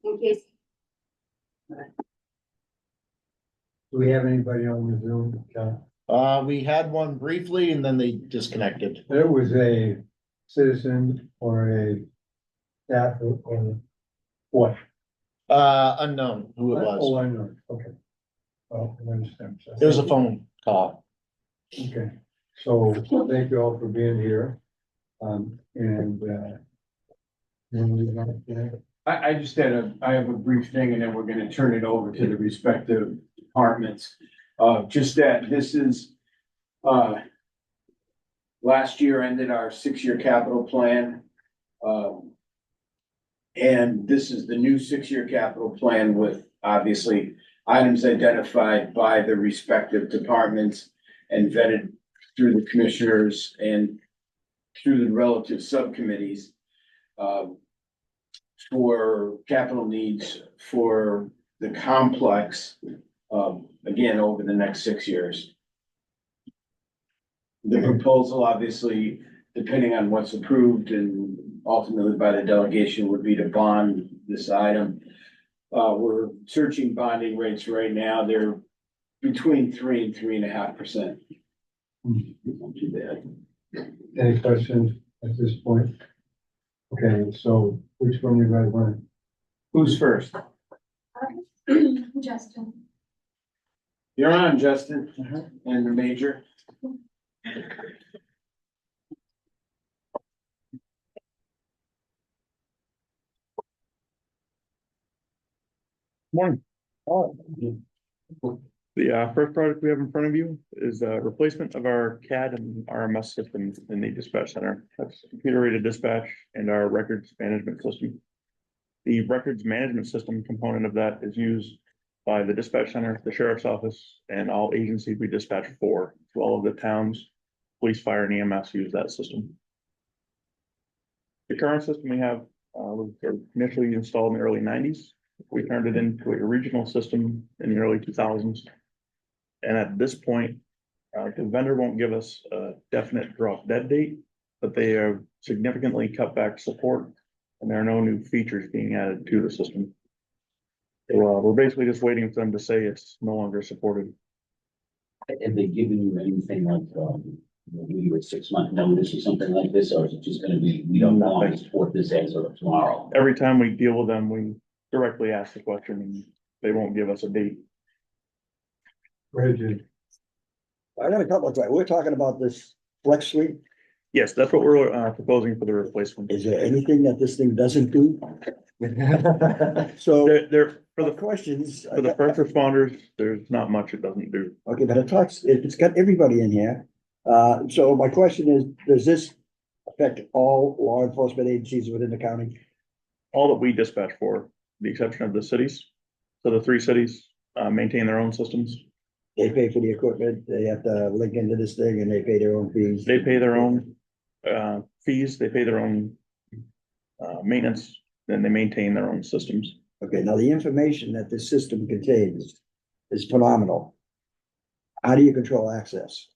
in case. Do we have anybody on the Zoom? We had one briefly and then they disconnected. There was a citizen or a staff or what? Unknown who it Oh, was. I know, okay. Well, I understand. It was a phone call. Okay, so thank you all for being here. I just I have a brief thing and then we're gonna turn it over to the respective departments. Just that this is, last year ended our 6-year capital plan. And this is the new 6-year capital plan with obviously items identified by the respective departments and vetted through the commissioners and through the relative subcommittees. For capital needs for the complex, again, over the next 6 years. The proposal, obviously, depending on what's approved and ultimately by the delegation, would be to bond this item. We're searching bonding rates right now. They're between 3 and 3.5%. Not too bad. Any questions at this point? Okay, so which one you guys want? Who's first? Justin. You're on, Justin, and the major. Morning. The first product we have in front of you is a replacement of our CAD and RMS systems in the dispatch center. That's computer aided dispatch and our records management system. The records management system component of that is used by the dispatch center, the sheriff's office, and all agencies we dispatch for. So all of the towns, police, fire, and EMS use that system. The current system we have was initially installed in the early 90s. We turned it into a regional system in the early 2000s. And at this point, the vendor won't give us a definite drop dead date, but they have significantly cut back support and there are no new features being added to the system. So, we're basically just waiting for them to say it's no longer supported. Have they given you anything like, maybe a 6-month notice or something like this, or is it just gonna be, we don't want to support this as of tomorrow? Every time we deal with them, we directly ask the question and they won't give us a date. Bridget, I got a couple of questions. We're talking about this flex suite. Yes, that's what we're proposing for the replacement. Is there anything that this thing doesn't do? So There, for the questions. for the first responders, there's not much it doesn't do. Okay, but it's got everybody in here. So my question is, does this affect all law enforcement agencies within the county? All that we dispatch for, the exception of the cities. So the 3 cities maintain their own systems. They pay for the equipment, they have to link into this thing and they pay their own fees. They pay their own fees, they pay their own maintenance, then they maintain their own systems. Okay, now the information that this system contains is phenomenal. How do you control access?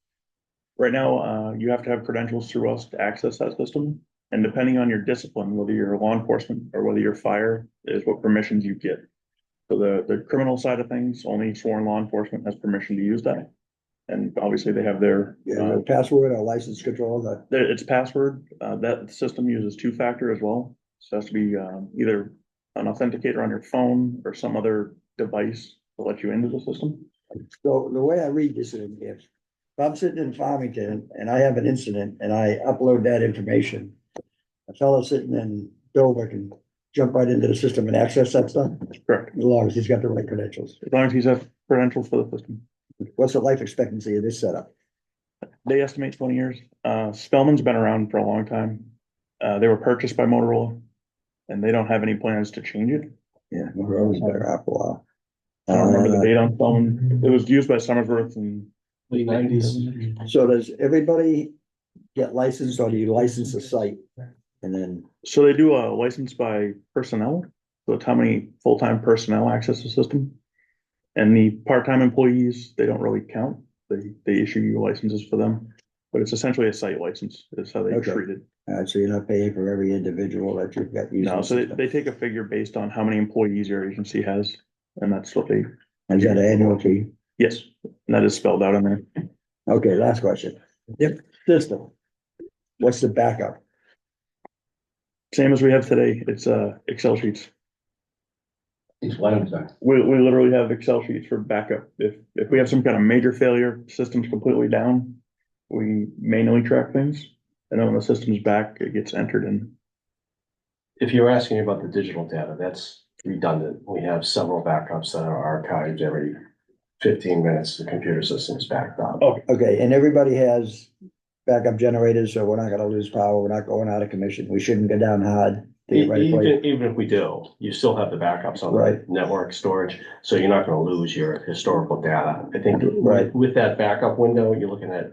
Right now, you have to have credentials through us to access that system. And depending on your discipline, whether you're law enforcement or whether you're fire, is what permissions you get. So the criminal side of things, only sworn law enforcement has permission to use that. And obviously they have their Password or license control that. it's password. That system uses 2-factor as well. So it has to be either an authenticator on your phone or some other device to let you into the system. So the way I read this is if I'm sitting in Farmington and I have an incident and I upload that information, a fellow sitting in Dover can jump right into the system and access that stuff, Correct. as long as he's got the right credentials. As long as he's have credentials for the system. What's the life expectancy of this setup? They estimate 20 years. Spellman's been around for a long time. They were purchased by Motorola and they don't have any plans to change it. Yeah, we're always better off a while. I don't remember the date on Spellman. It was used by Summersworth and Late 90s. So does everybody get licensed or do you license a site? And then, so they do a license by personnel. So it's how many full-time personnel access the system. And the part-time employees, they don't really count. They issue you licenses for them, but it's essentially a site license is how they Okay. treat it. So you're not paying for every individual that you've got using No, the so system. they take a figure based on how many employees your agency has, and that's what they, Is that an annual fee? yes, and that is spelled out in there. Okay, last question. Yep, system. What's the backup? Same as we have today, it's Excel sheets. It's what, I'm sorry. We literally have Excel sheets for backup. If we have some kind of major failure, system's completely down, we manually track things. And then when the system's back, it gets entered in. If you're asking about the digital data, that's redundant. We have several backups that are archived every 15 minutes. The computer system is backed up. Okay, and everybody has backup generators, so we're not gonna lose power, we're not going out of commission, we shouldn't go down hard. Theoretically, Even if we do, you still have the backups on the Right. network storage, so you're not gonna lose your historical data. I think Right. with that backup window, you're looking at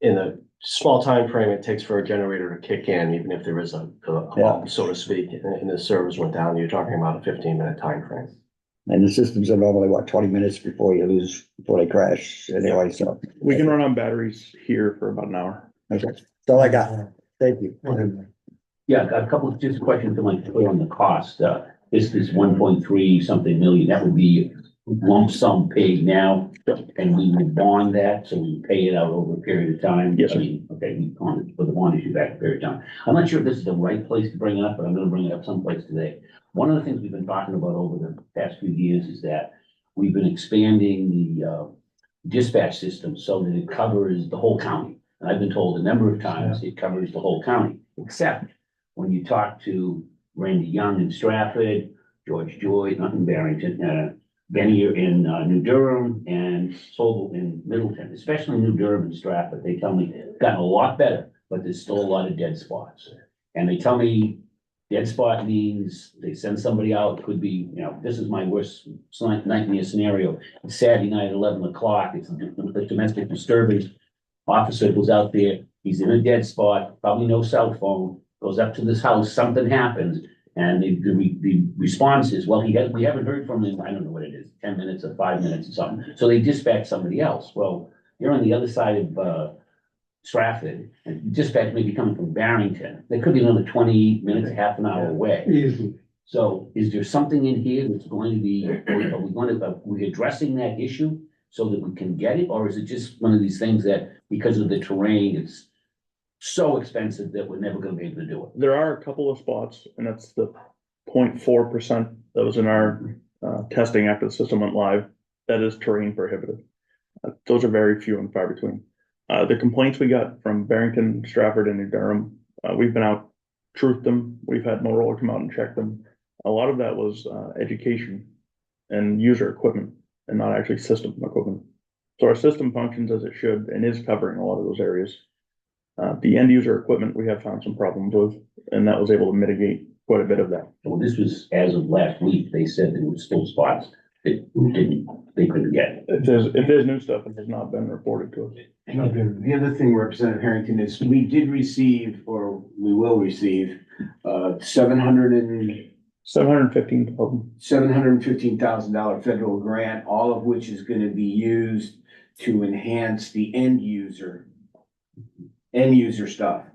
in a small time frame it takes for a generator to kick in, even if there is a bump, so to speak, and the servers went down, you're talking about a 15-minute time frame. and the systems are normally, what, 20 minutes before they crash anyway, so. We can run on batteries here for about an hour. Okay, that's all I got, thank you. Yeah, a couple of just questions to like clear on the cost. This is 1.3 something million. That would be lump sum paid now. And we would bond that, so we pay it out over a period of time. Yes, sir. I mean, okay, we bond it, but the bond issue back a period of time. I'm not sure if this is the right place to bring it up, but I'm gonna bring it up someplace today. One of the things we've been talking about over the past few years is that we've been expanding the dispatch system so that it covers the whole county. And I've been told a number of times it covers the whole county, except when you talk to Randy Young in Strafford, George Joy, not in Barrington, Benny in New Durham, and Sobel in Middleton, especially New Durham and Strafford. They tell me it's gotten a lot better, but there's still a lot of dead spots. And they tell me dead spot means they send somebody out, could be, this is my worst nightmare scenario. It's Saturday night at 11 o'clock, it's a domestic disturbance. Officer goes out there, he's in a dead spot, probably no cell phone, goes up to this house, something happens. And the response is, well, we haven't heard from him, I don't know what it is, 10 minutes or 5 minutes or something. So they dispatch somebody else. Well, you're on the other side of Strafford, and dispatch may be coming from Barrington. They could be another 20 minutes, half an hour away. Easily. So is there something in here that's going to be, are we addressing that issue so that we can get it? Or is it just one of these things that because of the terrain, it's so expensive that we're never gonna be able to do it? There are a couple of spots, and that's the 0.4% that was in our testing after the system went live. That is terrain prohibitive. Those are very few and far between. The complaints we got from Barrington, Strafford, and New Durham, we've been out, truthed them. We've had Motorola come out and check them. A lot of that was education and user equipment and not actually system equipment. So our system functions as it should and is covering a lot of those areas. The end user equipment, we have found some problems with, and that was able to mitigate quite a bit of that. Well, this was as of last week, they said there were still spots that they couldn't get. If there's new stuff, it has not been reported to us. The other thing, Representative Harrington, is we did receive, or we will receive, $715,000 federal grant, all of which is gonna be used to enhance the end user stuff.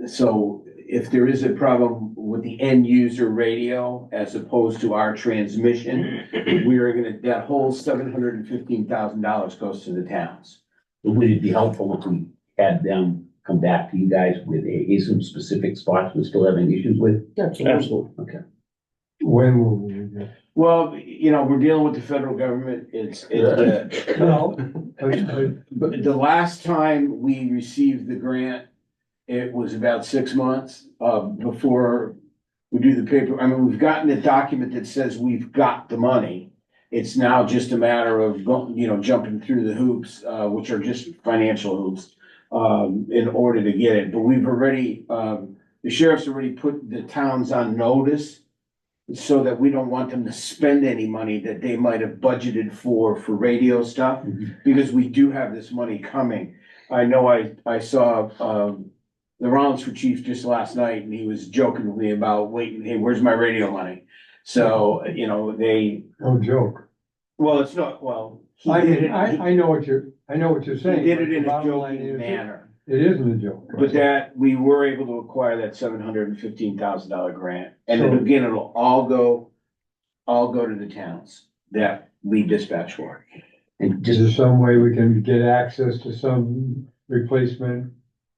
So if there is a problem with the end user radio as opposed to our transmission, that whole $715,000 goes to the towns. Would it be helpful if we had them come back to you guys with some specific spots we're still having issues with? Absolutely. Okay. When will we do that? Well, we're dealing with the federal government. No. But the last time we received the grant, it was about 6 months, before we do the paper. I mean, we've gotten the document that says we've got the money. It's now just a matter of jumping through the hoops, which are just financial hoops, in order to get it. But we've already, the sheriff's already put the towns on notice so that we don't want them to spend any money that they might have budgeted for radio stuff, because we do have this money coming. I know I saw, the Rollinsford chief just last night, and he was joking with me about waiting, hey, where's my radio money? So, No joke. well, it's not, well. he I did mean, it- I know what you're saying. He did it but in the a bottom line joking is manner. It isn't a joke. But that, we were able to acquire that $715,000 grant. And then So- again, it'll all go to the towns that we dispatch for. And Is just, there some way we can get access to some replacement,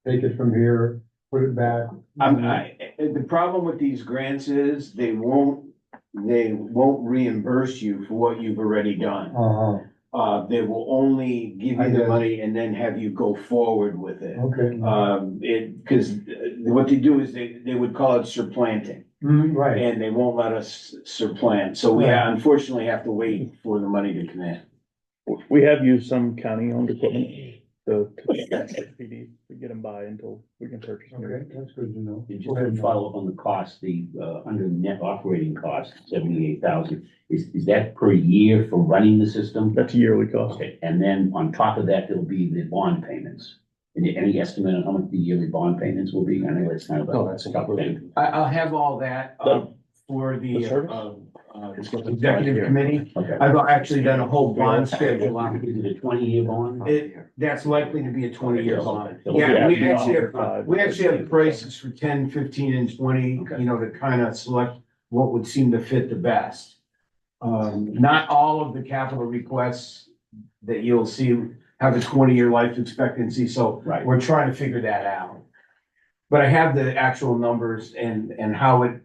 take it from here, put it back? The problem with these grants is they won't reimburse you for what you've already done. Uh-huh, They will only give I you the guess. money and then have you go forward with it. okay. Cause what they do is they would call it supplanting. Right, And they won't let us supplant, so we unfortunately have to wait for the money to come in. We have used some county-owned equipment to PD to get them by until we can purchase them. okay, that's good to know. just to follow up on the cost, the, under net operating cost, 78,000, is that per year for running the system? That's a yearly cost. Okay, and then on top of that, there'll be the bond payments. Any estimate on how much the yearly bond payments will be? I know it's kind of No, a that's tough included. thing. I'll have all that, for the, The service? It's what the- executive committee. Okay. I've actually done a whole bond schedule on Is it a 20-year bond? that's likely to be a 20-year bond. Okay. Yeah, we Yeah. actually have prices for 10, 15, and 20, Okay. you know, to kind of select what would seem to fit the best. Not all of the capital requests that you'll see have a 20-year life expectancy, so Right. we're trying to figure that out. But I have the actual numbers and how it,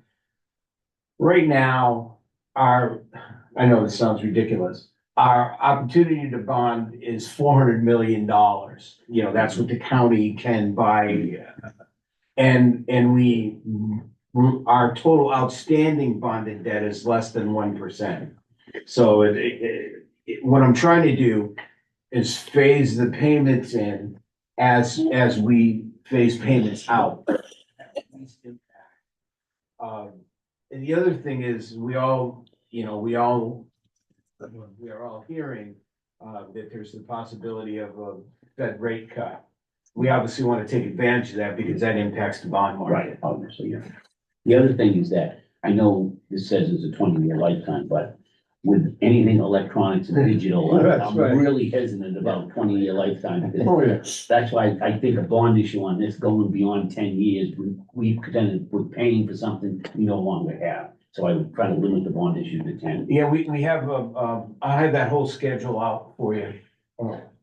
right now, I know this sounds ridiculous. Our opportunity to bond is $400 million. You know, that's what the county can buy. And our total outstanding bonded debt is less than 1%. So what I'm trying to do is phase the payments in as we phase payments out. And the other thing is, we are all hearing that there's the possibility of a Fed rate cut. We obviously want to take advantage of that because that impacts the bond market. Right, obviously, yeah. The other thing is that, I know this says it's a 20-year lifetime, but with anything electronics and digital, That's I'm right. really hesitant about 20-year lifetime. because Oh, yeah. That's why I think a bond issue on this going beyond 10 years, we're paying for something we no longer have. So I would try to limit the bond issue to 10. Yeah, we have, I have that whole schedule out for you.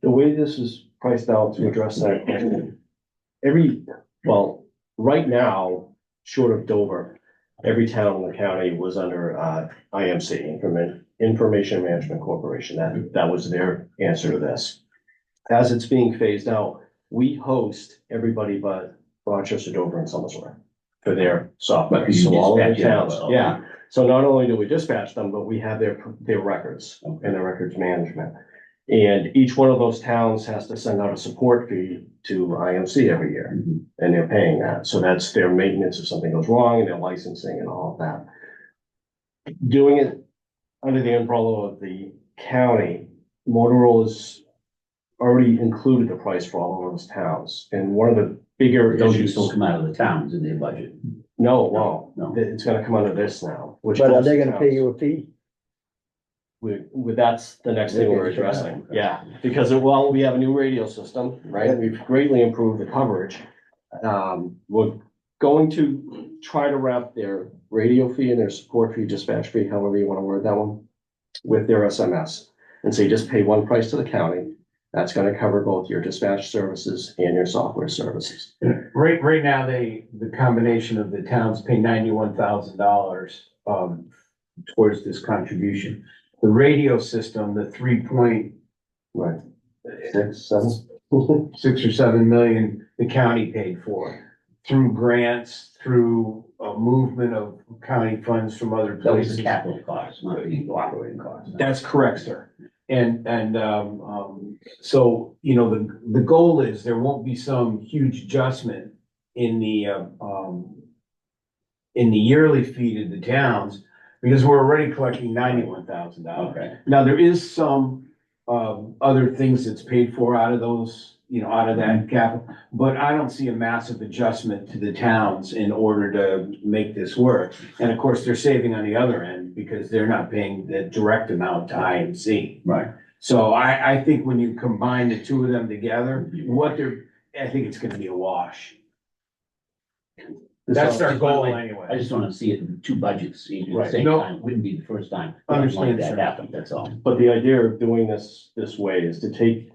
The way this is priced out to address that question, right now, short of Dover, every town in the county was under, IMC, Information Management Corporation. That was their answer to this. As it's being phased out, we host everybody but Rochester, Dover, and Somersworth for their software. But you So all of the dispatch it towns, as well. yeah. So not only do we dispatch them, but we have their records Okay. and their records management. And each one of those towns has to send out a support fee to IMC every year, Mhm. and they're paying that. So that's their maintenance if something goes wrong, and their licensing and all of that. Doing it under the umbrella of the county, Motorola's already included the price for all of those towns. And one of the bigger Those should issues, still come out of the towns in their budget. no, No. it's gonna come under this now, which. But are goes they to gonna pay towns. you a fee? That's the next thing we're addressing, yeah, because we have a new radio system, right? We've greatly improved the coverage. We're going to try to wrap their radio fee and their support fee, dispatch fee, however you wanna word that one, with their SMS. And so you just pay one price to the county. That's gonna cover both your dispatch services and your software services. Right now, the combination of the towns pay $91,000 towards this contribution. The radio system, the 3.6 Right. 6, 7. or 7 million, the county paid for through grants, through a movement of county funds from other That was places. the capital cost, not the operating cost. That's correct, sir. And so, you know, the goal is there won't be some huge adjustment in the yearly fee to the towns, because we're already collecting $91,000. Okay. Now, there is some other things that's paid for out of those, you know, out of that capital, but I don't see a massive adjustment to the towns in order to make this work. And of course, they're saving on the other end because they're not paying the direct amount to IMC. Right. So I think when you combine the two of them together, I think it's gonna be a wash. This That's is- our goal I anyway. just wanna see it in two budgets at the Right. same No. time, wouldn't be the first time. Like Understand, that sir. happened, that's all. But the idea of doing this way is to take,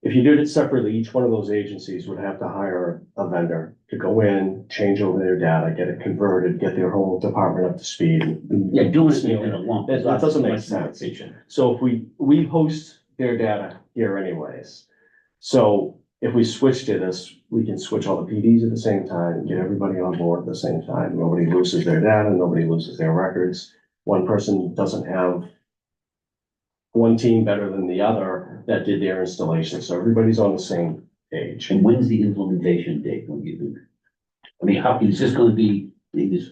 if you did it separately, each one of those agencies would have to hire a vendor to go in, change over their data, get it converted, get their whole department up to speed. Yeah, doing it in a lump. That doesn't make much more sense. efficient. So if we host their data here anyways. So if we switch to this, we can switch all the PDs at the same time, get everybody on board at the same time. Nobody loses their data, nobody loses their records. One person doesn't have one team better than the other that did their installation, so everybody's on the same page. And when's the implementation date, when you think? I mean, how, is this gonna be, is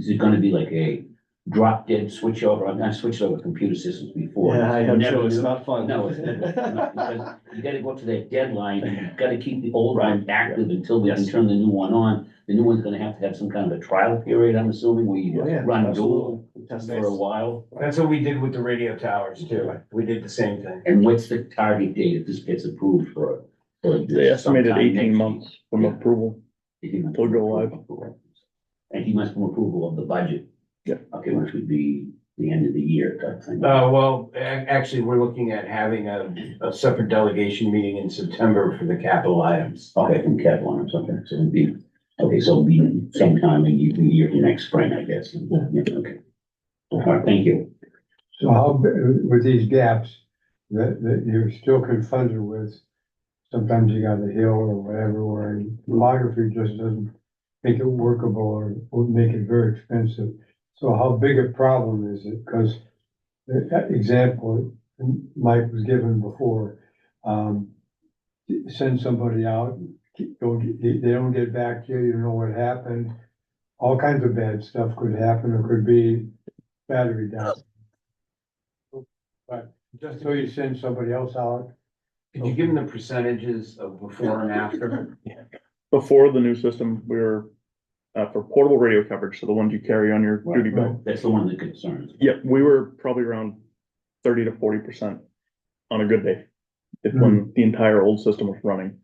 it gonna be like a drop dead switch over? I've not switched over computer systems before. Yeah, I have Never too, it's knew. not fun. No, it's not, because you gotta go to that deadline, and you've gotta keep the old one active until we can Yes. turn the new one on. The new one's gonna have to have some kind of a trial period, I'm assuming, where you Oh, yeah, run dual absolutely. Test for a this. while. That's what we did with the radio towers too. We did the same thing. And what's the target date if this gets approved for? They estimated sometime 18 next months from Yeah. approval. year? Till go live. And he must from approval of the budget. Yeah. Okay, which would be the end of the year type thing. Well, actually, we're looking at having a separate delegation meeting in September for the capital items. Okay, from capital or something, so it'd be, okay, so it'll be sometime in the year next spring, I guess. Yeah, okay. All right, thank you. So how, with these gaps that you're still confronted with, sometimes you got a hill or whatever, where topography just doesn't make it workable or would make it very expensive. So how big a problem is it? Because the example Mike was given before, send somebody out, they don't get back to you, you don't know what happened. All kinds of bad stuff could happen, or could be battery down. But just so you send somebody else out, Could you give them the percentages of before and after? Before the new system, we were, for portable radio coverage, so the ones you carry on your duty belt. That's the one that concerns. Yeah, we were probably around 30 to 40% on a good day. If when the entire old system was running,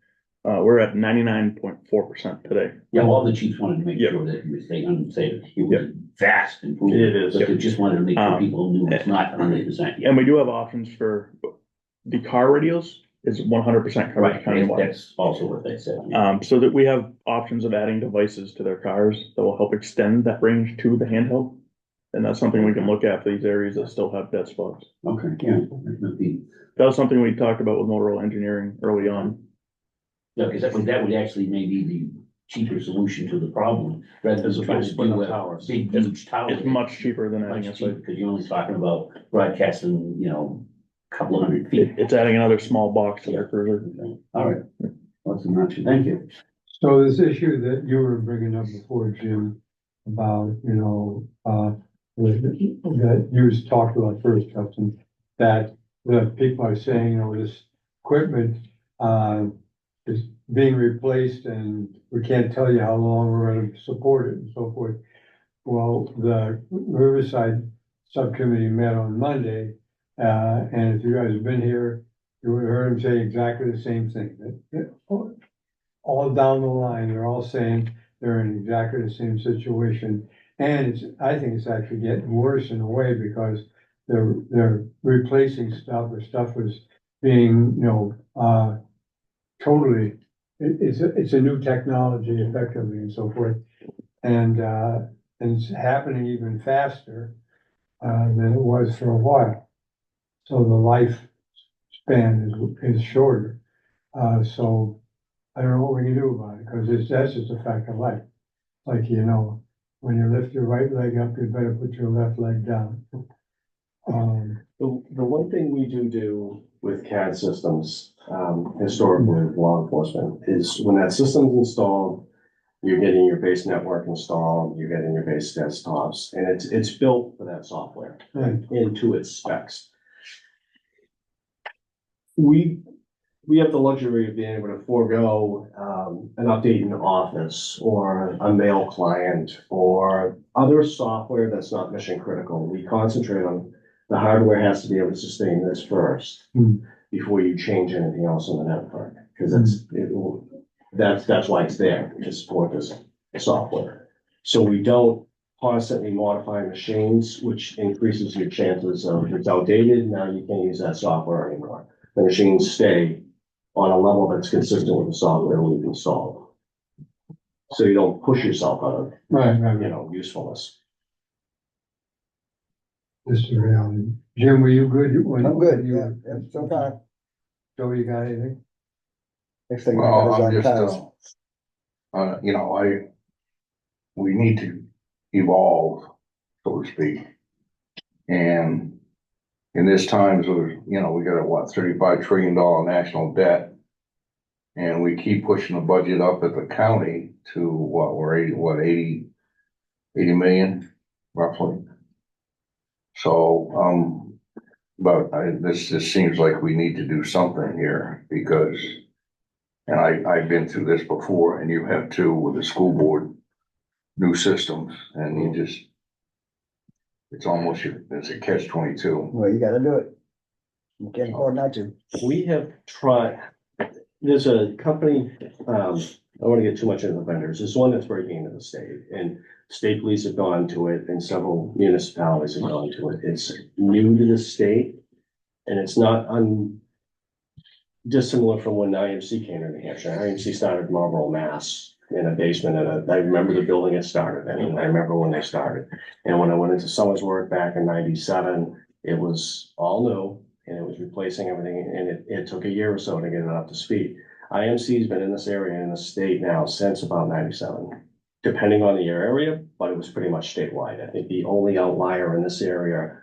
we're at 99.4% today. Yeah, all the chiefs wanted to make Yeah. sure that you were staying on, say, it was a vast improvement. It is, But they just wanted to make sure people knew it's not 100%. And we do have options for the car radios is 100% coverage Right, countywide. that's also what they said. So that we have options of adding devices to their cars that will help extend that range to the handheld. And that's something we can look at for these areas that still have dead spots. Okay, yeah. That would be- That was something we talked about with Motorola Engineering early on. Yeah, because that would actually maybe the cheaper solution to the problem, rather As than trying opposed to to putting do up a towers. big, huge tower. It's much cheaper than adding a Much cheaper, site. because you're only talking about broadcasting, a couple of hundred feet. It's adding another small box to their cruiser. Okay, all right. Well, that's an option. Thank you. so this issue that you were bringing up before, Jim, about, that you was talked about first, Justin, that the people are saying, this equipment, is being replaced and we can't tell you how long we're gonna support it and so forth. Well, the Riverside Subcommittee met on Monday, and if you guys have been here, you would have heard them say exactly the same thing, that all down the line, they're all saying they're in exactly the same situation. And I think it's actually getting worse in a way, because they're replacing stuff, or stuff was being, totally, it's a new technology effectively and so forth. And it's happening even faster, than it was for a while. So the lifespan is shorter. So I don't know what we can do about it, because that's just a fact of life. Like, when you lift your right leg up, you better put your left leg down. The one thing we do with CAD systems, historically with law enforcement, is when that system's installed, you're getting your base network installed, you're getting your base desktops, and it's built for that software Right. into its specs. We have the luxury of being able to forego an update in Office or a mail client or other software that's not mission critical. We concentrate on the hardware has to be able to sustain this first Hmm. before you change anything else on the network. because that's why it's there, to support this software. So we don't constantly modify machines, which increases your chances of it's outdated, now you can't use that software anymore. The machines stay on a level that's consistent with the software we've installed. So you don't push yourself out of, Right, usefulness. This is the reality. Jim, were you good? I'm good, yeah, so far, Joe, you got anything? next thing I Well, got I'm is just, on cars. we need to evolve, so to speak. And in this times of, we got a $35 trillion national debt. And we keep pushing the budget up at the county to we're 80 million roughly. So, this just seems like we need to do something here because, and I've been through this before and you have too with the school board, new systems and it's a catch-22. Well, you gotta do it. You can't afford not to. We have tried, there's a company, I don't want to get too much into the vendors, there's one that's breaking into the state, and state police have gone to it, and several municipalities have gone to it. It's new to the state, and it's not dissimilar from when IMC came to New Hampshire. IMC started in Marlboro, Mass, in a basement, and I remember the building it started in, and I remember when they started. And when I went into Summersworth back in '97, it was all new, and it was replacing everything, and it took a year or so to get it up to speed. IMC's been in this area in the state now since about '97, depending on the area, but it was pretty much statewide. I think the only outlier in this area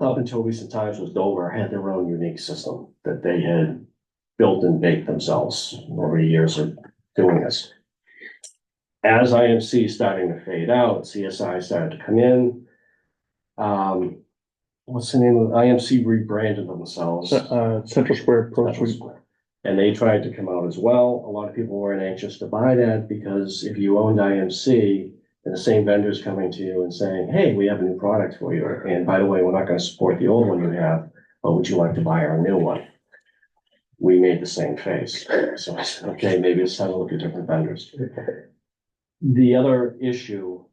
up until recent times was Dover had their own unique system that they had built and baked themselves over years of doing this. As IMC is starting to fade out, CSI started to come in. What's the name of IMC rebranded themselves? Central Square Pro Central Suite. Square. And they tried to come out as well. A lot of people weren't anxious to buy that because if you owned IMC and the same vendor's coming to you and saying, hey, we have a new product for you. And by the way, we're not going to support the old one you have, but would you like to buy our new one? We made the same face. So I said, okay, maybe it's time to look at different vendors. The other issue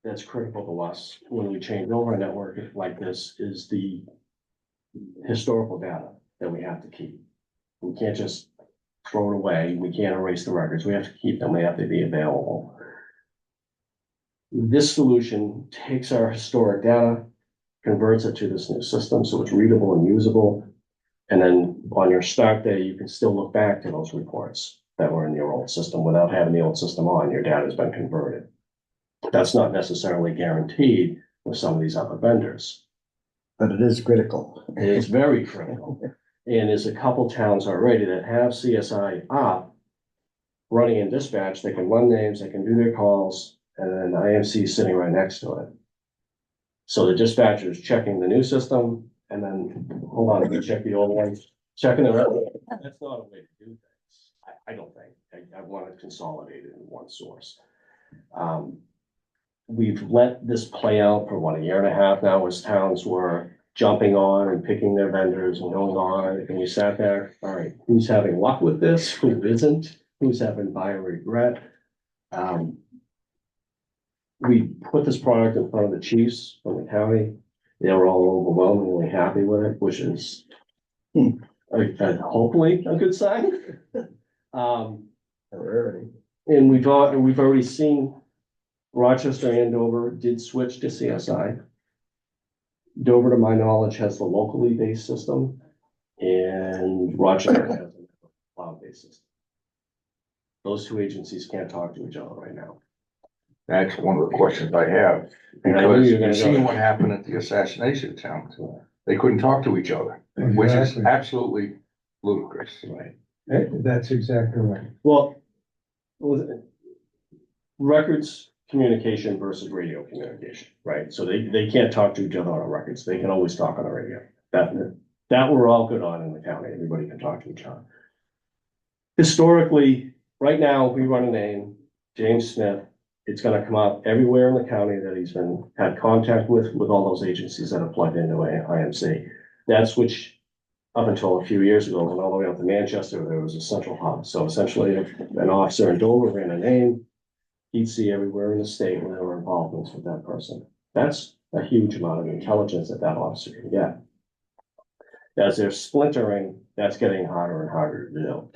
that's critical to us when we change over a network like this is the historical data that we have to keep. We can't just throw it away. We can't erase the records. We have to keep them. They have to be available. This solution takes our historic data, converts it to this new system so it's readable and usable. And then on your start day, you can still look back to those reports that were in your old system without having the old system on. Your data has been converted. That's not necessarily guaranteed with some of these other vendors. But it is critical. It's very critical. And there's a couple towns already that have CSI up, running in dispatch. They can run names, they can do their calls, and then IMC is sitting right next to it. So the dispatcher is checking the new system, and then, hold on, let me check the old one, checking the other. That's not a way to do things. I don't think. I want it consolidated in one source. We've let this play out for a year and a half now, as towns were jumping on and picking their vendors and going on, and we sat there, all right, who's having luck with this? Who isn't? Who's having buyer regret? We put this product in front of the chiefs from the county. They were all overwhelmingly happy with it, which is hopefully a good sign. And we've already seen Rochester and Dover did switch to CSI. Dover, to my knowledge, has the locally based system, and Rochester has a cloud-based system. Those two agencies can't talk to each other right now. That's one of the questions I have, And I knew because you were gonna you've go seen there. what happened at the assassination attempt. They couldn't talk to each other, which is Exactly. absolutely ludicrous. Right. That's exactly right. Well, with records communication versus radio communication, right? So they can't talk to each other on records. They can always talk on the radio. That we're all good on in the county. Everybody can talk to each other. Historically, right now, we run a name, James Smith. It's gonna come up everywhere in the county that he's had contact with all those agencies that are plugged into IMC. That switch up until a few years ago, and all the way up to Manchester, there was a central hub. So essentially, if an officer in Dover ran a name, he'd see everywhere in the state where there were involvements with that person. That's a huge amount of intelligence that that officer can get. As they're splintering, that's getting harder and harder to do.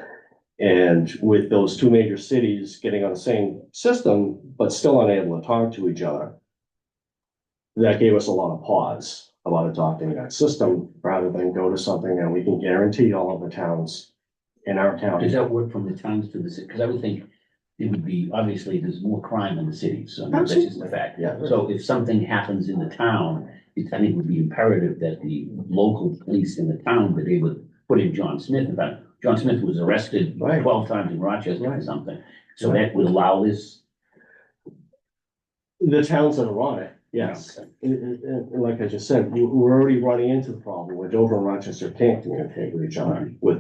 And with those two major cities getting on the same system, but still unable to talk to each other, that gave us a lot of pause about adopting that system rather than go to something that we can guarantee all of the towns in our county. Does that work from the towns to the city? Because I would think it would be, obviously, there's more crime in the cities, so that's just the fact. Yeah. So if something happens in the town, I think it would be imperative that the local police in the town, that they would put in John Smith. In fact, John Smith was arrested Right. 12 times in Rochester or Right. something. So that would allow this. The towns that are on it, yes. And like I just said, we're already running into the problem where Dover and Rochester can't communicate with each other. With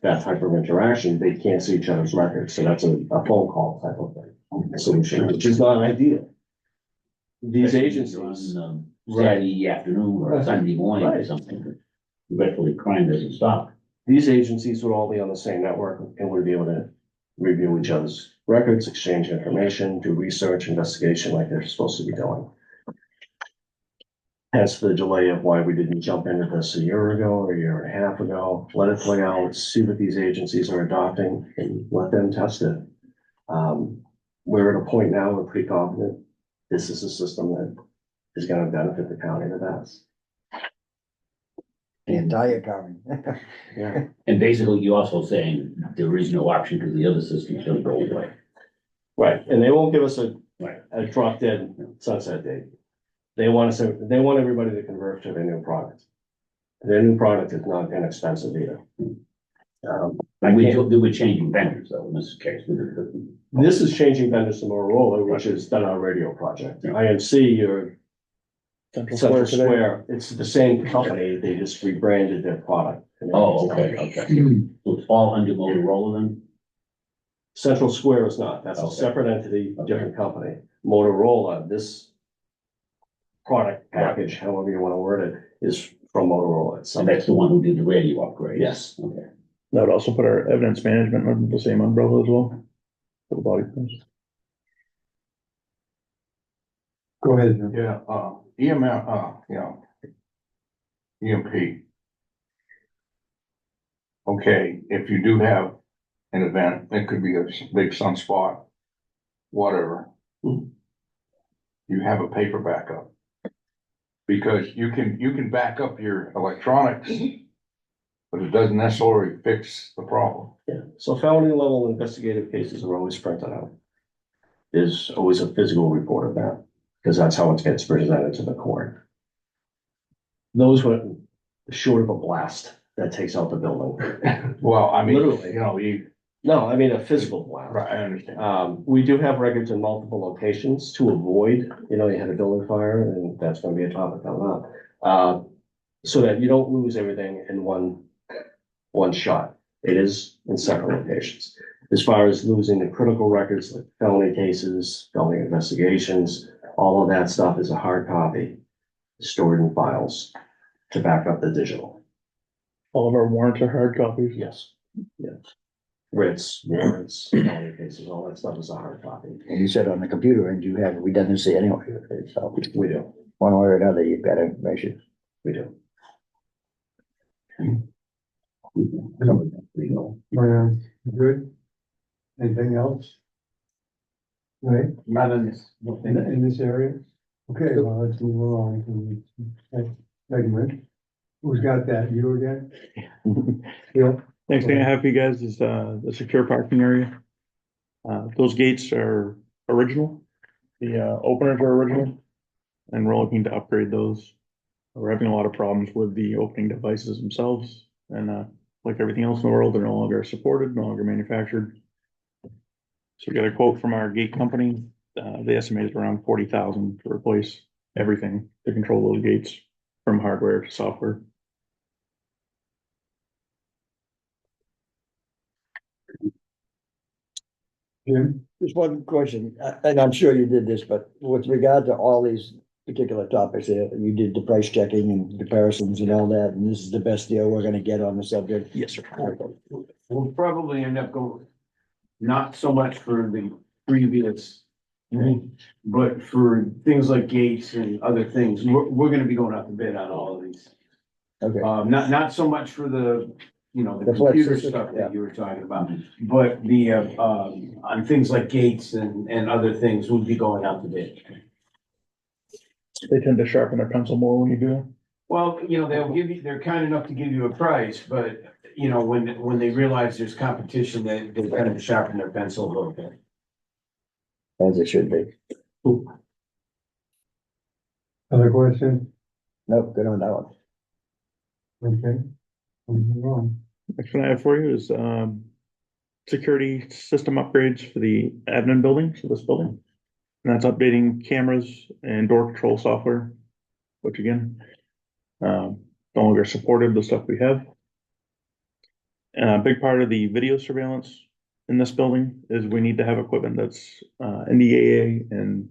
that type of interaction, they can't see each other's records, so that's a phone call type of thing, solution, which is not ideal. These agencies, On Saturday afternoon or Sunday morning or Right. something. Regretfully, crime doesn't stop. these agencies would all be on the same network and would be able to review each other's records, exchange information, do research, investigation like they're supposed to be doing. Hence the delay of why we didn't jump into this a year ago or a year and a half ago. Let it play out, see what these agencies are adopting and let them test it. We're at a point now, we're pretty confident this is a system that is gonna benefit the county the best. The entire county. Yeah, And basically, you're also saying there is no option because the other system's gonna go away. right. And they won't give us Right. a drop dead sunset date. They want everybody to convert to their new product. Their new product is not inexpensive either. And we're changing vendors though, in this case. This is changing vendors to Motorola, which has done our radio project. IMC or Central Central today. Square, it's the same company, they just rebranded their product. Oh, okay. So it's all under Motorola then? Central Square is not, that's a Okay. separate entity, Okay. different company. Motorola, this product package, however you want to word it, is from Motorola And itself. that's the one who did the radio upgrade? Yes. Okay. That would also put our evidence management under the same umbrella as well. For the body cams. Go ahead, Jim. Yeah, EMP. Okay, if you do have an event, it could be a big sunspot, whatever. You have a paper backup. Because you can back up your electronics, but it doesn't necessarily fix the problem. Yeah, so felony level investigative cases are always printed out. There's always a physical report of that, because that's how it gets presented to the court. Those were short of a blast that takes out the building. Well, I mean, Literally. No, I mean a physical blast. right, I understand. We do have records in multiple locations to avoid, you had a building fire and that's gonna be a topic coming up. So that you don't lose everything in one shot. It is in separate locations. As far as losing the critical records, like felony cases, felony investigations, all of that stuff is a hard copy stored in files to back up the digital. All of our warrants are hard copies. Yes, yes. Writs, warrants, felony cases, all that stuff is a hard copy. And you said on the computer and you have redundancy anyway, so We do, one way or another, you've got information. we do. Good. Anything else? Right, Not in this. in this area? Okay, well, let's move along to the next segment. Who's got that? You again? Yeah. Next thing I have for you guys is, the secure parking area. Those gates are original. The, openers are original. And we're looking to upgrade those. We're having a lot of problems with the opening devices themselves. And, like everything else in the world, they're no longer supported, no longer manufactured. So we got a quote from our gate company. They estimated around 40,000 to replace everything to control those gates from hardware to software. Jim? Just one question, and I'm sure you did this, but with regard to all these particular topics here. You did the price checking and comparisons and all that, and this is the best deal we're gonna get on the subject. Yes, sir. We'll probably end up going, not so much for the previous, but for things like gates and other things, we're gonna be going out to bid on all of these. Okay, Not so much for the, you know, the The flex computer system, stuff yeah. that you were talking about, but the, on things like gates and other things, we'll be going out to bid. They tend to sharpen their pencil more when you do that. Well, you know, they're kind enough to give you a price, but, you know, when they realize there's competition, they kind of sharpen their pencil a little bit. as it should be. Other question? Nope, good on that one. Okay. Moving on. Next one I have for you is, security system upgrades for the admin building, so this building. And that's updating cameras and door control software, which again, no longer supported the stuff we have. And a big part of the video surveillance in this building is we need to have equipment that's, NDAA and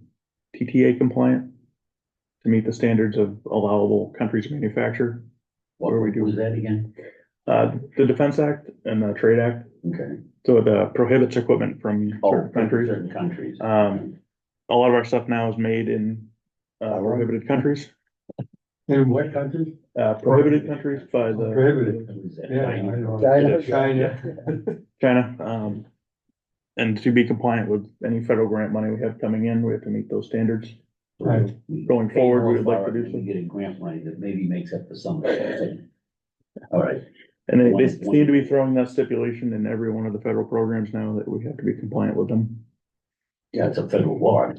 TTA compliant to meet the standards of allowable countries to manufacture. What What do we do? was that again? The Defense Act and the Trade Act, Okay. so it prohibits equipment from certain countries. Certain countries. A lot of our stuff now is made in prohibited countries, In what country? prohibited countries by the Prohibited. What was that? Yeah, I know. China? China. China. And to be compliant with any federal grant money we have coming in, we have to meet those standards. Right. Going forward, we would like to do We so. get a grant money that maybe makes up for some of it. All right, And they seem to be throwing that stipulation in every one of the federal programs now that we have to be compliant with them. yeah, it's a federal law.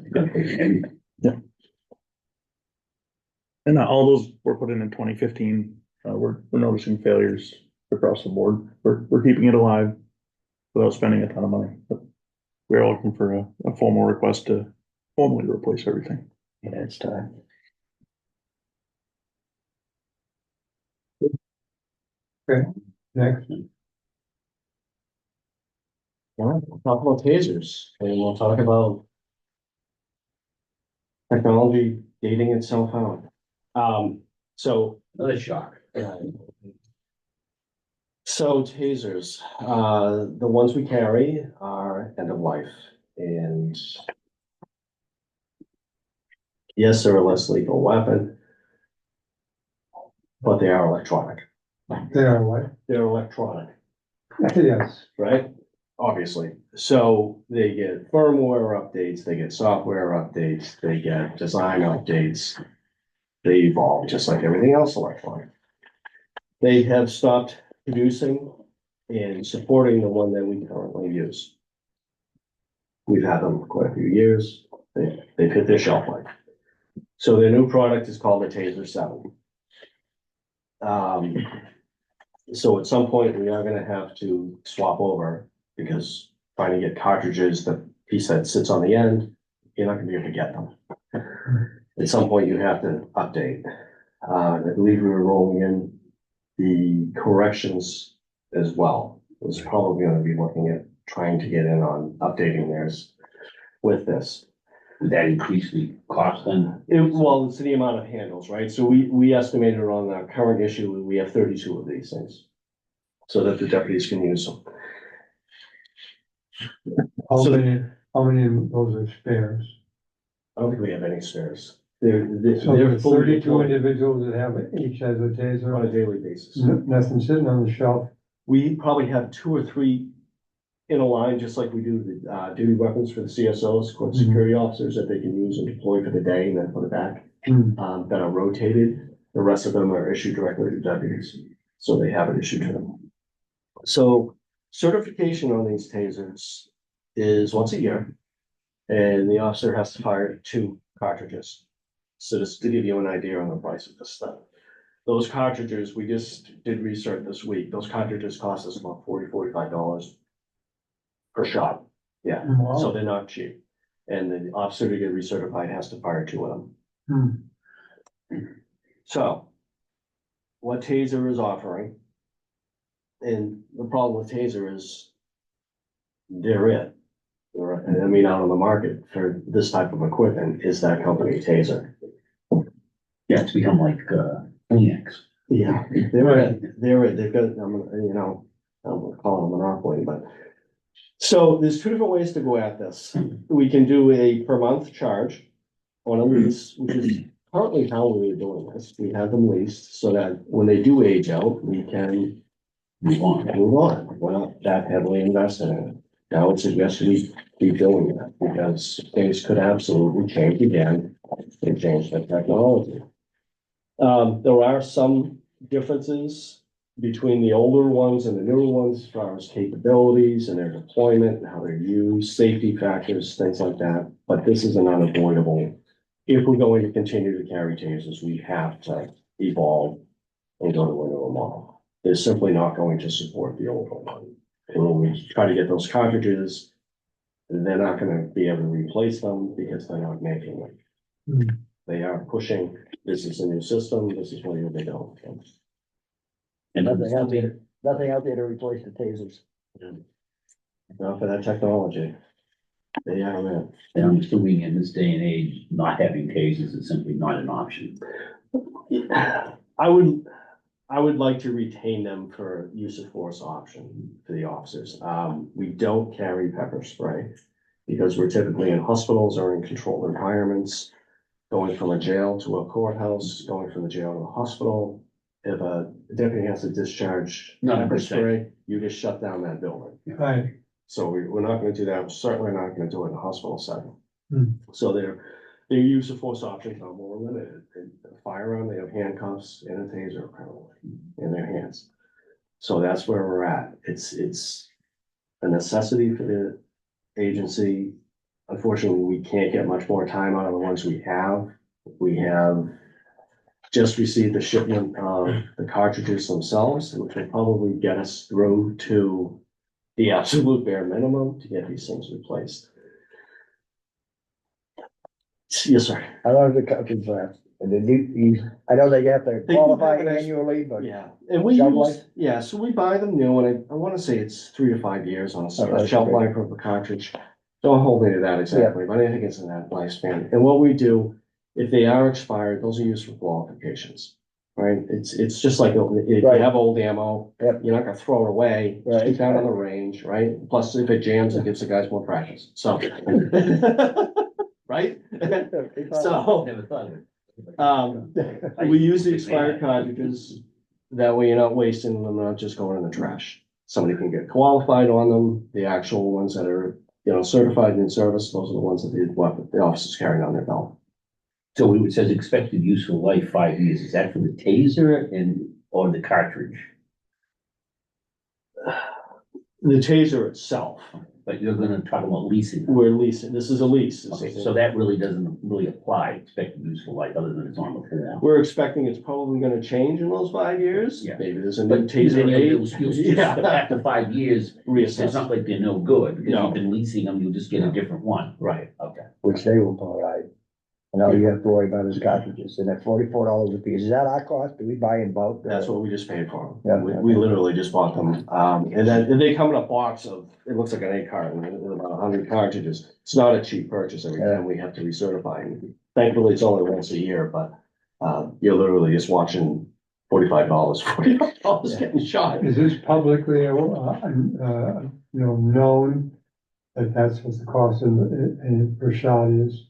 And all those were put in 2015. We're noticing failures across the board. We're keeping it alive without spending a ton of money. But we're looking for a formal request to formally replace everything. Yeah, it's time. Next. All right, we'll talk about tasers and we'll talk about technology dating itself out. So Another shock. So tasers, the ones we carry are end of life and yes, they're a less lethal weapon, but they are electronic. They are what? They're electronic, Yes. right? Obviously. So they get firmware updates, they get software updates, they get design updates. They evolve just like everything else electronic. They have stopped producing and supporting the one that we currently use. We've had them for quite a few years. They've hit their shelf life. So their new product is called the Taser 7. So at some point, we are gonna have to swap over because trying to get cartridges, the piece that sits on the end, you're not gonna be able to get them. At some point, you have to update. I believe we were rolling in the corrections as well. Was probably gonna be looking at trying to get in on updating theirs with this. Would that increase the cost then? Well, it's the amount of handles, right? So we estimated on our current issue, we have 32 of these things. So that the deputies can use them. How So- many of those are spares? I don't think we have any spares. They're So there's fully 32 deployed individuals that have, each has a on a taser, daily basis. nothing sitting on the shelf. We probably have 2 or 3 in a line, just like we do the duty weapons for the CSOs, court Mhm. security officers that they can use and deploy for the day and then put it back. Hmm. That are rotated. The rest of them are issued directly to deputies, so they have it issued to them. So certification on these tasers is once a year. And the officer has to fire 2 cartridges. So just to give you an idea on the price of this stuff. Those cartridges, we just did research this week, those cartridges cost us about $45 per shot. Yeah, so they're not cheap. And the officer to get recertified has to fire 2 of them. So what Taser is offering, and the problem with Taser is they're it. I mean, out on the market for this type of equipment is that company Taser. Yeah, it's become like, Kleenex. Yeah, they've got, you know, I'm gonna call it a monopoly, but. So there's two different ways to go at this. We can do a per month charge on a lease, which is currently how we're doing this. We have them leased so that when they do age out, we can Move on. move on. We're not that heavily invested in it. Now, I would suggest we keep doing that because things could absolutely change again and change the technology. There are some differences between the older ones and the newer ones as far as capabilities and their deployment and how they're used, safety factors, things like that. But this is an unavoidable. If we're going to continue to carry tasers, we have to evolve and go to a newer model. They're simply not going to support the older one. And when we try to get those cartridges, they're not gonna be able to replace them because they're not making them. Hmm. They are pushing, this is a new system, this is what they don't. And Nothing out there, nothing out there to replace the tasers. Not for that technology. They are it. And I'm assuming in this day and age, not having tasers is simply not an option. I would like to retain them for use of force option for the officers. We don't carry pepper spray because we're typically in hospitals or in controlled environments, going from a jail to a courthouse, going from the jail to the hospital. If a deputy has to discharge pepper 100%. spray, you just shut down that building. Right, So we're not gonna do that. We're certainly not gonna do it in a hospital setting. Hmm. So their use of force options are more limited. A firearm, they have handcuffs and a taser apparently in their hands. So that's where we're at. It's a necessity for the agency. Unfortunately, we can't get much more time out of the ones we have. We have just received the shipment of the cartridges themselves, which will probably get us through to the absolute bare minimum to get these things replaced. Yes, sir. How long does the cartridge last? And then I know they have to They do qualify have it as- annually, but. Yeah, and we Shelf use, life? yeah, so we buy them new, and I wanna say it's 3 to 5 years on a Okay, shelf okay. life of a cartridge. Don't hold me to that exactly, but I think it's in that lifespan. And what we do, if they are expired, those are used for qualifications, right? It's just like, if you Right. have old ammo, Yep. you're not gonna throw it away, Right. keep that on the range, right? Plus, if it jams, it gives the guys more practice, so. Right? So. Never thought of it. We use the expired cartridges, that way you're not wasting them, not just going in the trash. Somebody can get qualified on them, the actual ones that are, certified in service, those are the ones that the officers carrying on their belt. So it says expected useful life 5 years. Is that for the taser or the cartridge? The taser itself, But you're gonna talk about leasing. we're leasing, this is a lease. This Okay, is a- so that really doesn't really apply, expected useful life, other than it's on the form. We're expecting it's probably gonna change in those 5 years. Yeah. Maybe there's a But new taser then eight. you'll just, after 5 years, it's Reassess. not like they're no good, because No. you've been leasing them, you'll just get a different one. Right. Okay. Which they will provide. And all you have to worry about is cartridges, and at $44 a piece, is that our cost? Do we buy in bulk? That's what we just paid for Yeah. them. We literally just bought them. And then they come in a box of, it looks like an 8 carton with about 100 cartridges. It's not a cheap purchase every time we have to recertify. Thankfully, it's only once a year, but you're literally just watching $45 getting shot. is this publicly, known that that's what the cost per shot is?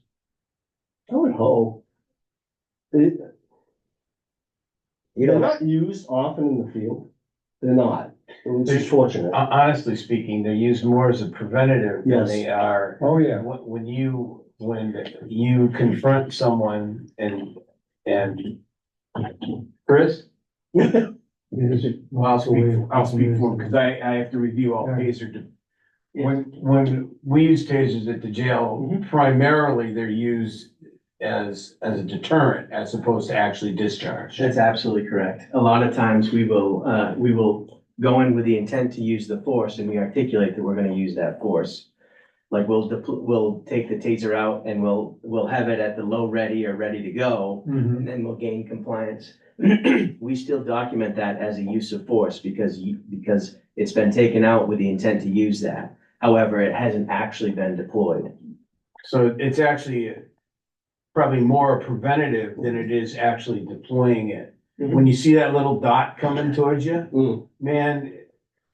I would hope. They're not used often in the field. They're not. Which is fortunate. Honestly speaking, they're used more as a preventative than Yes. they are. Oh, yeah. When you confront someone and Chris? Well, I'll speak for him, because I have to review all Yeah. taser. When we use tasers at the jail, primarily they're used as a deterrent as opposed to actually discharge. That's absolutely correct. A lot of times we will go in with the intent to use the force and we articulate that we're gonna use that force. Like we'll take the taser out and we'll have it at the low ready or ready to go, Mhm. and then we'll gain compliance. We still document that as a use of force because it's been taken out with the intent to use that. However, it hasn't actually been deployed. So it's actually probably more preventative than it is actually deploying it. Mhm. When you see that little dot coming towards you, Mm. man,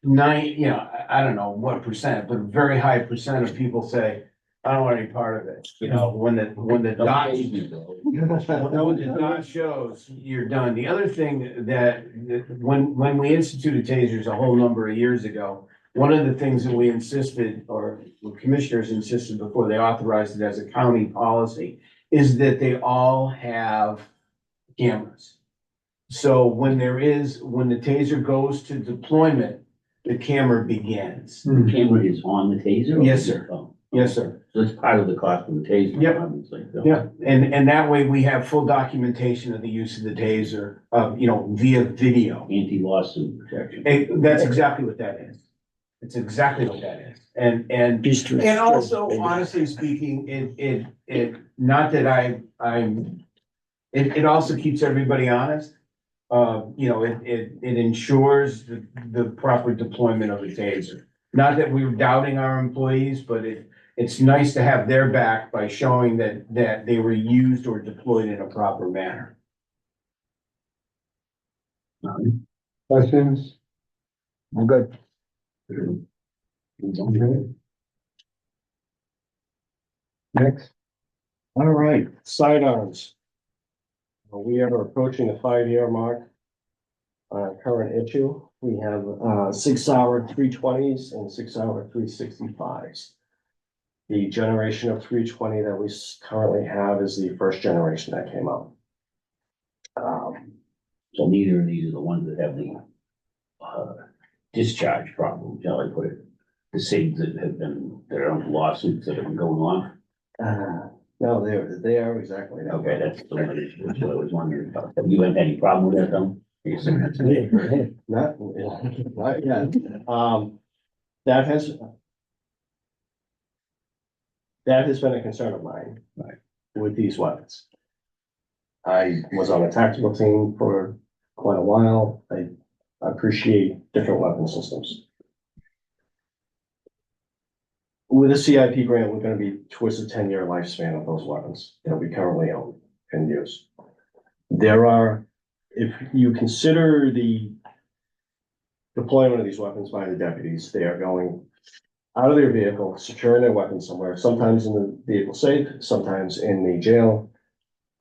I don't know what percent, but a very high percent of people say, I don't want any part of it. When the dot, when the dot shows, you're done. The other thing that when we instituted tasers a whole number of years ago, one of the things that we insisted, or the commissioners insisted before they authorized it as a county policy, is that they all have cameras. So when the taser goes to deployment, the camera begins. Hmm. The camera is on the taser? Yes, sir. Oh, Yes, sir. so it's part of the cost of the taser, Yep. obviously. So. Yeah, and that way we have full documentation of the use of the taser, via video. Anti-lawsuit protection. And that's exactly what that is. It's exactly what that is. And Peace to And also, baby. honestly speaking, not that it also keeps everybody honest. It ensures the proper deployment of the taser. Not that we're doubting our employees, but it's nice to have their back by showing that they were used or deployed in a proper manner. Questions? I'm good. Okay. Next, All right, sidearms. We are approaching the 5-year mark on our current issue. We have 6-hour 320s and 6-hour 365s. The generation of 320 that we currently have is the first generation that came out. So neither of these are the ones that have the discharge problem, shall I put it? The SIGs that there are lawsuits that have been going on. No, they are exactly that. Okay, that's what I was wondering about. Have you had any problem with that, though? Not yet. That has been a concern of mine. Right. With these weapons. I was on a tactical team for quite a while. I appreciate different weapon systems. With a CIP grant, we're gonna be towards the 10-year lifespan of those weapons that we currently own and use. If you consider the deployment of these weapons by the deputies, they are going out of their vehicle, securing their weapons somewhere, sometimes in the vehicle safe, sometimes in the jail,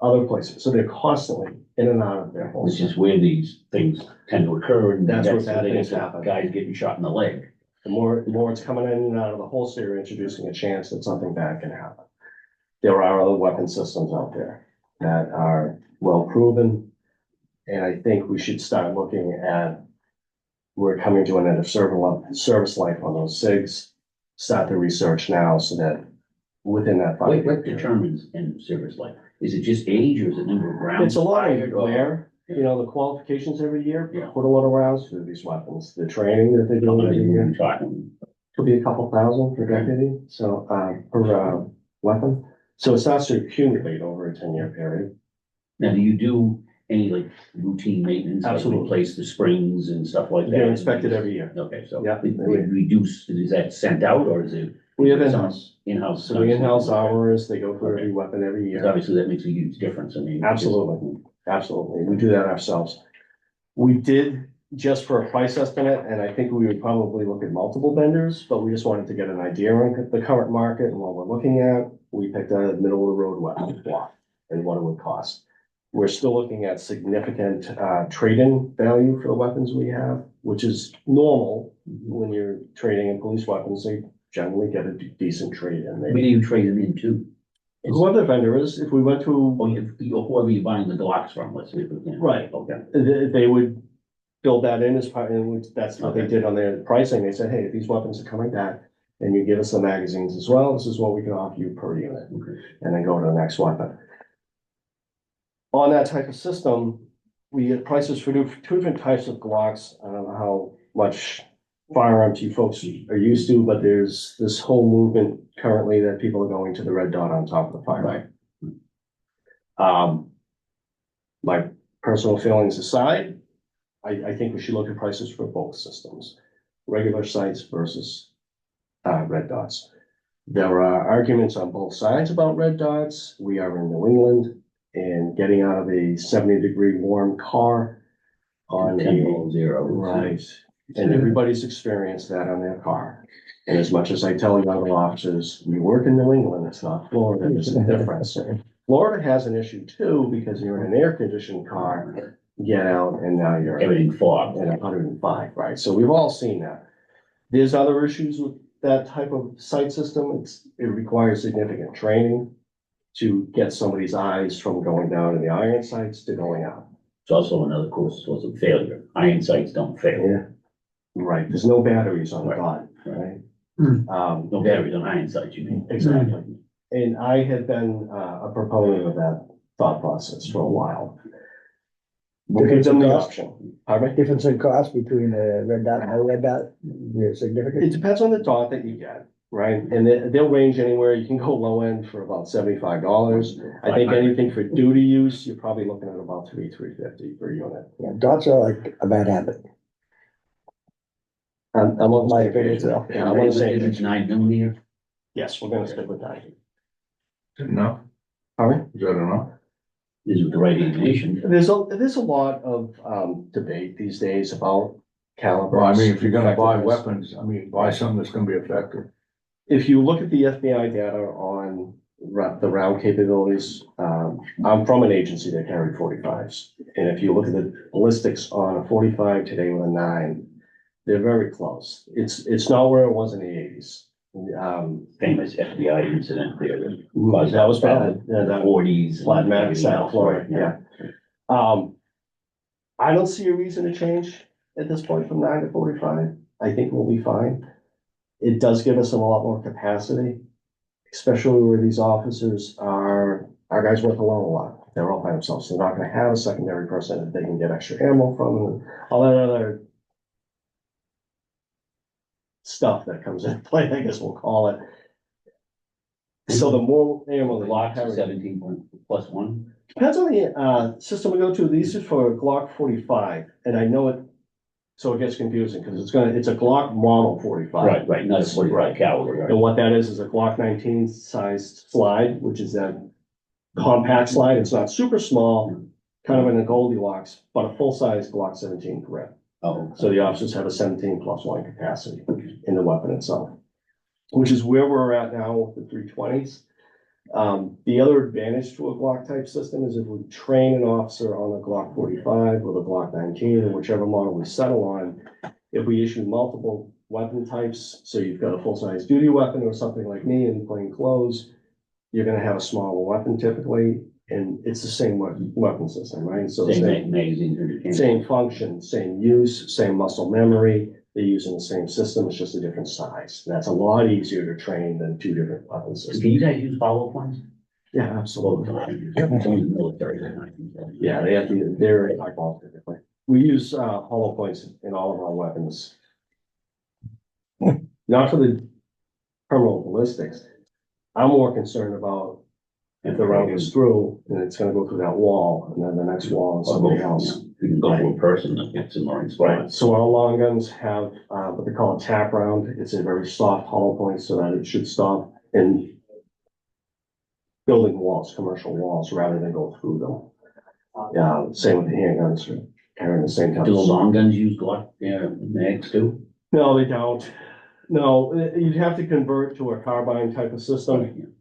other places. So they're constantly in and out of their Which holster. is where these things tend to occur, and That's where that's where bad they things get the happen. guys getting shot in the leg. The more it's coming in and out of the holster, you're introducing a chance that something bad can happen. There are other weapon systems out there that are well proven. And I think we should start looking at, we're coming to an end of service life on those SIGs. Start the research now so that within that 5 years. What determines in service life? Is it just age, or is it number of rounds? It's a lot of fired, or- wear, the qualifications every year, Yeah. put a lot of rounds through these weapons, the training that they How do many every are year. we talking? Could be a couple thousand per deputy, so, per weapon. So it starts to accumulate over a 10-year period. Now, do you do any like routine maintenance? like Absolutely. Replace the springs and stuff like that? They're inspected every year. Okay, so. Yeah. We reduce, is that sent out, or is it? We have in-house. In-house. So the in-house hours, they go through every weapon every Because year. obviously that makes a huge difference, I mean. Absolutely. Absolutely. We do that ourselves. We did just for a price estimate, and I think we would probably look at multiple vendors, but we just wanted to get an idea on the current market and what we're looking at. We picked a middle of the road weapon block and what it would cost. We're still looking at significant trade-in value for the weapons we have, which is normal when you're trading in police weapons. They generally get a decent trade-in. Where do you trade them in to? Whoever the vendor is, if we went to, Or whoever you're buying the Glocks from, let's say. Right. Okay. they would build that in as part, and that's what they Okay. did on their pricing. They said, hey, if these weapons are coming back and you give us the magazines as well, this is what we can offer you per unit. Okay. And then go to the next weapon. On that type of system, we get prices for two different types of Glocks. I don't know how much firearms you folks are used to, but there's this whole movement currently that people are going to the red dot on top of the firearm. My personal feelings aside, I think we should look at prices for both systems, regular sights versus red dots. There are arguments on both sides about red dots. We are in New England, and getting out of a 70-degree warm car on 10 below zero. right, and everybody's experienced that on their car. And as much as I tell younger officers, we work in New England, it's not Florida, there's a difference. Florida has an issue too, because you're in an air-conditioned car, get out, and now you're Everything fogged. at 105, right? So we've all seen that. There's other issues with that type of sight system. It requires significant training to get somebody's eyes from going down in the iron sights to going out. It's also another course of failure. Iron sights don't fail. Yeah. Right, there's no batteries on the dot, right? No batteries on iron sights, you mean? Exactly. And I had been a proponent of that thought process for a while. We'll give them the option. Pardon me? Difference in cost between a red dot and no red dot, is It significant? depends on the dot that you get, right? And they'll range anywhere. You can go low end for about $75. I think anything for duty use, you're probably looking at about $350 per unit. Yeah, dots are like a bad habit. I'm on My my opinion, opinion. so. Yeah, I want to say, It's 9mm. yes, we're gonna stick with that. Enough? Pardon Is that enough? Is with the right information. me? There's a lot of debate these days about calibers. Well, I mean, if you're gonna buy effectiveness. weapons, I mean, buy something that's gonna be effective. If you look at the FBI data on the round capabilities, I'm from an agency that carried 45s. And if you look at the ballistics on a 45 today with a 9, they're very close. It's not where it was in the 80s. Famous FBI incident there. That was bad. Yeah, that 40s. Flat Max, everything South else, Florida, right? yeah. I don't see a reason to change at this point from 9 to 45. I think we'll be fine. It does give us a lot more capacity, especially where these officers our guys work alone a lot. They're all by themselves. They're not gonna have a secondary person that they can get extra ammo from, and all that other stuff that comes into play, I guess we'll call it. So the more ammo the Glock carry, 17+1. depends on the system we go to. These are for Glock 45, and I know it, so it gets confusing because it's a Glock model 45. Right, not a 45 caliber. Right. And what that is a Glock 19 sized slide, which is that compact slide. It's not super small, kind of in a Goldilocks, but a full-size Glock 17 grip. Oh, So the officers have a 17+1 capacity in the weapon itself, which is where we're at now with the 320s. The other advantage to a Glock type system is if we train an officer on a Glock 45 or the Glock 19, or whichever model we settle on, if we issue multiple weapon types, so you've got a full-size duty weapon or something like me in plain clothes, you're gonna have a smaller weapon typically, and it's the same weapon system, right? So the same magazines. same function, same use, same muscle memory. They're using the same system, it's just a different size. And that's a lot easier to train than two different weapon systems. Can you guys use follow points? Yeah, absolutely. Military. Yeah, they're high quality typically. We use hollow points in all of our weapons. Not for the criminal ballistics. I'm more concerned about if the round goes through and it's gonna go through that wall and then the next wall and somebody else. You can go to a person that gets in more Right, so our long guns have what they call a tap round. It's a very soft hollow point so that it should stop in building walls, commercial walls, rather than go through them. Same with the handguns, carrying the same type Do the of. long guns use Glock, mags too? No, they don't. No, you'd have to convert to a carbine type of system.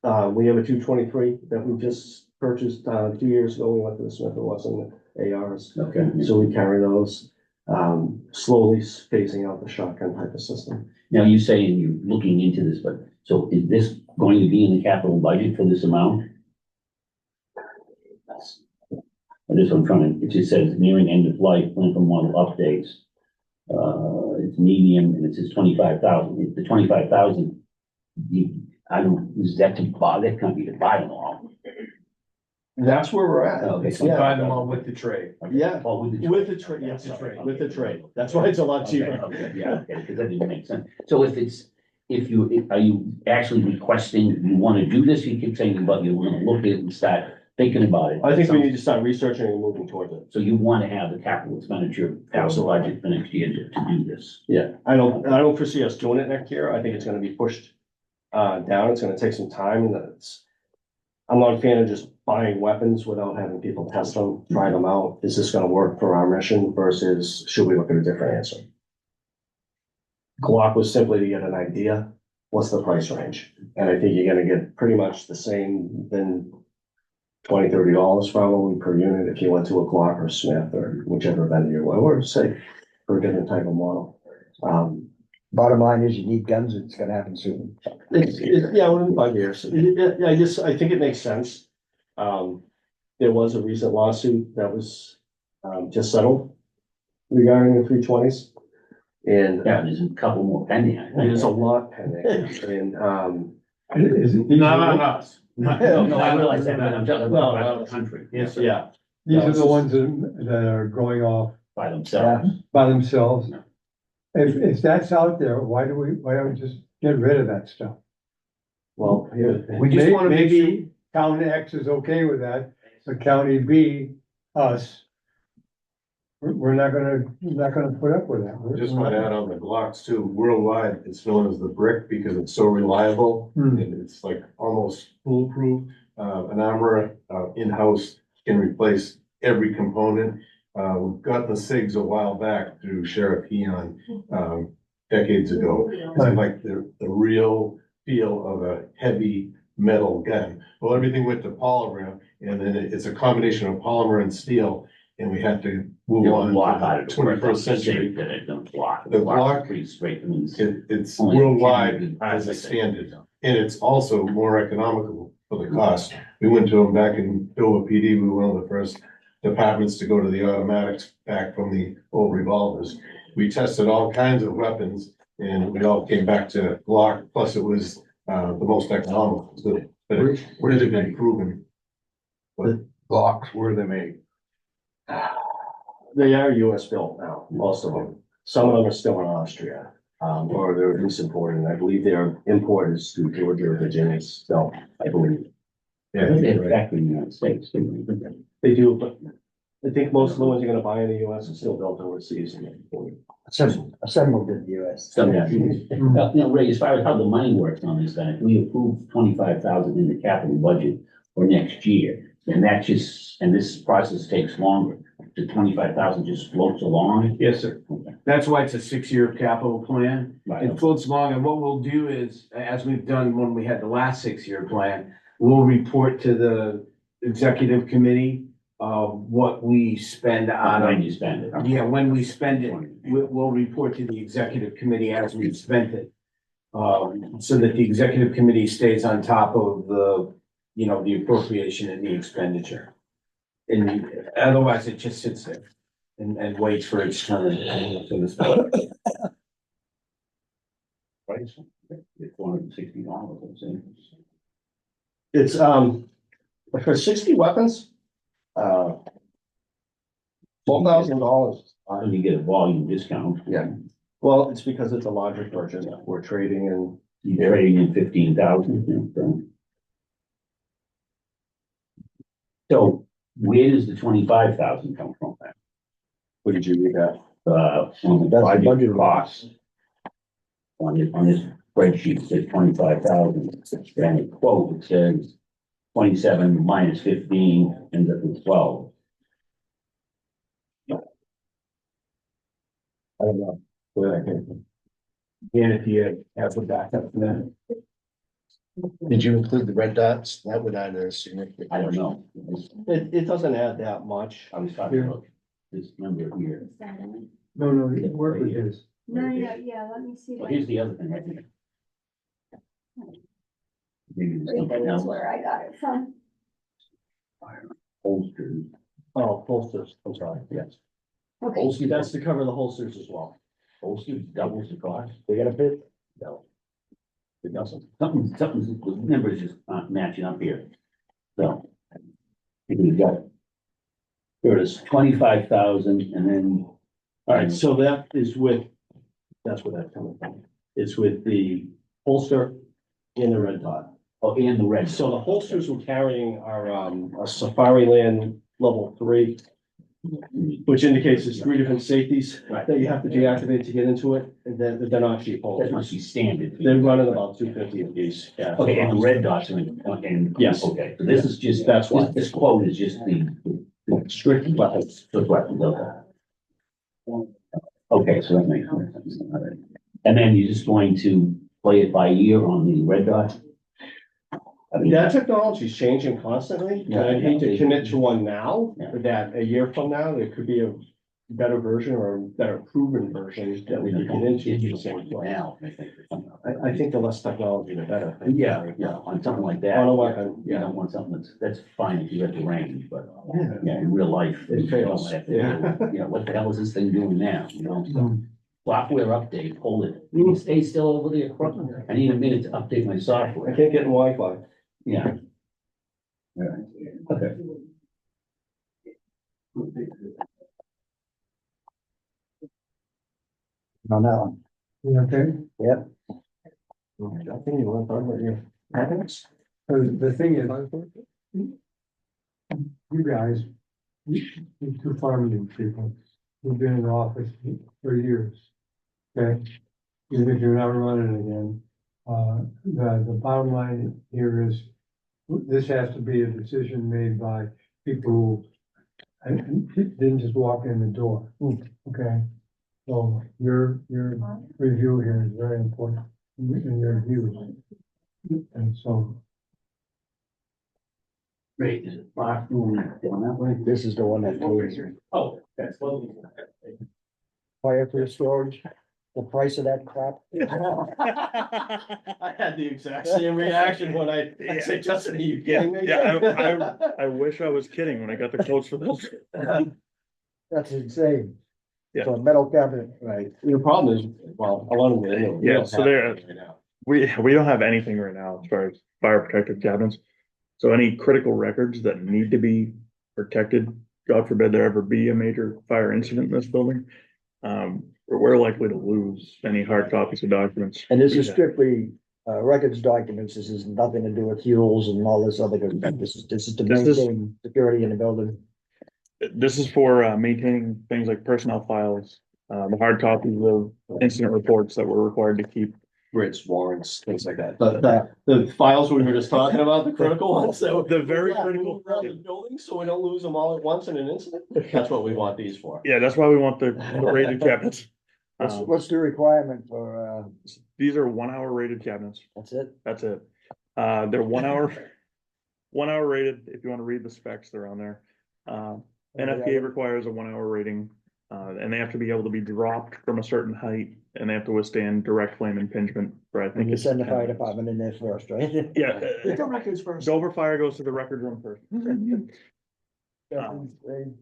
We have a 223 that we just purchased 2 years ago. We went to the Smith and Wesson ARs. Okay. So we carry those, slowly phasing out the shotgun type of system. Now, you're saying you're looking into this, but so is this going to be in the capital budget for this amount? This I'm trying to, it just says nearing end of life, plan for model updates. It's medium and it says 25,000. The 25,000, is that to buy, that can't be to buy them all. That's where we're at. Okay, so Yeah. buy them all with the trade. Yeah, Oh, with the with the trade, yes, with the trade. That's why it's a lot cheaper. Okay, yeah, okay, because that didn't make sense. So are you actually requesting, you want to do this? You keep saying, but you want to look at it and start thinking about it. I think we need to start researching and moving towards it. So you want to have the capital expenditure, capital budget for next year to do this? Yeah, I don't foresee us doing it next year. I think it's gonna be pushed down. It's gonna take some time and I'm not a fan of just buying weapons without having people test them, try them out. Is this gonna work for our mission versus should we look at a different answer? Glock was simply to get an idea, what's the price range? And I think you're gonna get pretty much the same than $20-30 probably per unit if you went to a Glock or Smith or whichever vendor you want, or say for a different type of model. Bottom line is you need guns, it's gonna happen soon. Yeah, within 5 years. Yeah, I think it makes sense. There was a recent lawsuit that was, just settled regarding the 320s. And Yeah, there's a couple more pending, I think. there's a lot pending, and, Is it? Not on us. No, I realize that, but I'm talking No, about the country. Yes, sir. yeah. These are the ones that are going off By themselves. by themselves. If that's out there, why don't we just get rid of that stuff? Well, We just wanna make sure. Maybe town X is okay with that, but county B, us. We're not gonna put up with that. Just want to add on the Glocks too, worldwide, it's known as the brick because it's so reliable Hmm. and it's like almost foolproof. An armorer, in-house can replace every component. We've gotten the SIGs a while back through Sheriff Heon, decades ago. It's like the real feel of a heavy metal gun. Well, everything went to polymer and then it's a combination of polymer and steel. And we had to move You on block to out the of the 21st century. That it don't block. The Glock- Pretty straight. I mean, It's only worldwide 10 as a feet. standard, and it's also more economical for the cost. We went to them back in Dover PD, we were one of the first departments to go to the automatics back from the old revolvers. We tested all kinds of weapons, and we all came back to Glock, plus it was the most economical, but Where it's did been they, proven. Glocks, where are they made? they are US built now, most of them. Some of them are still in Austria, or they're at least imported. I believe their import is to Georgia or Virginia, so I believe. I think they have a factory in the United States. Too. They do, but I think most of the ones you're gonna buy in the US are still built overseas. Assembled in the US. So, Ray, as far as how the money works on this, then, if we approve 25,000 in the capital budget for next year, then that just, and this process takes longer, the 25,000 just floats along? Yes, sir. Okay. That's why it's a 6-year capital plan. Right. It floats along, and what we'll do is, as we've done when we had the last 6-year plan, we'll report to the executive committee what we spend on. When you spend it. Yeah, when we spend it, we'll report to the executive committee as we've spent it. So that the executive committee stays on top of the appropriation and the expenditure. And otherwise, it just sits there and waits for its turn. Price, $460, I'm saying. It's, for 60 weapons, $12,000. And you get a volume discount. Yeah. Well, it's because it's a larger purchase. We're trading in. You're trading in 15,000. So where does the 25,000 come from then? What did you read that? On the That's the budget budget costs. On this spreadsheet, it says 25,000, and the quote, it says 27 minus 15, ends up with 12. I don't know where that came from. And if you have the backup, then. Did you include the red dots? That would add a significant. I don't know. It doesn't add that much. I was talking about this number here. No, work with this. No, yeah, let me see. Well, here's the other thing right here. Maybe there's something That's else. where I got it from. Holsters. Oh, holsters, I'm sorry, yes. Okay, Holsters, that's to cover the holsters as well. Holsters doubles the cost. They got a bit? No. It doesn't. Something's, the numbers just aren't matching up here. So. We've got. Here it is, 25,000 and then. All right, so that is with, that's where that's coming from. It's with the holster and the red dot. Oh, and the red. So the holsters we're carrying are, a Safari Land level 3. which indicates there's 3 different safeties Right. that you have to deactivate to get into it, and then they're not cheap. That must be standard. They're running about 250 a piece. Yeah. Okay, and the red dots are and. Yes. Okay, so this is just, That's why. this quote is just the strict weapons, strict weapons, okay. Okay, so that makes sense. All right. And then you're just going to play it by ear on the red dot? I mean, That technology's changing constantly, and I hate to commit to one now, Yeah. but that a year from now, there could be a better version or a better proven version that we could get into. digital the same one place. now, I think. I think the less technology, the better. Yeah, yeah, on something like that. On a weapon, You yeah. don't want something that's fine if you have the range, but Yeah. yeah, in real life. It you fails, don't have to yeah. do, You know, what the hell is this thing doing now, you know, so. Software update, hold it, you stay still over there, I need a minute to update my I software, can't get in Wi-Fi. yeah. Yeah, okay. On that one. You okay? Yep. I think you want to talk about your patents? The thing is, you guys, you 2 farming people, who've been in office for years. Okay, even if you're not running again, the bottom line here is, this has to be a decision made by people who didn't just walk in the door, okay? So your review here is very important, in your views. And so, Great, is it bathroom down that way? This is the one that goes Oh, that's what. fire for storage, the price of that crap. I had the exact same reaction when I said, Justin, are you kidding me? Yeah, I wish I was kidding when I got the quotes for those. That's insane. Yeah. For a metal cabinet. Right, the problem is, well, a lot of them. Yeah, so they're- We don't have anything right now as far as fire protected cabinets. So any critical records that need to be protected, God forbid there ever be a major fire incident in this building. We're likely to lose any hard copies of documents. And this is strictly, records documents, this is nothing to do with fuels and all this other good stuff, this is to This is- maintain security in the building. This is for maintaining things like personnel files, the hard copies of incident reports that we're required to keep. Grids, warrants, things like that. The files we were just talking about, the critical ones, so. The very critical. Move around the building, so we don't lose them all at once in an incident. That's what we want these for. Yeah, that's why we want the rated cabinets. What's the requirement for, These are 1 hour rated cabinets. that's it? That's it. They're 1 hour, 1 hour rated. If you want to read the specs, they're on there. NFPA requires a 1 hour rating, and they have to be able to be dropped from a certain height, and they have to withstand direct flame impingement for, I And think you it's send the 10 fire minutes. department in there first, right? Yeah. Get the records first. Dover fire goes to the record room first. They-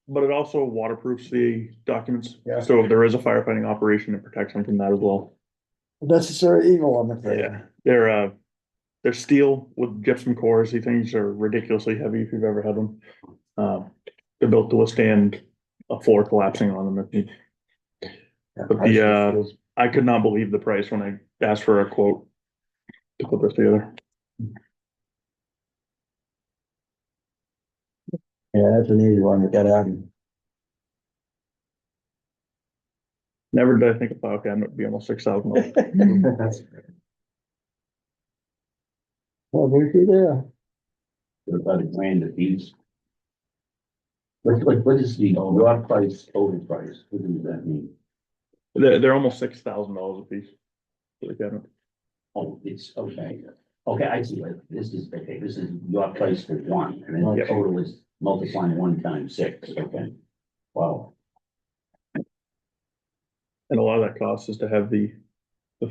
But it also waterproofs the documents. Yeah. So if there is a firefighting operation, it protects them from that as well. Necessary evil, I'm afraid. Yeah, they're steel with gypsum cores. These things are ridiculously heavy if you've ever had them. They're built to withstand a floor collapsing on them. But I could not believe the price when I asked for a quote to put this together. Yeah, that's an easy one to get out. Never did I think a file cabinet would be almost $6,000. Well, we're there. They're about $1,000 a piece. What is the your price, total price, what does that mean? They're almost $6,000 a piece for the cabinet. Oh, it's, okay, okay, I see, this is your price for one, and then the Yep. total is multiplying 1 times 6, okay, wow. And a lot of that cost is to have the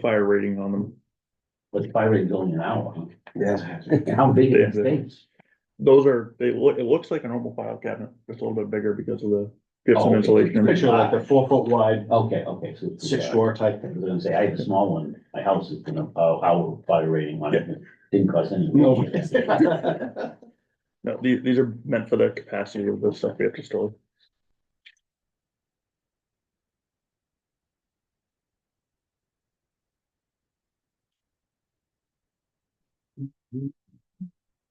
fire rating on them. But the fire rate going an hour, huh? Yeah. How big Yeah. are the things? Those are, it looks like a normal file cabinet, just a little bit bigger because of the gypsum Oh, insulation. Picture like the 4 foot wide, Okay, so. 6 drawer type I thing. was gonna say, I have a small one, my house is, our fire rating on it, didn't cost any. No. No, these are meant for the capacity of the stuff we have to store.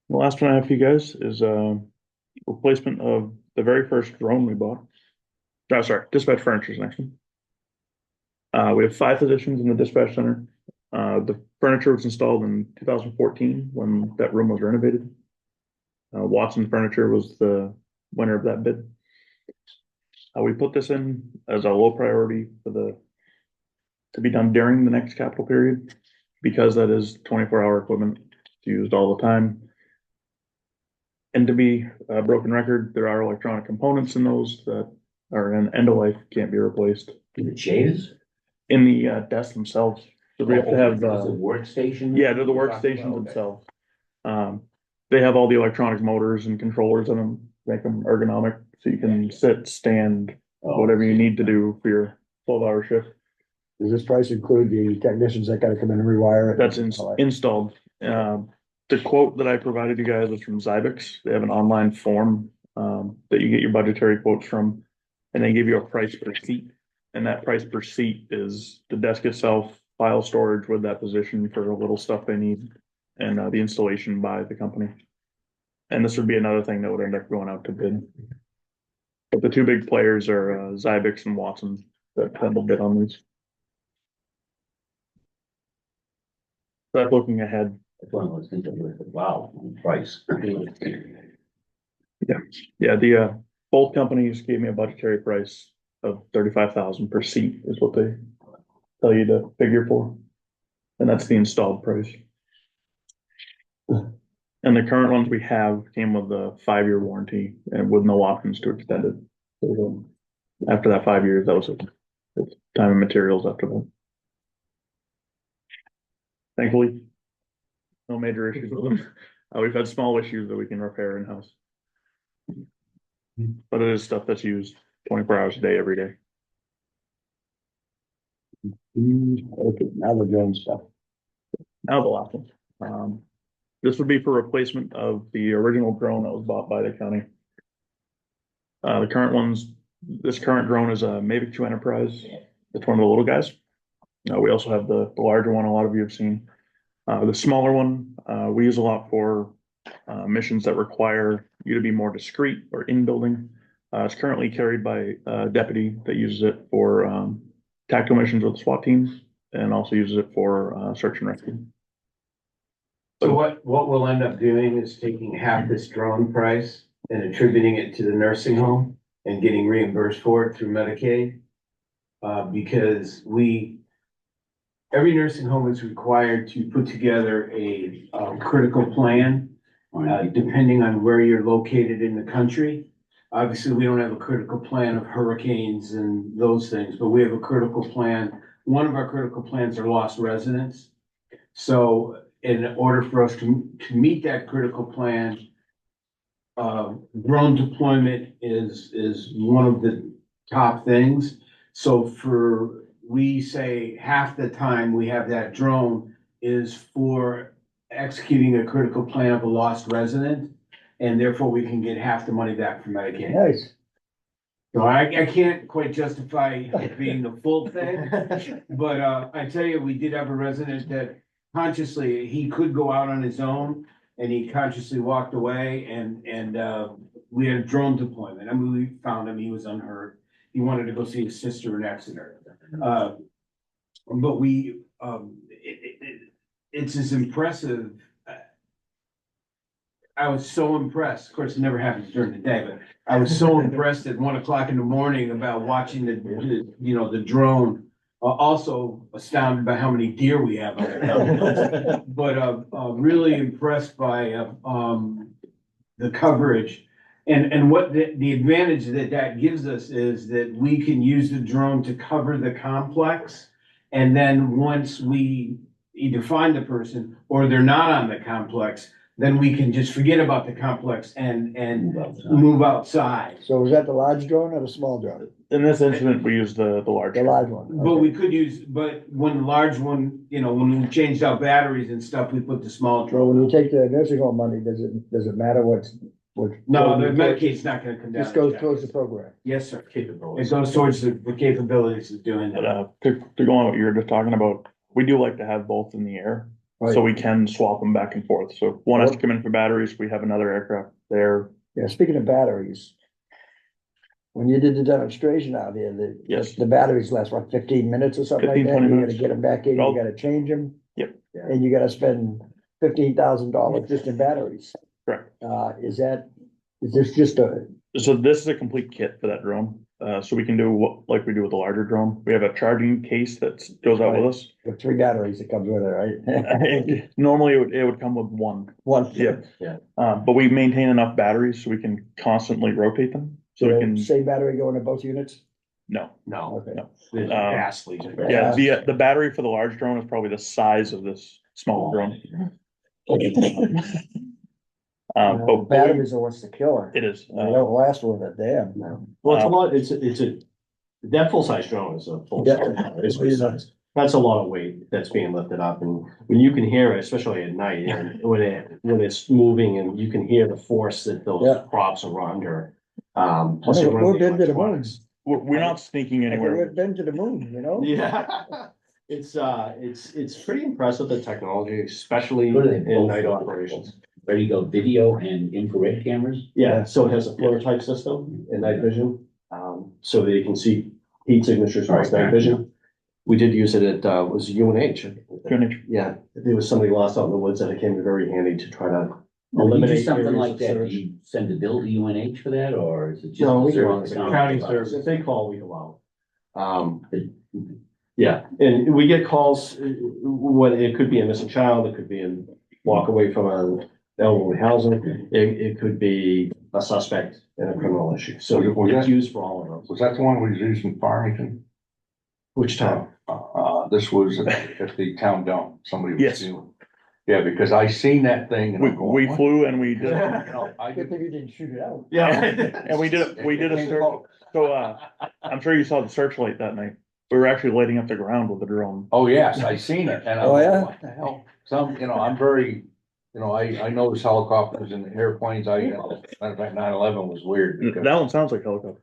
The last one I have for you guys is replacement of the very first drone we bought. Oh, sorry, dispatch furniture is next one. We have 5 positions in the dispatch center. The furniture was installed in 2014 when that room was renovated. Watson Furniture was the winner of that bid. We put this in as a low priority to be done during the next capital period, because that is 24-hour equipment. It's used all the time. And to be a broken record, there are electronic components in those that are in end of life, can't be replaced. In the chairs? In the desks themselves. So we have to have, Is it workstation? yeah, they're the workstations themselves. They have all the electronic motors and controllers in them, make them ergonomic, so you can sit, stand, whatever you need to do for your 12-hour shift. Does this price include the technicians that gotta come in and rewire it? That's installed. The quote that I provided you guys was from Zybex. They have an online form that you get your budgetary quotes from, and they give you a price per seat. And that price per seat is the desk itself, file storage with that position for the little stuff they need, and the installation by the company. And this would be another thing that would end up going out to bid. But the 2 big players are Zybex and Watson that tend to bid on these. That's looking ahead. It's one of those things that you're like, wow, price. Yeah, the both companies gave me a budgetary price of 35,000 per seat is what they tell you to figure for. And that's the installed price. And the current ones we have came with a 5-year warranty and with no options to extend it. So, after that 5 years, that was it. It's time and materials after that. Thankfully, no major issues with them. We've had small issues that we can repair in-house. But it is stuff that's used 24 hours a day, every day. Okay, now the drone stuff. Now the last one. This would be for replacement of the original drone that was bought by the county. The current ones, this current drone is a Mavic 2 Enterprise. It's one of the little guys. We also have the larger one a lot of you have seen. The smaller one, we use a lot for missions that require you to be more discreet or in building. It's currently carried by a deputy that uses it for tactical missions with SWAT teams, and also uses it for search and rescue. So what we'll end up doing is taking half this drone price and attributing it to the nursing home and getting reimbursed for it through Medicaid. Because every nursing home is required to put together a critical plan, depending on where you're located in the country. Obviously, we don't have a critical plan of hurricanes and those things, but we have a critical plan. One of our critical plans are lost residents. So in order for us to meet that critical plan, drone deployment is one of the top things. So we say half the time we have that drone is for executing a critical plan of a lost resident, and therefore we can get half the money back from Medicaid. Nice. So I can't quite justify it being the full thing, but I tell you, we did have a resident that consciously, he could go out on his own, and he consciously walked away, and we had a drone deployment. I mean, we found him, he was unhurt. He wanted to go see his sister in Exeter. But it's as impressive. I was so impressed. Of course, it never happens during the day, but I was so impressed at 1 o'clock in the morning about watching the drone. Also astounded by how many deer we have on there. But really impressed by the coverage. And what the advantage that gives us is that we can use the drone to cover the complex. And then once we either find the person or they're not on the complex, then we can just forget about the complex and move outside. So was that the large drone or the small drone? In this incident, we used the large. The large one. But we could but when the large one, when we changed out batteries and stuff, we put the small So drone. when you take the nursing home money, does it matter what? No, the Medicaid's not gonna come down. This goes towards the program. Yes, sir. Capabilities. It goes towards the capabilities of doing But that. to go on what you were just talking about, we do like to have both in the air. Right. So we can swap them back and forth. So if one has to come in for batteries, we have another aircraft there. Yeah, speaking of batteries, when you did the demonstration out here, Yes. the batteries last, what, 15 minutes or something like 15, that? 20 You gotta minutes. get them back in, you Oh. gotta change them. Yep. And you gotta spend $15,000 just in batteries. Correct. Is this just So this is a complete kit for that drone. So we can do what, like we do with the larger drone. We have a charging case that goes out with us. the 3 batteries that comes with it, right? Normally it would come with one. One. Yeah. But we maintain enough batteries so we can constantly rotate them. So we can, Same battery going in both units? no. No, Okay. No. they're vastly different. Yeah, the battery for the large drone is probably the size of this smaller drone. But Batteries are what's the killer. it is. They don't last with it, damn. No. Well, it's a lot, that full-size drone is a full. Yeah. It's good size. That's a lot of weight that's being lifted up, and when you can hear it, especially at night, and when it's moving and you can hear the force that those Yeah. props are under. Plus you run We've the been to the moon. electronics. We're not sneaking anywhere. We've been to the moon, you know? Yeah, it's pretty impressive, the technology, especially What are they in both night for? operations. Ready to go video and infrared cameras? Yeah, so it has a floor type system in night vision, so that you can see heat signatures across Right, night vision. We did use it at, was UNH. Yeah, there was somebody lost out in the woods that it came in very handy to try to When you do eliminate something areas like of that, do search. you send a bill to UNH for that, or is it just? No, a we service do. that County comes? service, if they call, we go out. Yeah, and we get calls, when it could be a missing child, it could be a walk away from an elderly housing, it could be a suspect in a criminal issue, so it's used for all of those. Was that the one we was using in Farmington? Which time? This was at the town dump, somebody was Yes. doing. Yeah, because I seen that thing and I'm going. We what? flew and we did. You know, I Good did. thing you didn't shoot it out. Yeah. And we did a search. So, I'm sure you saw the searchlight that night. We were actually lighting up the ground with the drone. Oh, yes, I seen it and I Oh, was yeah? like, what the hell? Some, I'm very, I notice helicopters and airplanes, matter of fact, 9/11 was weird. because- That one sounds like a helicopter.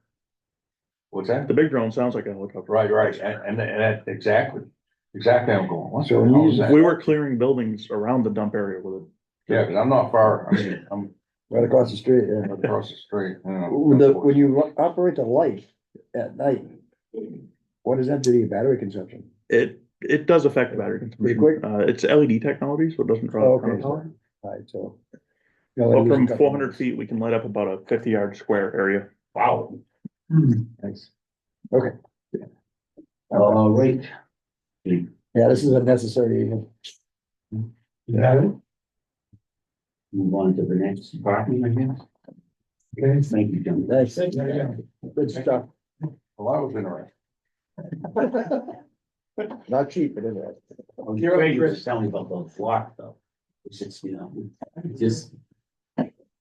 What's that? The big drone sounds like a helicopter. Right, and that, exactly, I'm going, what's So the hell is that? We were clearing buildings around the dump area with it. Yeah, because I'm not far, I'm Right across the street, yeah. across the street. When you operate the light at night, what does that do to your battery consumption? It does affect battery consumption. quick? It's LED technology, so it doesn't draw. Okay. All right, so. Well, from 400 feet, we can light up about a 50-yard square area. Wow. Thanks. Okay, All right. yeah, this is unnecessary. Yeah. Move on to the next department, I guess. Okay. Thank you, John. Thanks. Good stuff. Well, I was interested. Not cheap, but interesting. You're right, you were telling me about the flock though. It's just, just.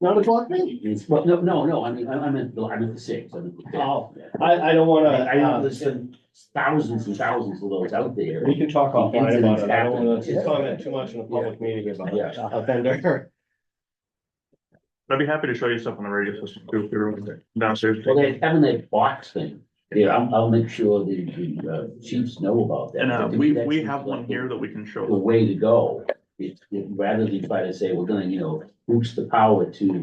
Not a clock me? Well, no, I mean, I'm at the six. Oh, I don't wanna, I know there's been thousands and thousands of those out there. we can talk offline about it, I don't wanna Yeah. comment too much in a public meeting about Yeah. a vendor. I'd be happy to show you stuff on the radio system too, if you're downstairs. Well, they having that box thing. Yeah, I'll make sure the chiefs know about that. And To me, we that seems have like one here that we can The show. way to go, rather than try to say, we're gonna, boost the power to, That's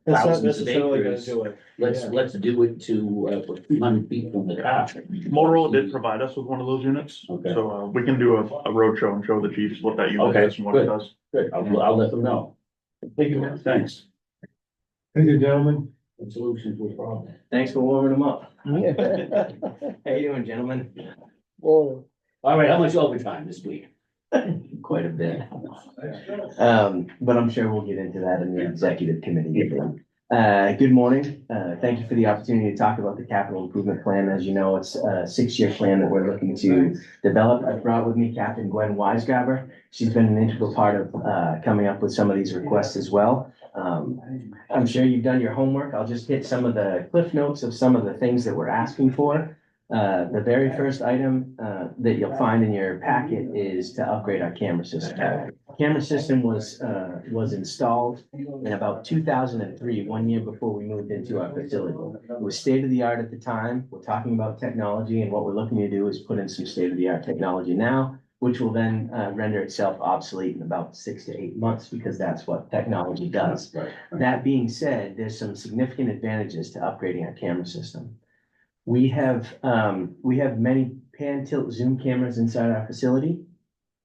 not thousands of necessarily gonna acres. do it. Let's do it to, 200 feet from the top. Motorola did provide us with one of those units, Okay. so we can do a road show and show the chiefs what that unit Okay, is and what it good. does. Good, I'll let them know. Thank you. Thanks. Thank you, gentlemen. The solution to a problem. Thanks for warming them up. Yeah. How you doing, gentlemen? Well, All right, how much overtime this week? Quite a bit. But I'm sure we'll get into that in the executive committee meeting. Good morning. Thank you for the opportunity to talk about the capital improvement plan. As you know, it's a 6-year plan that we're looking to develop. I brought with me Captain Gwen Weisgaber. She's been an integral part of coming up with some of these requests as well. I'm sure you've done your homework. I'll just hit some of the cliff notes of some of the things that we're asking for. The very first item that you'll find in your packet is to upgrade our camera system. Camera system was installed in about 2003, 1 year before we moved into our facility. It was state of the art at the time. We're talking about technology, and what we're looking to do is put in some state of the art technology now, which will then render itself obsolete in about 6 to 8 months, because that's what technology does. Right. That being said, there's some significant advantages to upgrading our camera system. We have many pan tilt zoom cameras inside our facility.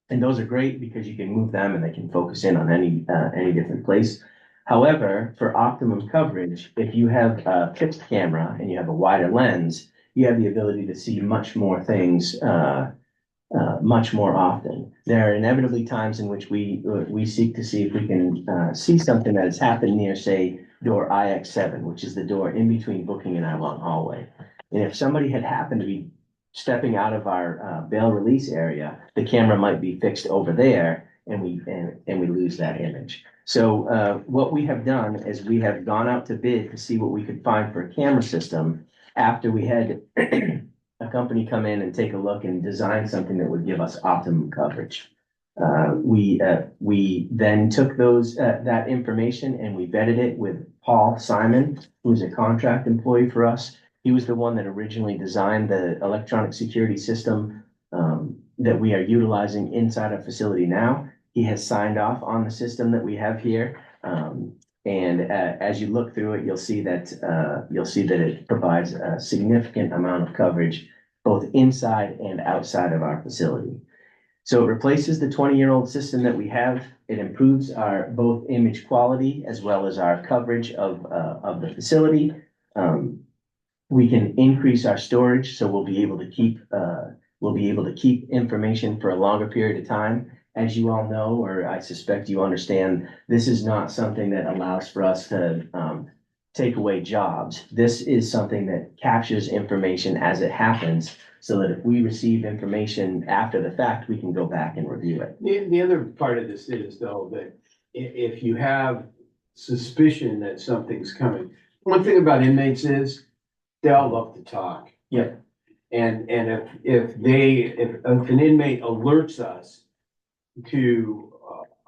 And those are great because you can move them and they can focus in on any different place. However, for optimum coverage, if you have a fixed camera and you have a wider lens, you have the ability to see much more things much more often. There are inevitably times in which we seek to see if we can see something that has happened near, say, door IX7, which is the door in between booking and our long hallway. And if somebody had happened to be stepping out of our bail release area, the camera might be fixed over there, and we lose that image. So what we have done is we have gone out to bid to see what we could find for a camera system after we had a company come in and take a look and design something that would give us optimum coverage. We then took that information and we vetted it with Paul Simon, who's a contract employee for us. He was the one that originally designed the electronic security system that we are utilizing inside our facility now. He has signed off on the system that we have here. And as you look through it, you'll see that it provides a significant amount of coverage, both inside and outside of our facility. So it replaces the 20-year-old system that we have. It improves our both image quality as well as our coverage of the facility. We can increase our storage, so we'll be able to keep information for a longer period of time. As you all know, or I suspect you understand, this is not something that allows for us to take away jobs. This is something that captures information as it happens, so that if we receive information after the fact, we can go back and review it. The other part of this is, though, that if you have suspicion that something's coming, one thing about inmates is they all love to talk. Yeah. And if an inmate alerts us to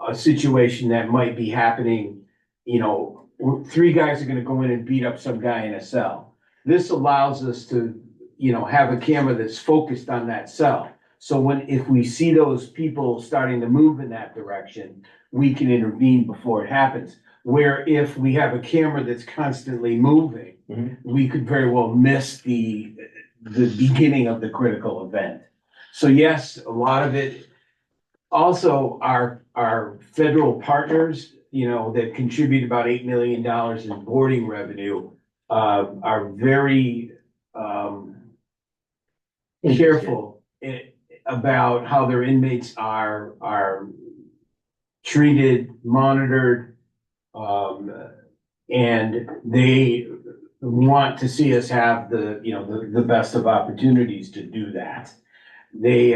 a situation that might be happening, you know, 3 guys are gonna go in and beat up some guy in a cell. This allows us to, you know, have a camera that's focused on that cell. So if we see those people starting to move in that direction, we can intervene before it happens. Where if we have a camera that's constantly moving, we could very well miss the beginning of the critical event. So yes, a lot of it. Also, our federal partners, you know, that contribute about $8 million in boarding revenue, are very careful about how their inmates are treated, monitored, and they want to see us have the best of opportunities to do that. They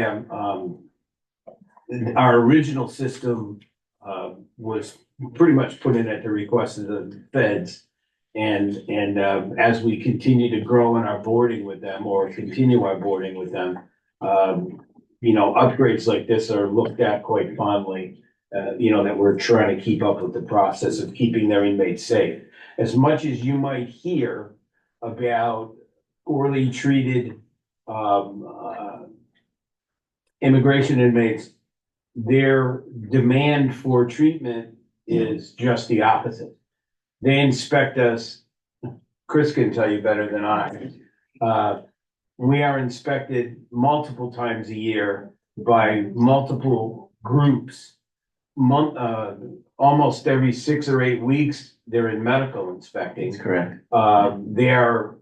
our original system was pretty much put in at the request of the feds. And as we continue to grow in our boarding with them, or continue our boarding with them, you know, upgrades like this are looked at quite fondly. You know, that we're trying to keep up with the process of keeping their inmates safe. As much as you might hear about poorly treated immigration inmates, their demand for treatment is just the opposite. They inspect us. Chris can tell you better than I. We are inspected multiple times a year by multiple groups. Almost every 6 or 8 weeks, they're in medical inspecting. That's correct. They are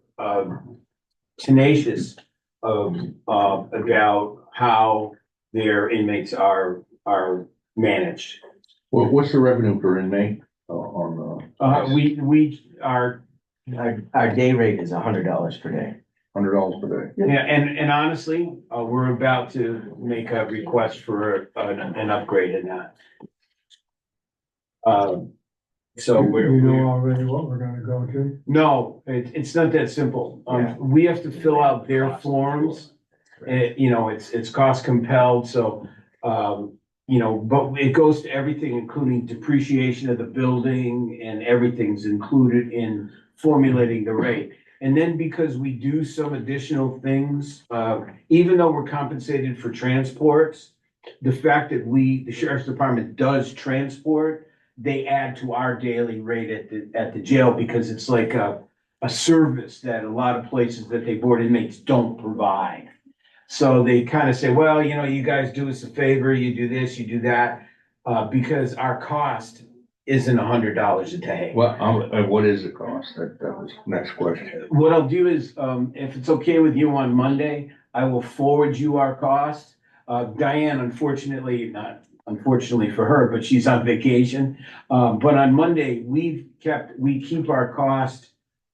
tenacious about how their inmates are managed. Well, what's the revenue per inmate on Our day rate is $100 per day. $100 per day? Yeah, and honestly, we're about to make a request for an upgrade in that. So You know already what we're gonna go to? No, it's not that simple. We have to fill out their forms. You know, it's cost compelled, so, you know, but it goes to everything, including depreciation of the building, and everything's included in formulating the rate. And then because we do some additional things, even though we're compensated for transports, the fact that the sheriff's department does transport, they add to our daily rate at the jail because it's like a service that a lot of places that they board inmates don't provide. So they kind of say, well, you know, you guys do us a favor, you do this, you do that, because our cost isn't $100 a day. Well, what is the cost? That was next question. What I'll do is, if it's okay with you on Monday, I will forward you our cost. Diane, unfortunately, not unfortunately for her, but she's on vacation. But on Monday, we keep our cost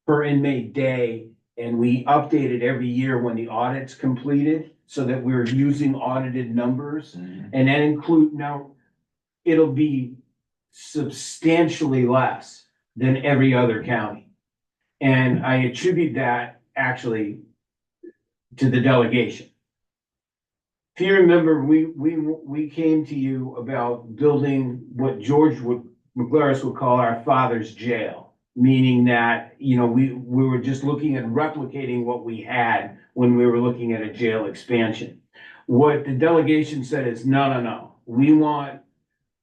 per inmate day, and we update it every year when the audit's completed, so that we're using audited numbers. And that now, it'll be substantially less than every other county. And I attribute that actually to the delegation. If you remember, we came to you about building what George McGlaris would call our father's jail, meaning that, you know, we were just looking at replicating what we had when we were looking at a jail expansion. What the delegation said is, no, we want,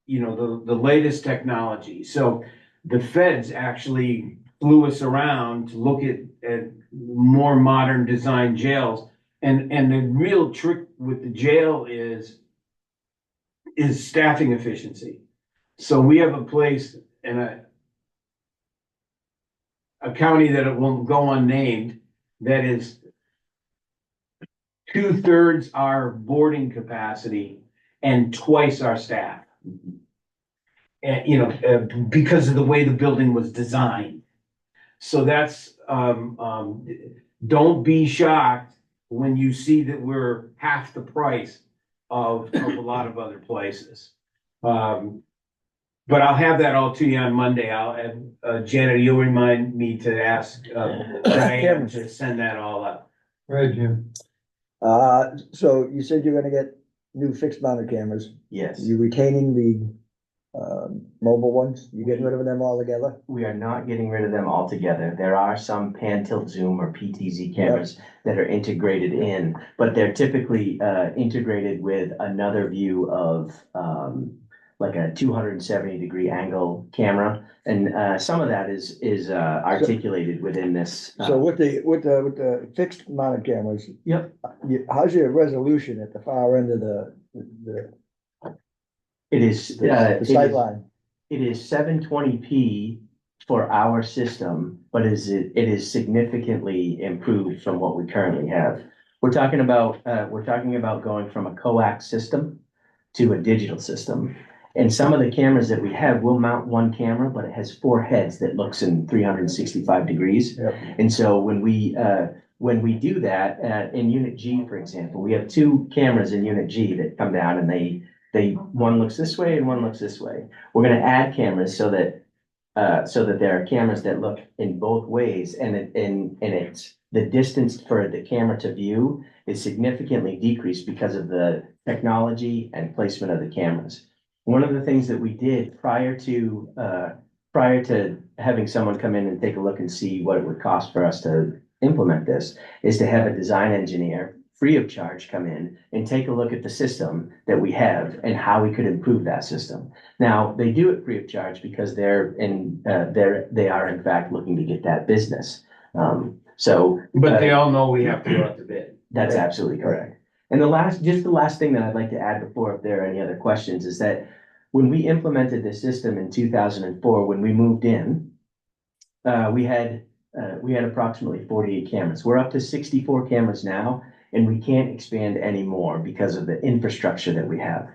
you know, the latest technology. So the feds actually flew us around to look at more modern design jails. And the real trick with the jail is staffing efficiency. So we have a place in a county that it will go unnamed that is 2/3 our boarding capacity and twice our staff. And, you know, because of the way the building was designed. So that's, don't be shocked when you see that we're half the price of a lot of other places. But I'll have that all to you on Monday. Janet, you'll remind me to ask, Diane to send that all up. Right, Jim. So you said you're gonna get new fixed mounted cameras. Yes, You retaining the mobile ones? You getting rid of them altogether? we are not getting rid of them altogether. There are some pan tilt zoom or PTZ cameras that are integrated in, but they're typically integrated with another view of like a 270-degree angle camera, and some of that is articulated within this. So with the fixed mounted cameras. Yep. How's your resolution at the far end of the It is, sight line? it is 720p for our system, but it is significantly improved from what we currently have. We're talking about going from a coax system to a digital system. And some of the cameras that we have will mount one camera, but it has 4 heads that looks in 365 degrees. Yep. And so when we do that, in Unit G, for example, we have 2 cameras in Unit G that come down, and one looks this way and one looks this way. We're gonna add cameras so that there are cameras that look in both ways, and it's the distance for the camera to view is significantly decreased because of the technology and placement of the cameras. One of the things that we did prior to having someone come in and take a look and see what it would cost for us to implement this is to have a design engineer free of charge come in and take a look at the system that we have and how we could improve that system. Now, they do it free of charge because they are in fact looking to get that business. But they all know we have to go out to bid. That's absolutely correct. And the last thing that I'd like to add before, if there are any other questions, is that when we implemented the system in 2004, when we moved in, we had approximately 48 cameras. We're up to 64 cameras now, and we can't expand any more because of the infrastructure that we have.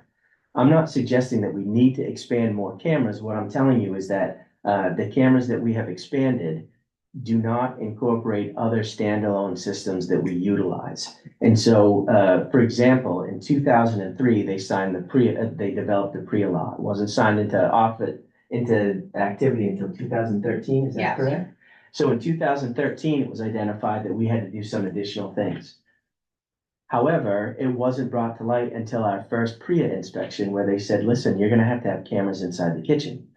I'm not suggesting that we need to expand more cameras. What I'm telling you is that the cameras that we have expanded do not incorporate other standalone systems that we utilize. And so, for example, in 2003, they developed the PREA law. It wasn't signed into activity until 2013, is that Yes. correct? So in 2013, it was identified that we had to do some additional things. However, it wasn't brought to light until our first PREA inspection, where they said, listen, you're gonna have to have cameras inside the kitchen.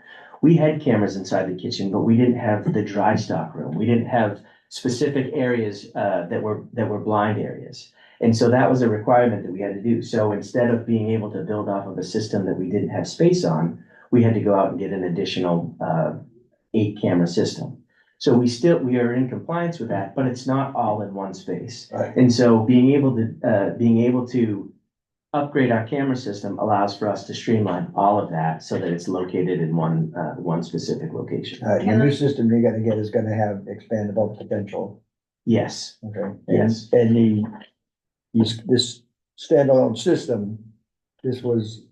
We had cameras inside the kitchen, but we didn't have the dry stock room. We didn't have specific areas that were blind areas. And so that was a requirement that we had to do. So instead of being able to build off of a system that we didn't have space on, we had to go out and get an additional 8-camera system. So we are in compliance with that, but it's not all in one space. Right. And so being able to upgrade our camera system allows for us to streamline all of that so that it's located in one specific location. The new system you're gonna get is gonna have expandable potential, Yes, okay? Yes. And this standalone system, this was,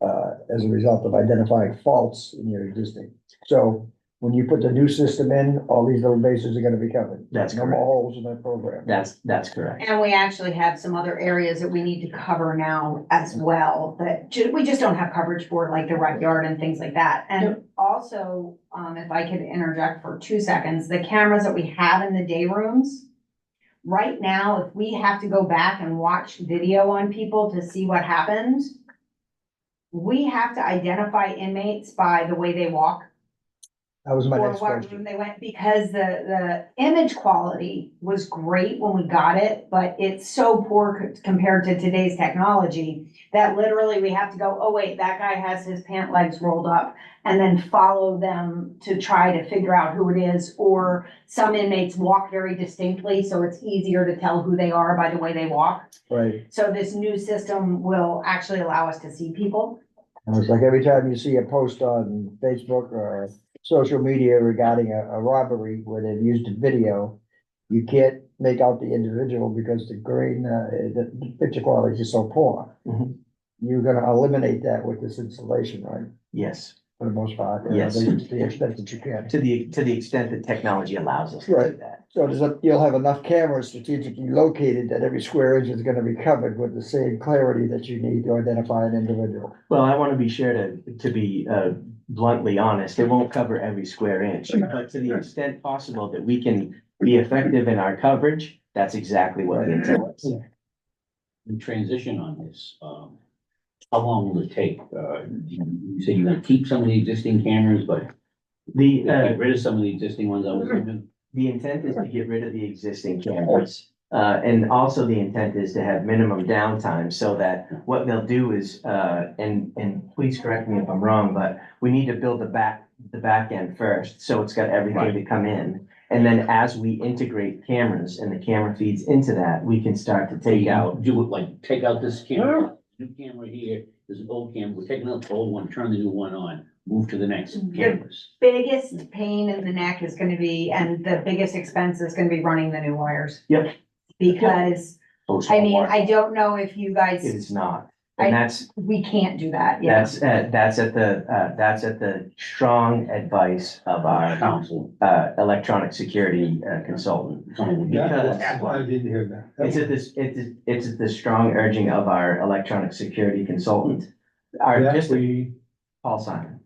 as a result of identifying faults in your existing. So when you put the new system in, all these little bases are gonna be covered. That's No more correct. holes in that program. That's correct. And we actually have some other areas that we need to cover now as well, that we just don't have coverage for, like the rec yard and things like that. And also, if I could interject for 2 seconds, the cameras that we have in the day rooms, right now, if we have to go back and watch video on people to see what happened, we have to identify inmates by the way they walk. That was my Or next what room question. they went, because the image quality was great when we got it, but it's so poor compared to today's technology that literally we have to go, oh wait, that guy has his pant legs rolled up, and then follow them to try to figure out who it is. Or some inmates walk very distinctly, so it's easier to tell who they are by the way they walk. Right. So this new system will actually allow us to see people. And it's like every time you see a post on Facebook or social media regarding a robbery where they've used a video, you can't make out the individual because the grain, the picture quality is so poor. Mhm. You're gonna eliminate that with this installation, right? Yes, For the most part. Yes. The extent that you can. to the extent that technology allows us to do Right. that. So you'll have enough cameras strategically located that every square inch is gonna be covered with the same clarity that you need to identify an individual. Well, I want to be sure to be bluntly honest, it won't cover every square inch, but to the extent possible that we can be effective in our coverage, that's exactly what the intent was. In transition on this, how long will it take? You say you're gonna keep some of the existing cameras, but The, get rid of some of the existing ones, I was thinking. the intent is to get rid of the existing cameras. And also the intent is to have minimum downtime so that what they'll do is, and please correct me if I'm wrong, but we need to build the back end first. So it's got everything to come in. And then as we integrate cameras and the camera feeds into that, we can start to take out. Do it like, take out this camera, new camera here, there's an old camera, we're taking out the old one, turn the new one on, move to the next cameras. Biggest pain in the neck is gonna be, and the biggest expense is gonna be running the new wires. Yep. Because, I mean, I don't know if you It guys, is not. And that's, we can't do that, yeah. that's at the strong advice of our Council. electronic security consultant. That's why I didn't hear that. It's at the strong urging of our electronic security consultant, our That district, we- Paul Simon.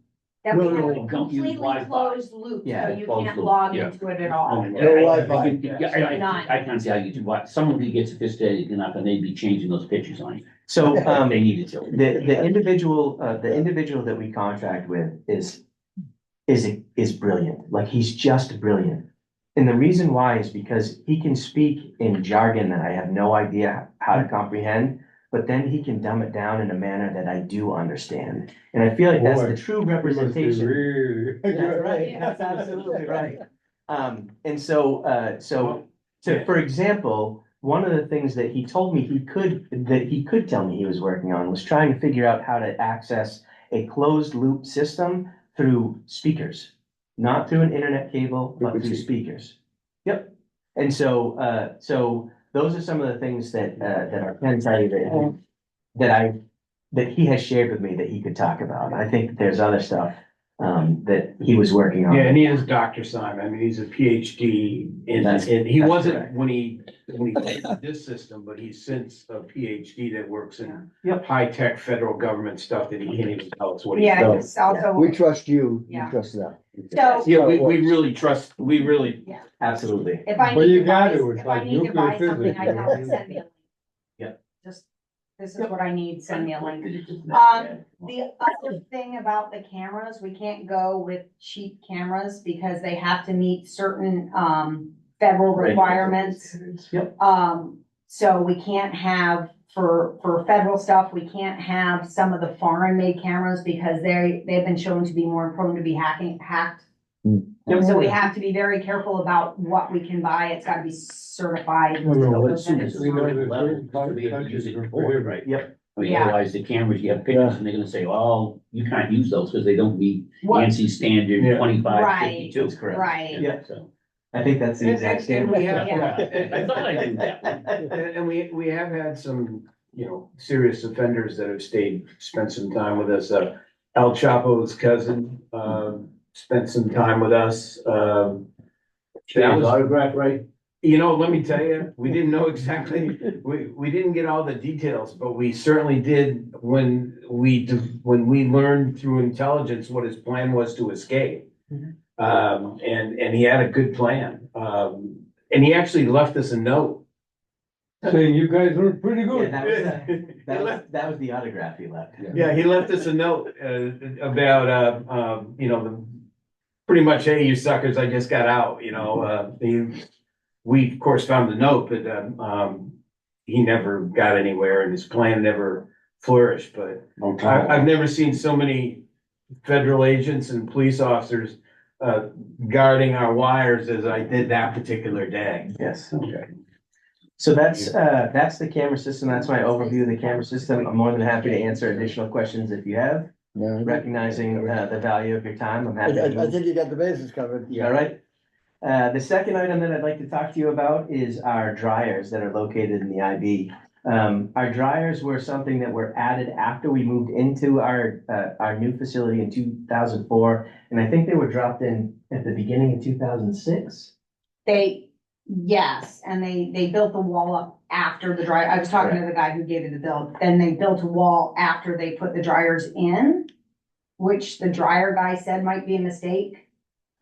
That we No, have no, a don't use completely Wi-Fi. closed loop, so Yeah, you closed can't loop, log yeah. into it at all. I can't see how you do what, someone who gets sophisticated enough and they'd be changing those pictures on you. So, They needed to. the individual that we contract with is brilliant, like he's just brilliant. And the reason why is because he can speak in jargon that I have no idea how to comprehend, but then he can dumb it down in a manner that I do understand. And I feel like that's the Boy, true It must be representation. really- That's right, that's absolutely right. And so for example, one of the things that he told me he could tell me he was working on was trying to figure out how to access a closed loop system through speakers, not through an internet cable, but through speakers. Yep. And so those are some of the things that I can tell you that he has shared with me that he could talk about. I think there's other stuff that he was working on. Yeah, and he is Dr. Simon. I mean, he's a PhD That's- and he that's wasn't correct. when he did this system, but he's since a PhD that works in Yep. high-tech federal government stuff that he can't even tell us what he's Yeah, doing. it's also, We trust you, you Yeah. trust them. so Yeah, we really trust, Absolutely. if I Well, need you to got buy, to, it's if I like need to buy nuclear something, I physics. tell them, send me a link. Yep. Just, this is what I need, send me a link. Um, The other thing about the cameras, we can't go with cheap cameras because they have to meet certain, federal requirements. Yep. So we can't have, for federal stuff, we can't have some of the foreign made cameras because they've been shown to be more prone to be hacked. So we have to be very careful about what we can buy. It's gotta be certified. Well, as soon as it's We know certain there's level, certain to be able to use it countries for, where- right? Yep. I mean, Yeah. otherwise the cameras, you have pictures and they're gonna say, oh, you can't use those because they don't meet What? ANSI standard Yeah. 2552. That's correct. Right. Yeah. So, I think that's the exact And same. we have, Yeah. I thought I knew that one. and we have had some, serious offenders that have spent some time with us. El Chapo's cousin, spent some time with us. That His was, autograph, right? let me tell you, we didn't know exactly, we didn't get all the details, but we certainly did when we learned through intelligence what his plan was to escape. And he had a good plan. And he actually left us a note. Saying you guys were pretty Yeah, good. that was the autograph he left. Yeah, he left us a note, about, pretty much, hey, you suckers, I just got out, we of course found the note, but, he never got anywhere and his plan never flourished, but I've never seen so many federal agents and police officers, guarding our wires as I did that particular day. Yes. Okay. So that's the camera system. That's my overview of the camera system. I'm more than happy to answer additional questions if you have, recognizing the value of your time. I'm happy to I move. think you got the bases covered. All right. The second item that I'd like to talk to you about is our dryers that are located in the IB. Our dryers were something that were added after we moved into our new facility in 2004. And I think they were dropped in at the beginning of 2006. Yes, and they built the wall up after the dryer. I was talking to the guy who gave you the bill. Then they built a wall after they put the dryers in, which the dryer guy said might be a mistake,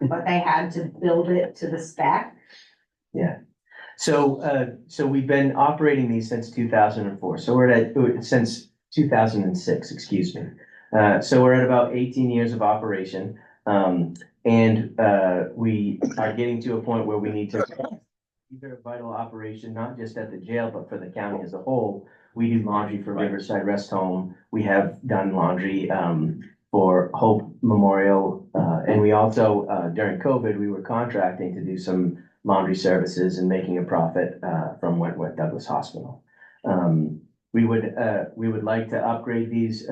but they had to build it to the spec. Yeah. So we've been operating these since 2004. So since 2006, excuse me. So we're at about 18 years of operation. And we are getting to a point where we need to either a vital operation, not just at the jail, but for the county as a whole. We do laundry for Riverside Rest Home. We have done laundry for Hope Memorial. And we also, during COVID, we were contracting to do some laundry services and making a profit from Wentworth Douglas Hospital. We would like to upgrade these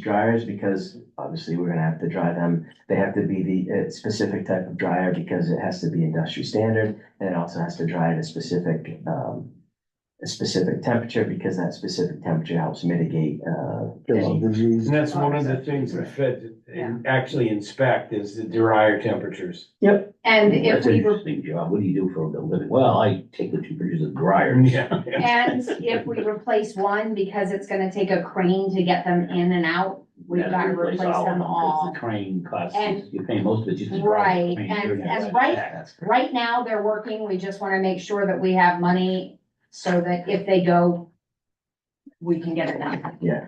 dryers because obviously we're gonna have to dry them. They have to be the specific type of dryer because it has to be industry standard, and it also has to dry at a specific temperature because that specific temperature helps mitigate any Disease. And that's one of the things the Fed actually inspect is the dryer temperatures. Yep. And if That's an we, interesting job. What do you do for a living? Well, I take the temperatures of dryers. Yeah. and if we replace one, because it's gonna take a crane to get them in and out, we've Yeah, gotta replace all of them because all. The crane costs, And- you pay most of it just to drive Right, the crane. and You're as right. right- That's correct. Right now, they're working, we just wanna make sure that we have money so that if they go, we can get it done. Yeah.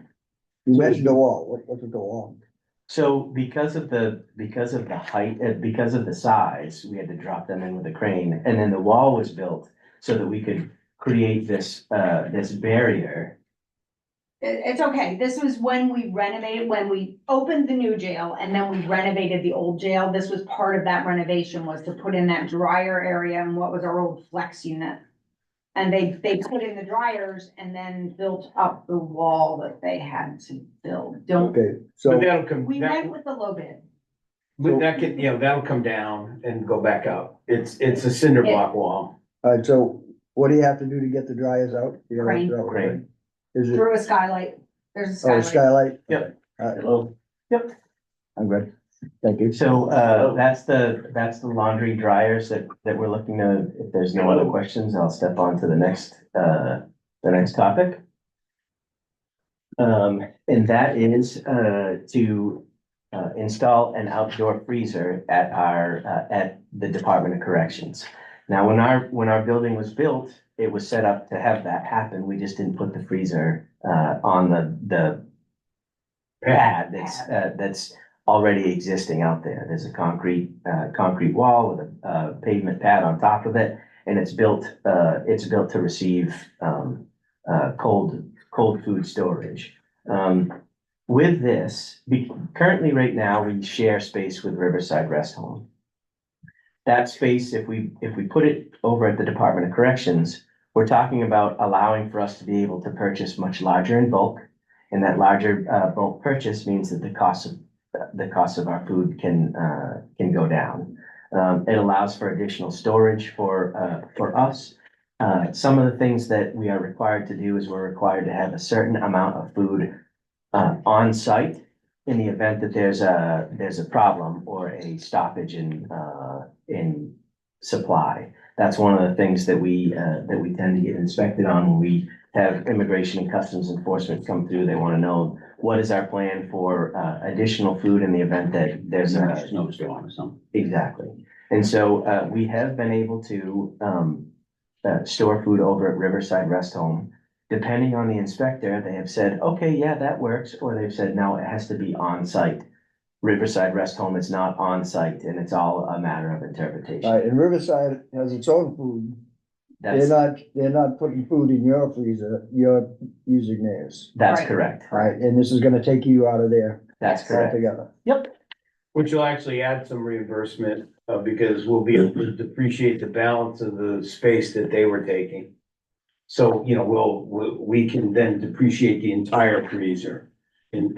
You mentioned the wall. What's it go on? So because of the height, because of the size, we had to drop them in with a crane, and then the wall was built so that we could create this barrier. It's okay, this was when we opened the new jail and then we renovated the old jail. This was part of that renovation, was to put in that dryer area and what was our old flex unit. And they put in the dryers and then built up the wall that they had to build. Okay, But so, that'll come, We went with the low bid. that'll come down and go back up. It's a cinder block wall. all right, so what do you have to do to get the dryers out? You gotta Crane. throw it, right? Crane. Is it, Through a skylight. There's a oh, skylight. skylight? Yep. All right, Hello? I'm good. Thank you. So that's the laundry dryers that we're looking to, if there's no other questions, I'll step on to the next topic. And that is to install an outdoor freezer at the Department of Corrections. Now, when our building was built, it was set up to have that happen. We just didn't put the freezer on the pad that's already existing out there. There's a concrete wall with a pavement pad on top of it. and it's built to receive, cold food storage. With this, currently right now, we share space with Riverside Rest Home. That space, if we put it over at the Department of Corrections, we're talking about allowing for us to be able to purchase much larger in bulk. And that larger bulk purchase means that the cost of our food can go down. It allows for additional storage for us. Some of the things that we are required to do is we're required to have a certain amount of food on site in the event that there's a problem or a stoppage in supply. That's one of the things that we tend to get inspected on when we have Immigration and Customs Enforcement come through. They want to know what is our plan for additional food in the event that there's a snowstorm or something. Exactly. And so we have been able to store food over at Riverside Rest Home. Depending on the inspector, they have said, okay, yeah, that works, or they've said, no, it has to be on site. Riverside Rest Home is not on site, and it's all a matter of interpretation. And Riverside has its own food. That's, They're not putting food in your freezer, you're using theirs. that's Right. correct. Right, and this is gonna take you out of there That's correct. altogether. Which will actually add some reimbursement, because we'll be able to depreciate the balance of the space that they were taking. So, you know, we can then depreciate the entire freezer. And,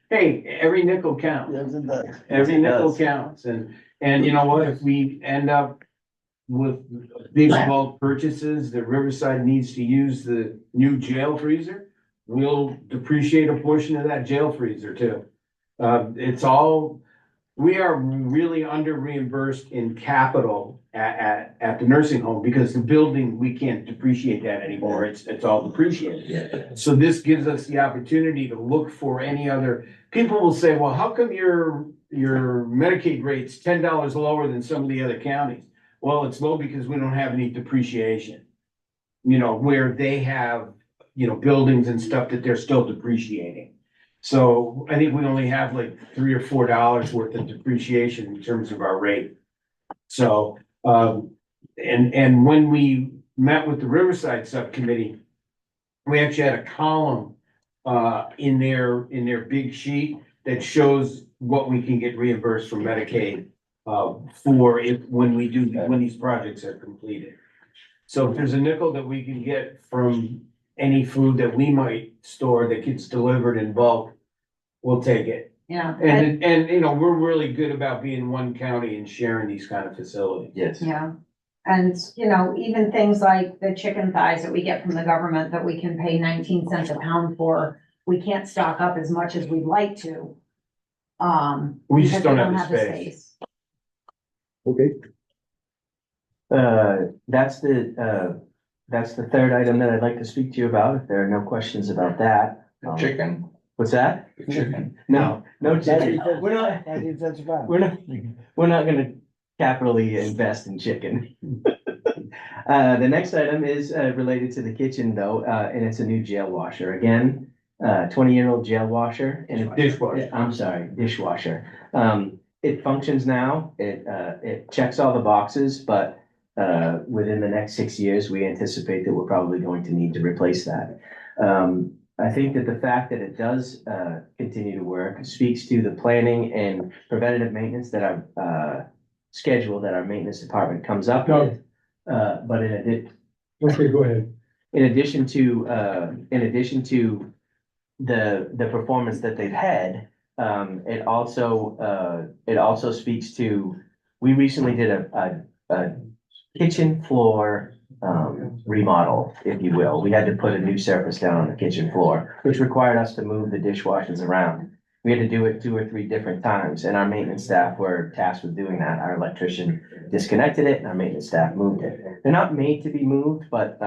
hey, every nickel counts. Yes, it does. Every It nickel does. counts, and you know what, if we end up with big bulk purchases that Riverside needs to use the new jail freezer, we'll depreciate a portion of that jail freezer too. We are really under reimbursed in capital at the nursing home, because the building, we can't depreciate that anymore, it's all depreciated. Yeah. So this gives us the opportunity to look for any other, people will say, well, how come your Medicaid rate's $10 lower than some of the other counties? Well, it's low because we don't have any depreciation. You know, where they have, you know, buildings and stuff that they're still depreciating. So I think we only have like $3 or $4 worth of depreciation in terms of our rate. So, and when we met with the Riverside Subcommittee, we actually had a column in their big sheet that shows what we can get reimbursed from Medicaid when these projects are completed. So if there's a nickel that we can get from any food that we might store that gets delivered in bulk, we'll take it. Yeah. And you know, we're really good about being one county and sharing these kind of facilities. Yes. Yeah, and you know, even things like the chicken thighs that we get from the government that we can pay 19 cents a pound for, we can't stock up as much as we'd like to. We just because don't we have the space. Okay, That's the third item that I'd like to speak to you about, if there are no questions about that. Chicken, What's that? chicken. No chicken. That's- We're not, that's fine. we're not gonna capitally invest in chicken. The next item is related to the kitchen though, and it's a new jail washer. Again, 20-year-old jail washer and Dishwasher. I'm sorry, dishwasher. It functions now. It checks all the boxes, but within the next 6 years, we anticipate that we're probably going to need to replace that. I think that the fact that it does continue to work speaks to the planning and preventative maintenance that our schedule that our maintenance department comes up with. But Okay, go ahead. in addition to the performance that they've had, it also speaks to, we recently did a kitchen floor remodel, if you will. We had to put a new surface down on the kitchen floor, which required us to move the dishwashers around. We had to do it 2 or 3 different times, and our maintenance staff were tasked with doing that. Our electrician disconnected it, and our maintenance staff moved it. They're not made to be moved, but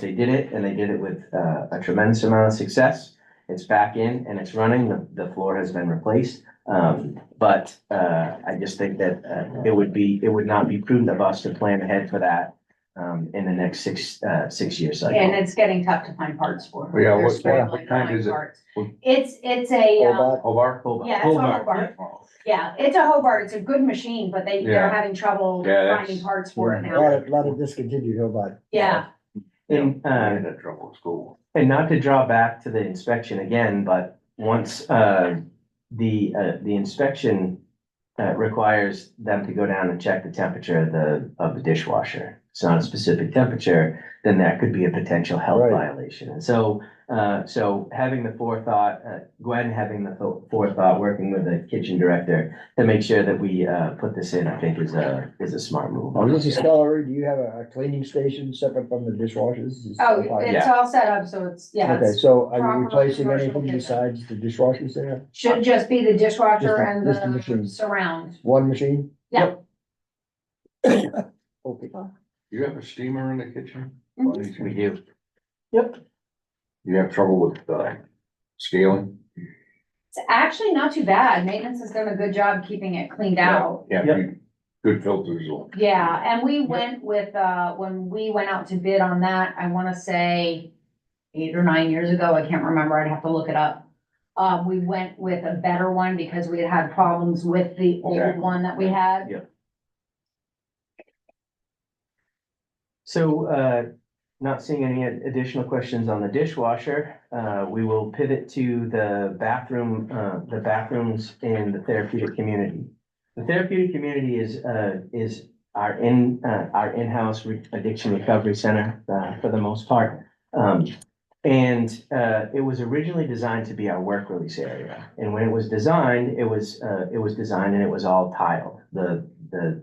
they did it, and they did it with a tremendous amount of success. It's back in and it's running. The floor has been replaced. But I just think that it would not be prudent of us to plan ahead for that in the next 6-year And cycle. it's getting tough to find parts for. Yeah, They're what scrambling to kind find is it? parts. It's a, Hobart? yeah, it's a Hobart. Yeah, it's a Hobart. It's a good machine, but they're Yeah. having trouble Yeah, that's- finding parts for it A now. lot of discontinued Hobart. Yeah, And, I had that trouble at school. and not to draw back to the inspection again, but once, the inspection requires them to go down and check the temperature of the dishwasher. It's not a specific temperature, then that could be a potential health Right. violation. And so, so having the forethought, Gwen having the forethought, working with the kitchen director to make sure that we put this in, I think is a smart move. Oh, this is Stella, do you have a cleaning station separate from the dishwashers? oh, it's all set up, so it's, yeah, Okay, it's, so are proper you replacing commercial anything kitchen. besides the dishwashers there? should just be the dishwasher and Just the machine. the surround. One machine? Yeah. Okay. You have a steamer in the kitchen? Mhm. We do. You have trouble with, scaling? It's actually not too bad. Maintenance has done a good job keeping it cleaned out. Yeah, Yep. good filters. will- Yeah, and we went with, when we went out to bid on that, I wanna say 8 or 9 years ago, I can't remember, I'd have to look it up. We went with a better one because we had problems with the old Okay. one that we had. Yep. So, not seeing any additional questions on the dishwasher, we will pivot to the bathrooms in the therapeutic community. The therapeutic community is our in-house addiction recovery center, for the most part. And it was originally designed to be our work release area. And when it was designed, it was designed and it was all tiled, the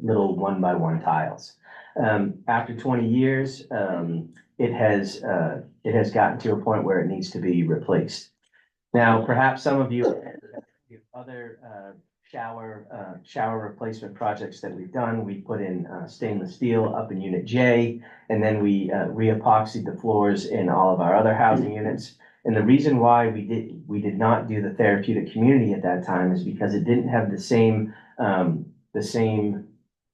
little 1-by-1 tiles. After 20 years, it has gotten to a point where it needs to be replaced. Now, perhaps some of you other shower replacement projects that we've done, we put in stainless steel up in Unit J, and then we re-epoxied the floors in all of our other housing units. And the reason why we did not do the therapeutic community at that time is because it didn't have the same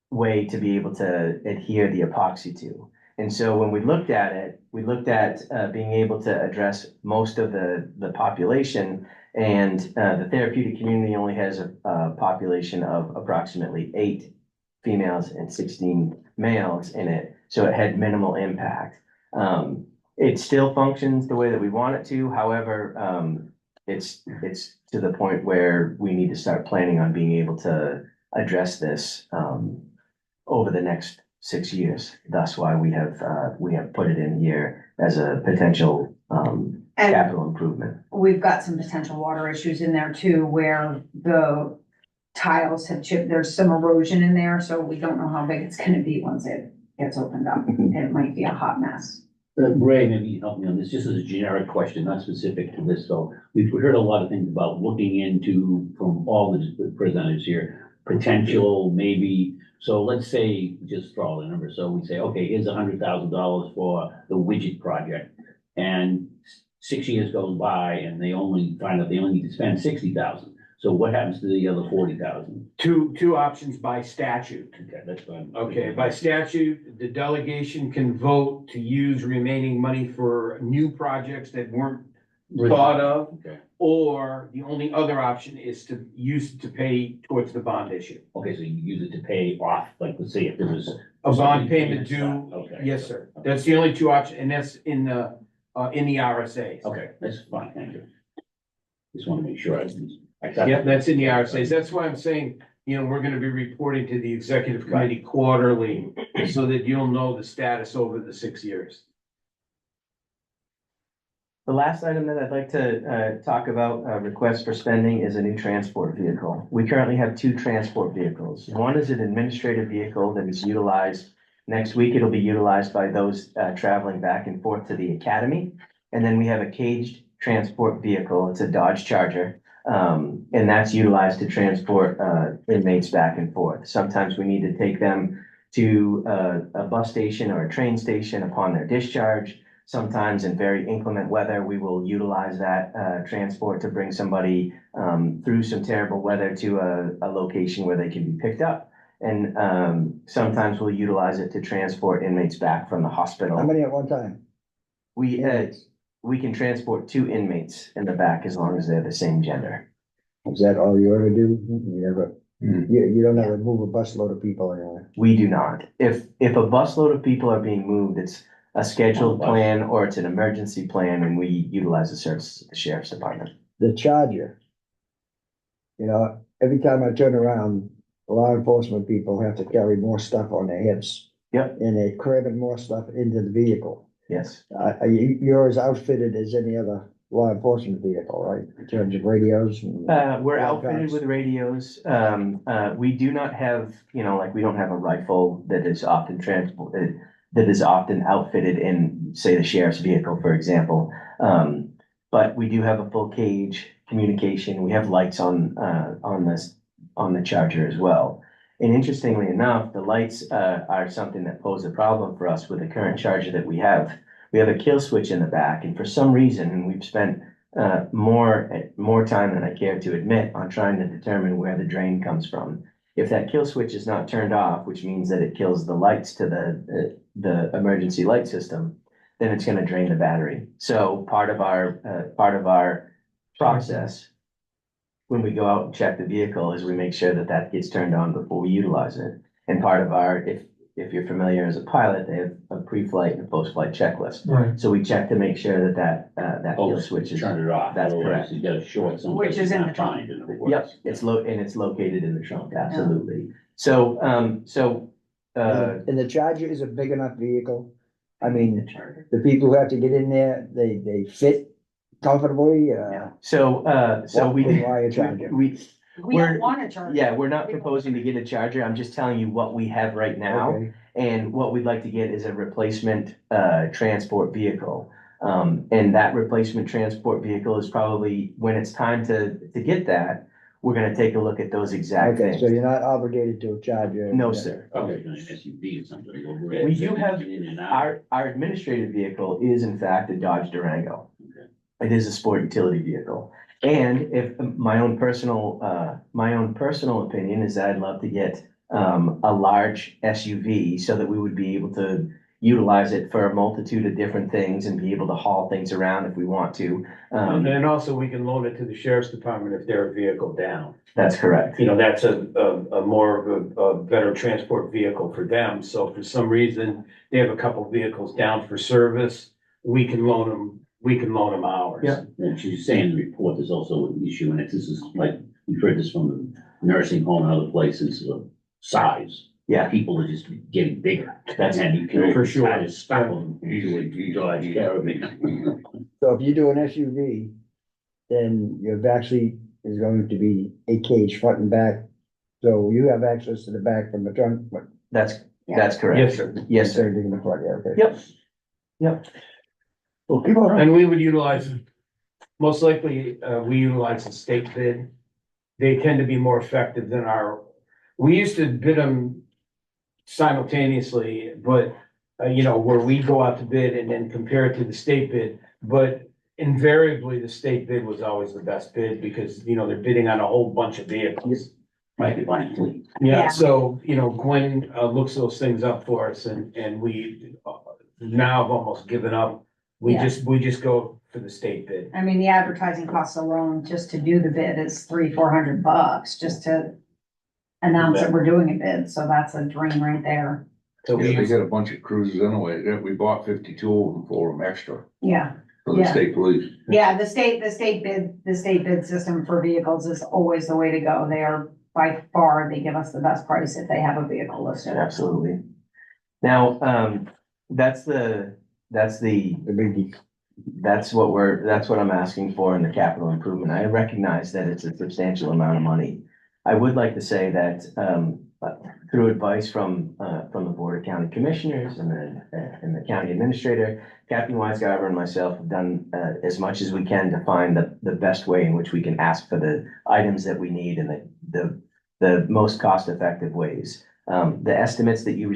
way to be able to adhere the epoxy to. And so when we looked at it, we looked at being able to address most of the population. And the therapeutic community only has a population of approximately 8 females and 16 males in it. So it had minimal impact. It still functions the way that we want it to. However, it's to the point where we need to start planning on being able to address this over the next 6 years. That's why we have put it in here as a potential And capital improvement. we've got some potential water issues in there too, where the tiles have chipped, there's some erosion in there, so we don't know how big it's gonna be once it gets opened up. It might be a hot mess. Ray, maybe you can help me on this, just as a generic question, not specific to this, though. We've heard a lot of things about looking into, from all the presenters here, potential, maybe. So let's say, just throw out a number. So we say, okay, here's $100,000 for the widget project. And 6 years goes by and they only find out they only need to spend 60,000. So what happens to the other 40,000? Two options by statute. Okay, that's fine. Okay, by statute, the delegation can vote to use remaining money for new projects that weren't thought of. Okay. Or the only other option is to use it to pay towards the bond issue. Okay, so you use it to pay off, like, let's say if there was. A bond something payment payment due, stop. Okay. yes, sir. That's the only two options, and that's in the RSA's. Okay, that's fine, thank you. Just want to make sure. Yep, that's in the RSA's. That's why I'm saying, we're gonna be reporting to the executive committee quarterly so that you'll know the status over the 6 years. The last item that I'd like to talk about, request for spending, is a new transport vehicle. We currently have 2 transport vehicles. One is an administrative vehicle that is utilized. Next week, it'll be utilized by those traveling back and forth to the academy. And then we have a caged transport vehicle. It's a Dodge Charger. And that's utilized to transport inmates back and forth. Sometimes we need to take them to a bus station or a train station upon their discharge. Sometimes in very inclement weather, we will utilize that transport to bring somebody through some terrible weather to a location where they can be picked up. And, sometimes we'll utilize it to transport inmates back from the How hospital. many at one time? We, Inmates? we can transport 2 inmates in the back as long as they're the same gender. Is that all you ever do? You ever, Hmm. you don't ever move a busload of people anywhere? We do not. If a busload of people are being moved, it's a scheduled bus. plan or it's an emergency plan and we utilize the services of the sheriff's department. The charger. You know, every time I turn around, law enforcement people have to carry more stuff on their hips. Yep. And they're cramming more stuff into the vehicle. Yes. You're as outfitted as any other law enforcement vehicle, right? In terms of radios and. We're Yeah, outfitted guys. with radios. We do not have, like, we don't have a rifle that is often transported, that is often outfitted in, say, the sheriff's vehicle, for example. But we do have a full cage communication. We have lights on the charger as well. And interestingly enough, the lights, are something that pose a problem for us with the current charger that we have. We have a kill switch in the back, and for some reason, and we've spent more time than I care to admit on trying to determine where the drain comes from. If that kill switch is not turned off, which means that it kills the lights to the emergency light system, then it's gonna drain the battery. So part of our process when we go out and check the vehicle is we make sure that that gets turned on before we utilize it. And part of our, if you're familiar as a pilot, they have a pre-flight and a post-flight checklist. Right. So we check to make sure that kill switch is. Turn it off. That's Otherwise correct. You gotta show it someplace. Which is in you the can't trunk. find it, of course. Yep, it's located in the trunk, absolutely. So, And the Charger is a big enough vehicle. I mean, the people who have to get in there, they fit comfortably, so we. Why a Charger? We We're- don't want to charge. Yeah, we're not proposing to get a charger. I'm just telling you what we have right now. Okay. And what we'd like to get is a replacement transport vehicle. And that replacement transport vehicle is probably, when it's time to get that, we're gonna take a look at those exact Okay, things. so you're not obligated to a Charger? No, sir. Okay, an SUV or something. We do have In and out. Our administrative vehicle is in fact a Dodge Durango. Okay. It is a sport utility vehicle. And if my own personal opinion is that I'd love to get a large SUV so that we would be able to utilize it for a multitude of different things and be able to haul things around if we want to. And then also we can loan it to the sheriff's department if they're a vehicle down. That's correct. You know, that's a more of a better transport vehicle for them. So if for some reason they have a couple vehicles down for service, we can loan them ours. Yeah. And she's saying in the report, there's also an issue, and this is like, we've heard this from the nursing home and other places of size. Yeah. People are just getting bigger. That's- And you can for sure. try to stop them into a Dodge Caravan. So if you do an SUV, then your back seat is going to be a cage front and back. So you have access to the back from the trunk, but That's Yes, correct. sir. Yes, sir. everything in the front, yeah, okay. Yep. Yep. And we would utilize, most likely, we utilize the state bid. They tend to be more effective than we used to bid them simultaneously, but, where we go out to bid and then compare it to the state bid. But invariably, the state bid was always the best bid because, they're bidding on a whole bunch of vehicles. Right, they buy a fleet. Yeah. Yeah, so, Gwen, looks those things up for us and we now have almost given up. We Yeah. just go for the state bid. I mean, the advertising costs alone, just to do the bid is $300-400, just to announce that we're doing a bid, so that's a drain right there. So Yeah, we, they got a bunch of cruisers anyway, we bought 52 of them for them extra, Yeah, for the Yeah. state police. yeah, the state bid system for vehicles is always the way to go. They are by far, they give us the best price if they have a vehicle listed. Absolutely. Now, that's the biggie. that's what I'm asking for in the capital improvement. I recognize that it's a substantial amount of money. I would like to say that, through advice from the Board of County Commissioners and the county administrator, Captain Weisgarber and myself have done, as much as we can to find the best way in which we can ask for the items that we need and the most cost-effective ways. The estimates that you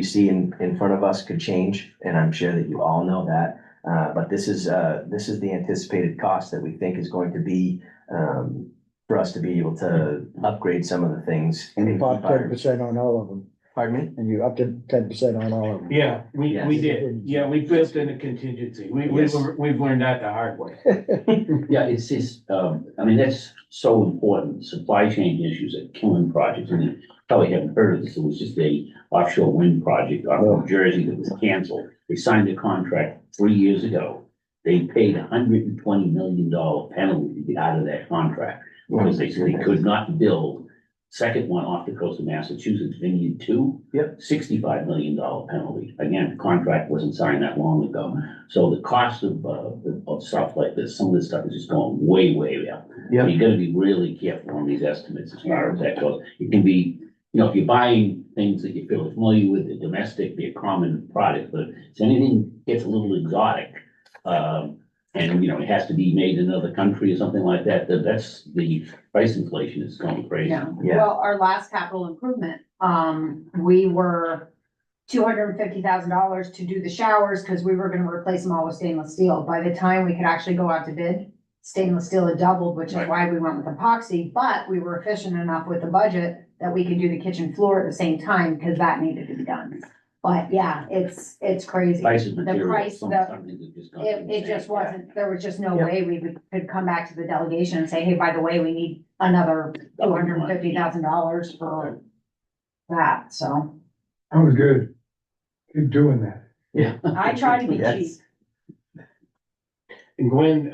see in front of us could change, and I'm sure that you all know that. But this is the anticipated cost that we think is going to be, for us to be able to upgrade some of the things. And you keep bought our- 10% on all of them, Pardon me? and you upped it 10% on all of them. Yeah, we Yes. did. Yeah, we built in a contingency. Yes. We've learned that the hard way. Yeah, it's just, I mean, that's so important, supply chain issues at killing projects, and you probably haven't heard of this, it was just a offshore wind project off of New Jersey that was canceled. They signed a contract 3 years ago. They paid $120 million penalty to get out of that contract, because they said they could not build. Second one off the coast of Massachusetts, Vineyard Two. Yep. $65 million penalty. Again, the contract wasn't signed that long ago. So the cost of stuff like this, some of this stuff is just going way, way up. Yep. You gotta be really careful on these estimates as far as that goes. It can be, if you're buying things that you feel familiar with, they're domestic, they're common products, but if anything gets a little exotic, and, it has to be made in another country or something like that, that's the price inflation is going crazy. Yeah, Yeah. well, our last capital improvement, we were $250,000 to do the showers, because we were gonna replace them all with stainless steel. By the time we could actually go out to bid, stainless steel had doubled, which is Right. why we went with epoxy, but we were efficient enough with the budget that we could do the kitchen floor at the same time, because that needed to be done. But yeah, it's crazy. Price of The material, price, some the, things have just gone it insane. just wasn't, there was just no Yeah. way we could come back to the delegation and say, hey, by the way, we need another $250,000 for that, so. That was good. Keep doing that. Yeah. I try to be Yes. cheap. And Gwen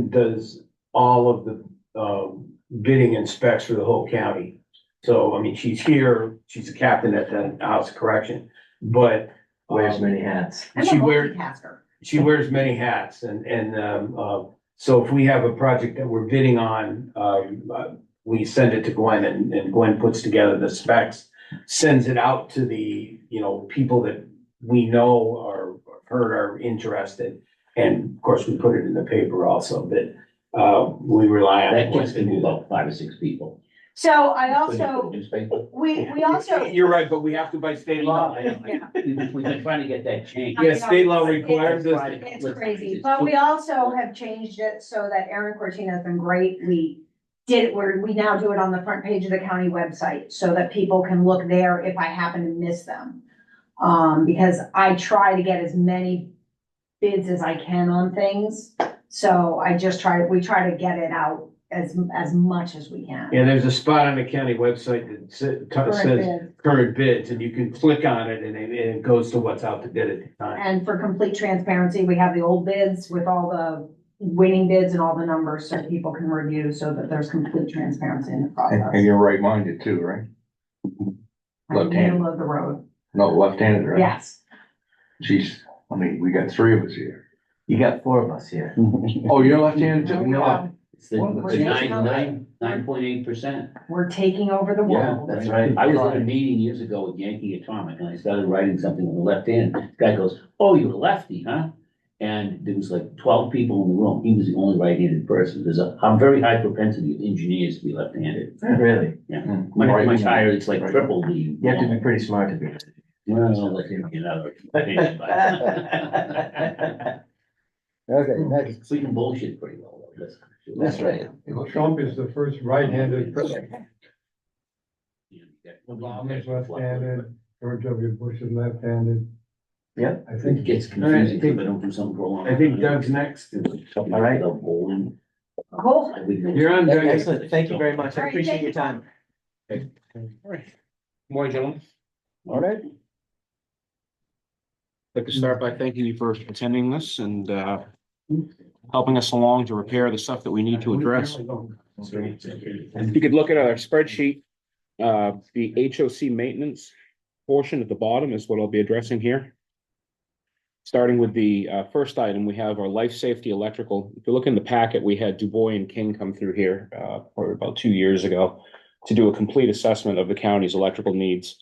does all of the, bidding and specs for the whole county. So, I mean, she's here, she's a captain at the House of Correction, but. Wears many hats. I'm a She wears, multitasker. she wears many hats and, so if we have a project that we're bidding on, we send it to Gwen and Gwen puts together the specs, sends it out to the, people that we know or heard are interested. And of course, we put it in the paper also, but, we rely on. That Gwen gets to to do that. about 5 or 6 people. So I Put it in also, the newspaper. we also. You're right, but we have to by state law. Yeah. We've been trying to get that changed. Yeah, state law requires us. It's crazy, but we also have changed it so that Erin Cortina has been great. We did it where we now do it on the front page of the county website so that people can look there if I happen to miss them. Because I try to get as many bids as I can on things. So we try to get it out as much as we can. Yeah, there's a spot on the county website that says Current current bids, and you can click on it and it goes to what's out to bid at the time. And for complete transparency, we have the old bids with all the winning bids and all the numbers so people can review so that there's complete transparency in the And process. you're right-minded too, right? I'm in the left-handed. middle of the road. No, left-handed, right? Yes. Jeez, we got 3 of us here. You got 4 of us here. Oh, you're left-handed too? No, It's the Well, the we're- 9.8%. we're taking over the Yeah, world. That's right. I was at a meeting years ago with Yankee Atomic, and I started writing something on the left hand. The guy goes, "Oh, you're a lefty, huh?" And there was like 12 people in the room. He was the only right-handed person. There's a very high propensity of engineers to be left-handed. Really? Yeah, Mm. much higher, it's like Right. triple the. You have to be pretty smart to be. Well, let's get another opinion, but- Okay, next. We can bullshit pretty well, though. That's right. Trump is the first right-handed president. Yeah, Obama's left-handed, George W. Bush is left-handed. Yep. I It think gets confusing if I don't do something for a long time. I think Doug's next. All right. The bowling. Cool. You're on, Doug. Excellent. Thank you very much. I All right, appreciate thank your time. Morning, gentlemen. All right. I'd like to start by thanking you for attending this and helping us along to repair the stuff that we need to address. If you could look at our spreadsheet, the HOC maintenance portion at the bottom is what I'll be addressing here. Starting with the first item, we have our life safety electrical. If you look in the packet, we had Dubois and King come through here for about 2 years ago to do a complete assessment of the county's electrical needs.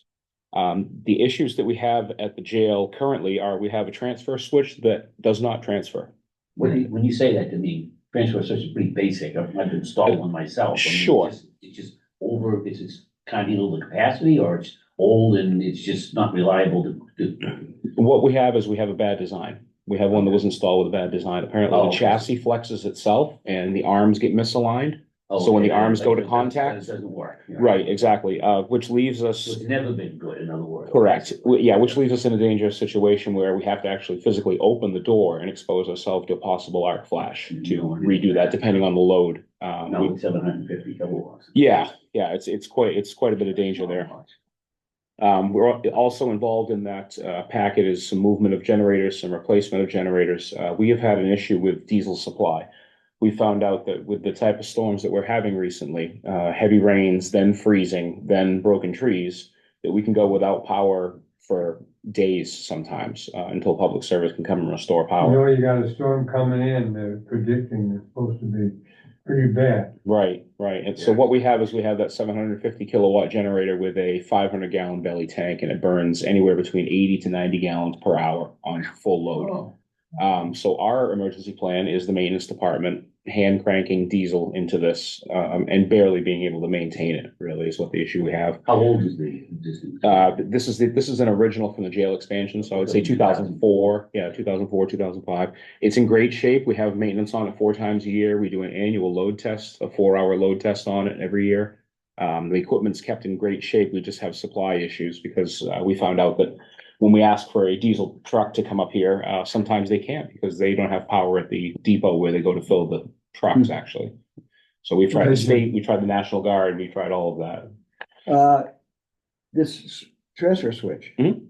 The issues that we have at the jail currently are we have a transfer switch that does not transfer. When you say that to me, transfer switch is pretty basic. I've installed one myself. I mean, Sure. It's just over, it's just can't handle the capacity, or it's old and it's just not reliable to. What we have is we have a bad design. We have one that was installed with a bad design. Apparently Oh, the okay. chassis flexes itself and the arms get misaligned. So when the Okay, arms go to it contact, doesn't work. Yeah. right, exactly, which leaves So us. it's never been good, in other words. Correct. Yeah, which leaves us in a dangerous situation where we have to actually physically open the door and expose ourselves to a possible arc flash to redo that, depending on the load. No, it's 750 kilowatts. Yeah, it's quite a bit of danger there. We're also involved in that packet is some movement of generators, some replacement of generators. We have had an issue with diesel supply. We found out that with the type of storms that we're having recently, heavy rains, then freezing, then broken trees, that we can go without power for days sometimes, until public service can come and restore You power. know, you got a storm coming in, they're predicting it's supposed to be pretty bad. Right. And so what we have is we have that 750 kilowatt generator with a 500 gallon belly tank, and it burns anywhere between 80 to 90 gallons per hour on full load. So our emergency plan is the maintenance department hand cranking diesel into this, and barely being able to maintain it, really is what the issue we have. How old is the existing? This is an original from the jail expansion, so I would say 2004, 2005. It's in great shape. We have maintenance on it 4 times a year. We do an annual load test, a 4-hour load test on it every year. The equipment's kept in great shape. We just have supply issues because we found out that when we ask for a diesel truck to come up here, sometimes they can't because they don't have power at the depot where they go to fill the trucks, actually. So we tried the state, we tried the National Guard, we tried all of that. This transfer switch. Mhm.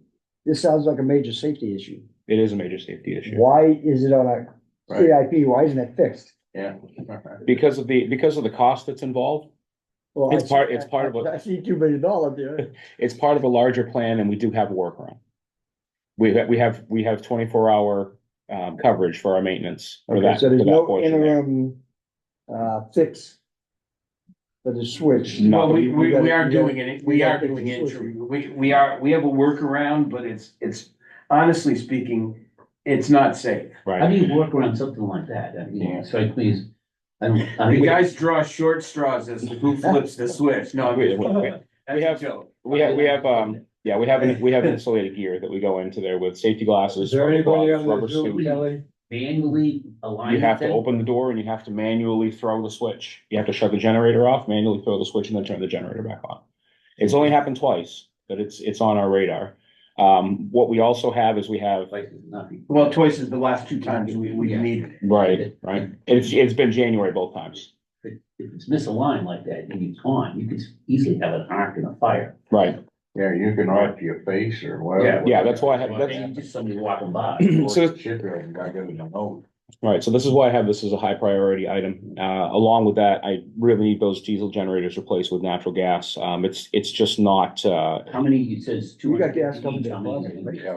This sounds like a major safety issue. It is a major safety issue. Why is it on a CIP? Why isn't it fixed? Yeah. Because of the cost that's involved. Well, It's part of I see $2 million there. It's part of a larger plan, and we do have a workaround. We have 24-hour coverage for our maintenance for Okay, that. so there's for that no portion there. interim, fix for the switch. No. Well, we gotta- are you doing gotta- it, you we gotta are fix doing the switch. interim, we have a workaround, but it's honestly speaking, it's not safe. How Right. do you work around something like that? I mean, it strikes me as, I The mean, guys draw short straws as to who flips the switch, no, I'm just- that's a have- joke. We have insulated gear that we go into there with safety glasses, Is there anybody on rubber the Zoom, suit. Kelly? manually align. You have to thing? open the door and you have to manually throw the switch. You have to shut the generator off, manually throw the switch, and then turn the generator back on. It's only happened twice, but it's on our radar. What we also have is we have, Like, it's nothing. Well, twice is the last 2 times we Yeah. needed. right. It's been January both times. If it's misaligned like that and it's on, you could easily have an arc and a fire. Right. Yeah, you can arc your face or whatever. Yeah, that's why I have, Well, maybe just somebody walking by. So- Shipyard, I gotta know. Right, so this is why I have this as a high priority item. Along with that, I really need those diesel generators replaced with natural gas. It's just not, How many, it says two. You got gas coming down.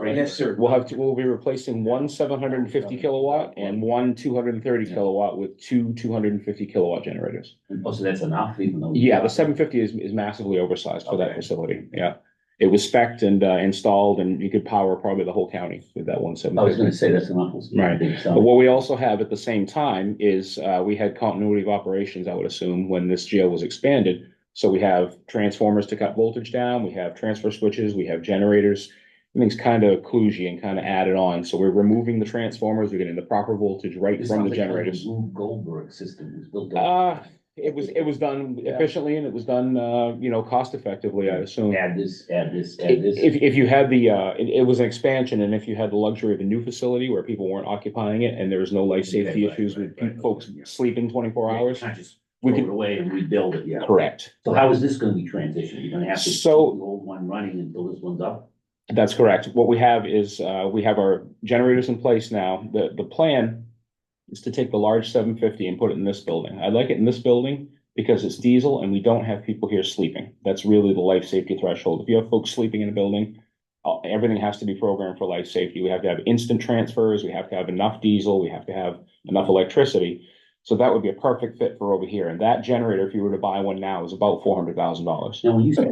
Yes, sir. we'll be replacing one 750 kilowatt and one 230 kilowatt with two 250 kilowatt generators. Oh, so that's enough, even though. Yeah, the 750 is massively oversized for that Okay. facility, yeah. It was spec'd and installed, and you could power probably the whole county with that one I was 750. gonna say that's enough. Right. But what we also have at the same time is, we had continuity of operations, I would assume, when this jail was expanded. So we have transformers to cut voltage down, we have transfer switches, we have generators. Everything's kind of kludgy and kind of added on. So we're removing the transformers, we're getting the proper voltage right This from sounds the like generators. the Rube Goldberg system was built up. It was done efficiently and it was done, cost effectively, I assume. Add this, add this, add this. If you had it was an expansion, and if you had the luxury of a new facility where people weren't occupying it and there was no life safety Right, issues with right. folks sleeping 24 hours. Not just We throw could- it away and rebuild it, yeah. Correct. So how is this gonna be transitioned? You're gonna have to keep the So- old one running until this one's up? That's correct. What we have is, we have our generators in place now. The plan is to take the large 750 and put it in this building. I like it in this building because it's diesel and we don't have people here sleeping. That's really the life safety threshold. If you have folks sleeping in a building, everything has to be programmed for life safety. We have to have instant transfers, we have to have enough diesel, we have to have enough electricity. So that would be a perfect fit for over here. And that generator, if you were to buy one now, is about $400,000. Now, when you say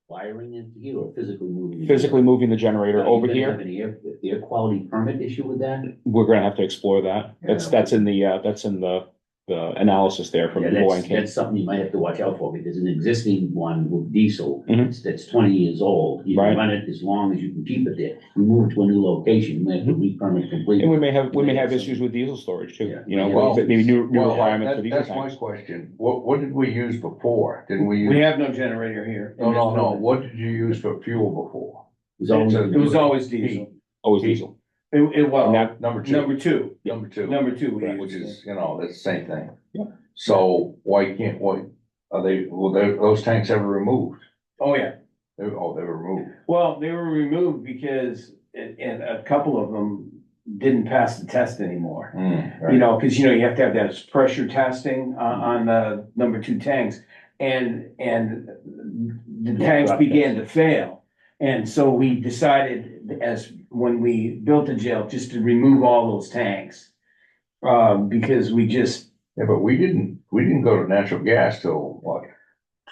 wiring into here or physically moving? Physically moving the generator Are you over gonna here, have an air quality permit issue with that? we're gonna have to explore that. That's in the the analysis there from Yeah, Dubois that's, and King. that's something you might have to watch out for, because an existing one with diesel, Mhm. that's 20 years old, you Right. can run it as long as you can keep it there. You move to a new location, you may have to re-permit completely. And we may have issues with diesel storage too, Yeah. you know, Well, maybe new Well, requirements for diesel that's my tanks. question. What did we use before? Didn't we We use? have no generator here. No. What did you use for fuel before? It was always- It was always diesel. Always diesel. Well, Now- Number two. number two, Number two. number two. we Which used. is, you know, that's the same thing. Yeah. So why can't, those tanks ever removed? Oh, yeah. They were removed. Well, they were removed because, and a couple of them didn't pass the test anymore. You know, cause you know, you have to have that pressure testing on the number two tanks. And the tanks began to fail. And so we decided when we built the jail, just to remove all those tanks. Because we just, Yeah, but we didn't go to natural gas till what,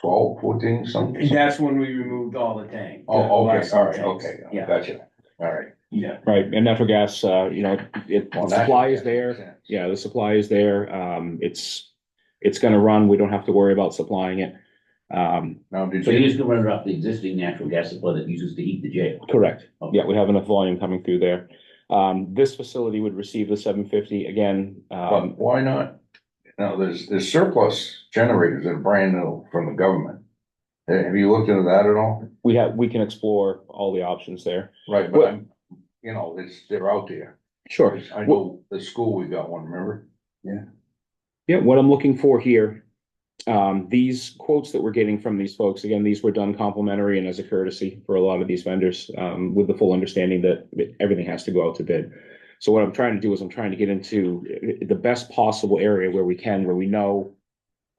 12, 14, something? that's when we removed all the tanks. Oh, okay, all right, tanks. okay, Yeah, gotcha, all right. yeah. Right, and natural gas, you know, Well, the supply is natural gas there. makes sense. Yeah, the supply is there. It's gonna run. We don't have to worry about supplying it. Now, did So you're you, just gonna run it off the existing natural gas supply that uses to heat the jail? Correct. Okay. Yeah, we have enough volume coming through there. This facility would receive the 750 again. why not? Now, there's surplus generators that are brand new from the government. Have you looked into that at all? We can explore all the options there. Right, Well- but you know, they're out there. Sure. I know the school, we got one, remember? Yeah, what I'm looking for here, these quotes that we're getting from these folks, again, these were done complimentary and as a courtesy for a lot of these vendors, with the full understanding that everything has to go out to bid. So what I'm trying to do is I'm trying to get into the best possible area where we can, where we know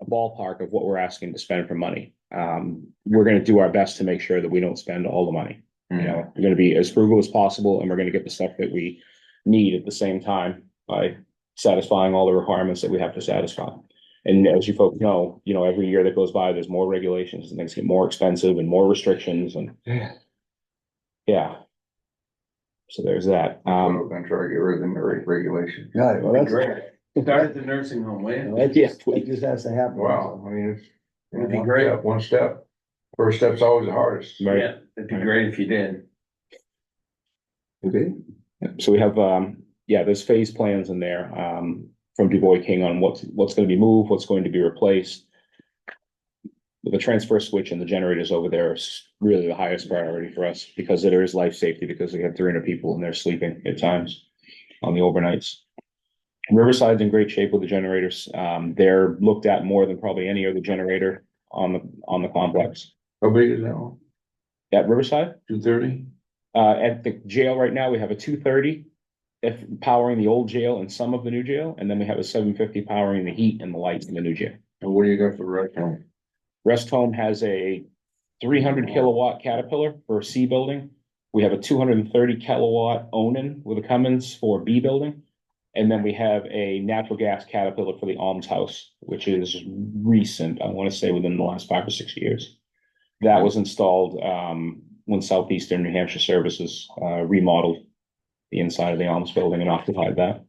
a ballpark of what we're asking to spend for money. We're gonna do our best to make sure that we don't spend all the money. You know, we're gonna be as frugal as possible, and we're gonna get the stuff that we need at the same time by satisfying all the requirements that we have to satisfy. And as you folks know, you know, every year that goes by, there's more regulations and things get more expensive and more restrictions and yeah. So there's that. We're gonna try to get rid of them regulations. Right, well, that's, Great. Start at the nursing home, will you? that Yeah, just, that just has to happen. Wow, I mean, it's. It'd be one great. step, One step. First step's always the hardest. Right. Yeah, it'd be great if you did. Okay. So we have, there's phase plans in there, from Dubois King on what's gonna be moved, what's going to be replaced. The transfer switch and the generators over there is really the highest priority for us because there is life safety, because we have 300 people and they're sleeping at times on the overnights. Riverside's in great shape with the generators. They're looked at more than probably any other generator on the complex. How big is that one? At Riverside, 230? at the jail right now, we have a 230 if powering the old jail and some of the new jail, and then we have a 750 powering the heat and the lights in the new jail. And what do you got for the rest of them? Rest Home has a 300 kilowatt Caterpillar for C building. We have a 230 kilowatt Onan with a Cummins for B building. And then we have a natural gas Caterpillar for the Alms House, which is recent, I want to say within the last 5 or 6 years. That was installed when Southeastern New Hampshire Services remodeled the inside of the Alms building and occupied that.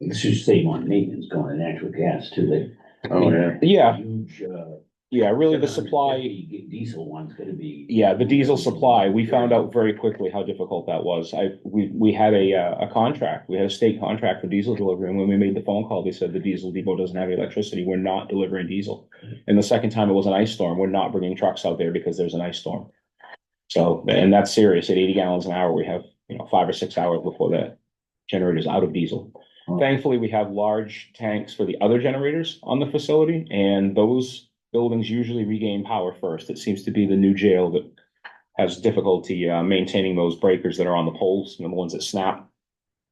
This should save on maintenance going to natural gas too. Oh, yeah. Yeah, Huge, yeah, really the supply. 750 Diesel one's gonna be. Yeah, the diesel supply, we found out very quickly how difficult that was. We had a contract, we had a state contract for diesel delivery, and when we made the phone call, they said the diesel depot doesn't have electricity, we're not delivering diesel. And the second time it was an ice storm, we're not bringing trucks out there because there's an ice storm. So, and that's serious, at 80 gallons an hour, we have, 5 or 6 hours before the generator's out of diesel. Thankfully, we have large tanks for the other generators on the facility, and those buildings usually regain power first. It seems to be the new jail that has difficulty maintaining those breakers that are on the poles, the ones that snap.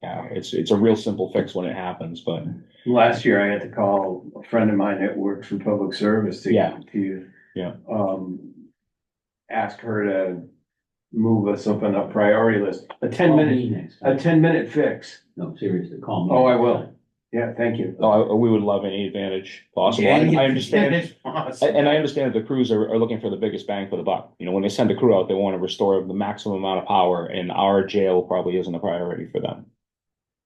It's a real simple fix when it happens, but Last year I had to call a friend of mine that works for public service to. Yeah. Ask her to move us up on a priority list, a 10 Call minute, me next a time. 10-minute fix. No, seriously, call me. Oh, I next will. time. Yeah, thank you. we would love any advantage possible. I understand. And I understand that the crews are looking for the biggest bang for the buck. When they send a crew out, they want to restore the maximum amount of power, and our jail probably isn't a priority for them.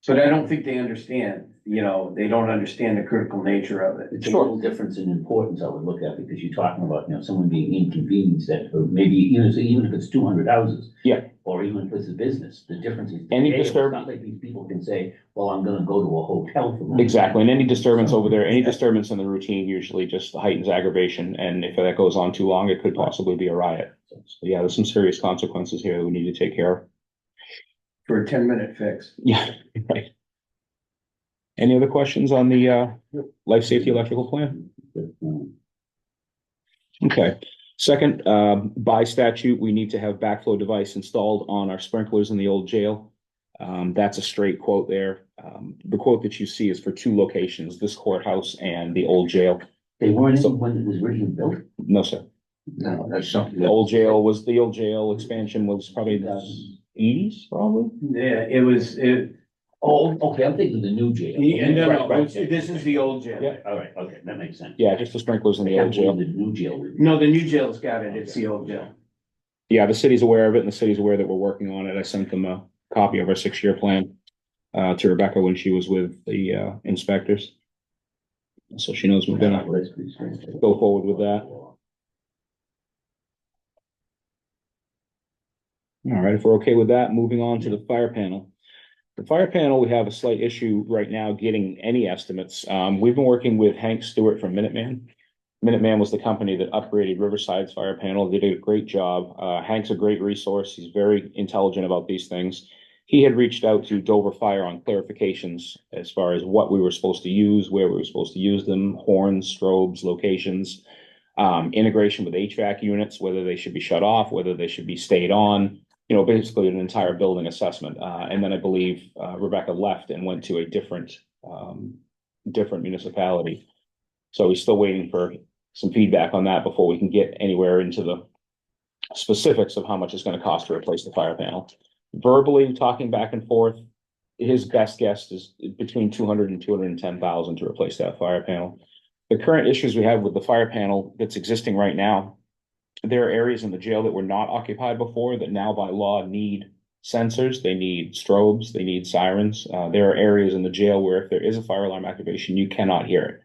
But I don't think they understand, they don't understand the critical nature of it. It's a little difference in importance I would look at, because you're talking about, someone being inconvenienced that, or maybe, even if it's 200 houses. Yeah. Or even if it's a business, the difference is. Any It's disturb- not like these people can say, well, I'm gonna go to a hotel for. Exactly, and any disturbance over there, any disturbance in the routine usually just heightens aggravation, and if that goes on too long, it could possibly be a riot. So yeah, there's some serious consequences here that we need to take care of. For a 10-minute fix. Yeah, right. Any other questions on the life safety electrical plan? Okay. Second, by statute, we need to have backflow device installed on our sprinklers in the old jail. That's a straight quote there. The quote that you see is for 2 locations, this courthouse and the old jail. They weren't in when it was originally built? No, sir. No, that's something. The old jail expansion was probably the 80s, probably. Yeah, it. Oh, okay, I'm thinking the new jail. Right. This is the old jail. Yeah. All right, okay, that makes sense. Yeah, just the sprinklers in I the can't old jail. believe the new jail. No, the new jail's got it, it's the old jail. Yeah, the city's aware of it, and the city's aware that we're working on it. I sent them a copy of our 6-year plan to Rebecca when she was with the inspectors. So she knows we're gonna go forward with that. All right, if we're okay with that, moving on to the fire panel. The fire panel, we have a slight issue right now getting any estimates. We've been working with Hank Stewart from Minuteman. Minuteman was the company that upgraded Riverside's fire panel. They did a great job. Hank's a great resource. He's very intelligent about these things. He had reached out to Dover Fire on clarifications as far as what we were supposed to use, where we were supposed to use them, horns, strobes, locations, integration with HVAC units, whether they should be shut off, whether they should be stayed on, basically an entire building assessment. And then I believe Rebecca left and went to a different municipality. So we're still waiting for some feedback on that before we can get anywhere into the specifics of how much it's going to cost to replace the fire panel. Verbally talking back and forth, his best guess is between 200 and 210,000 to replace that fire panel. The current issues we have with the fire panel that's existing right now, there are areas in the jail that were not occupied before that now by law need sensors, they need strobes, they need sirens. There are areas in the jail where if there is a fire alarm activation, you cannot hear it.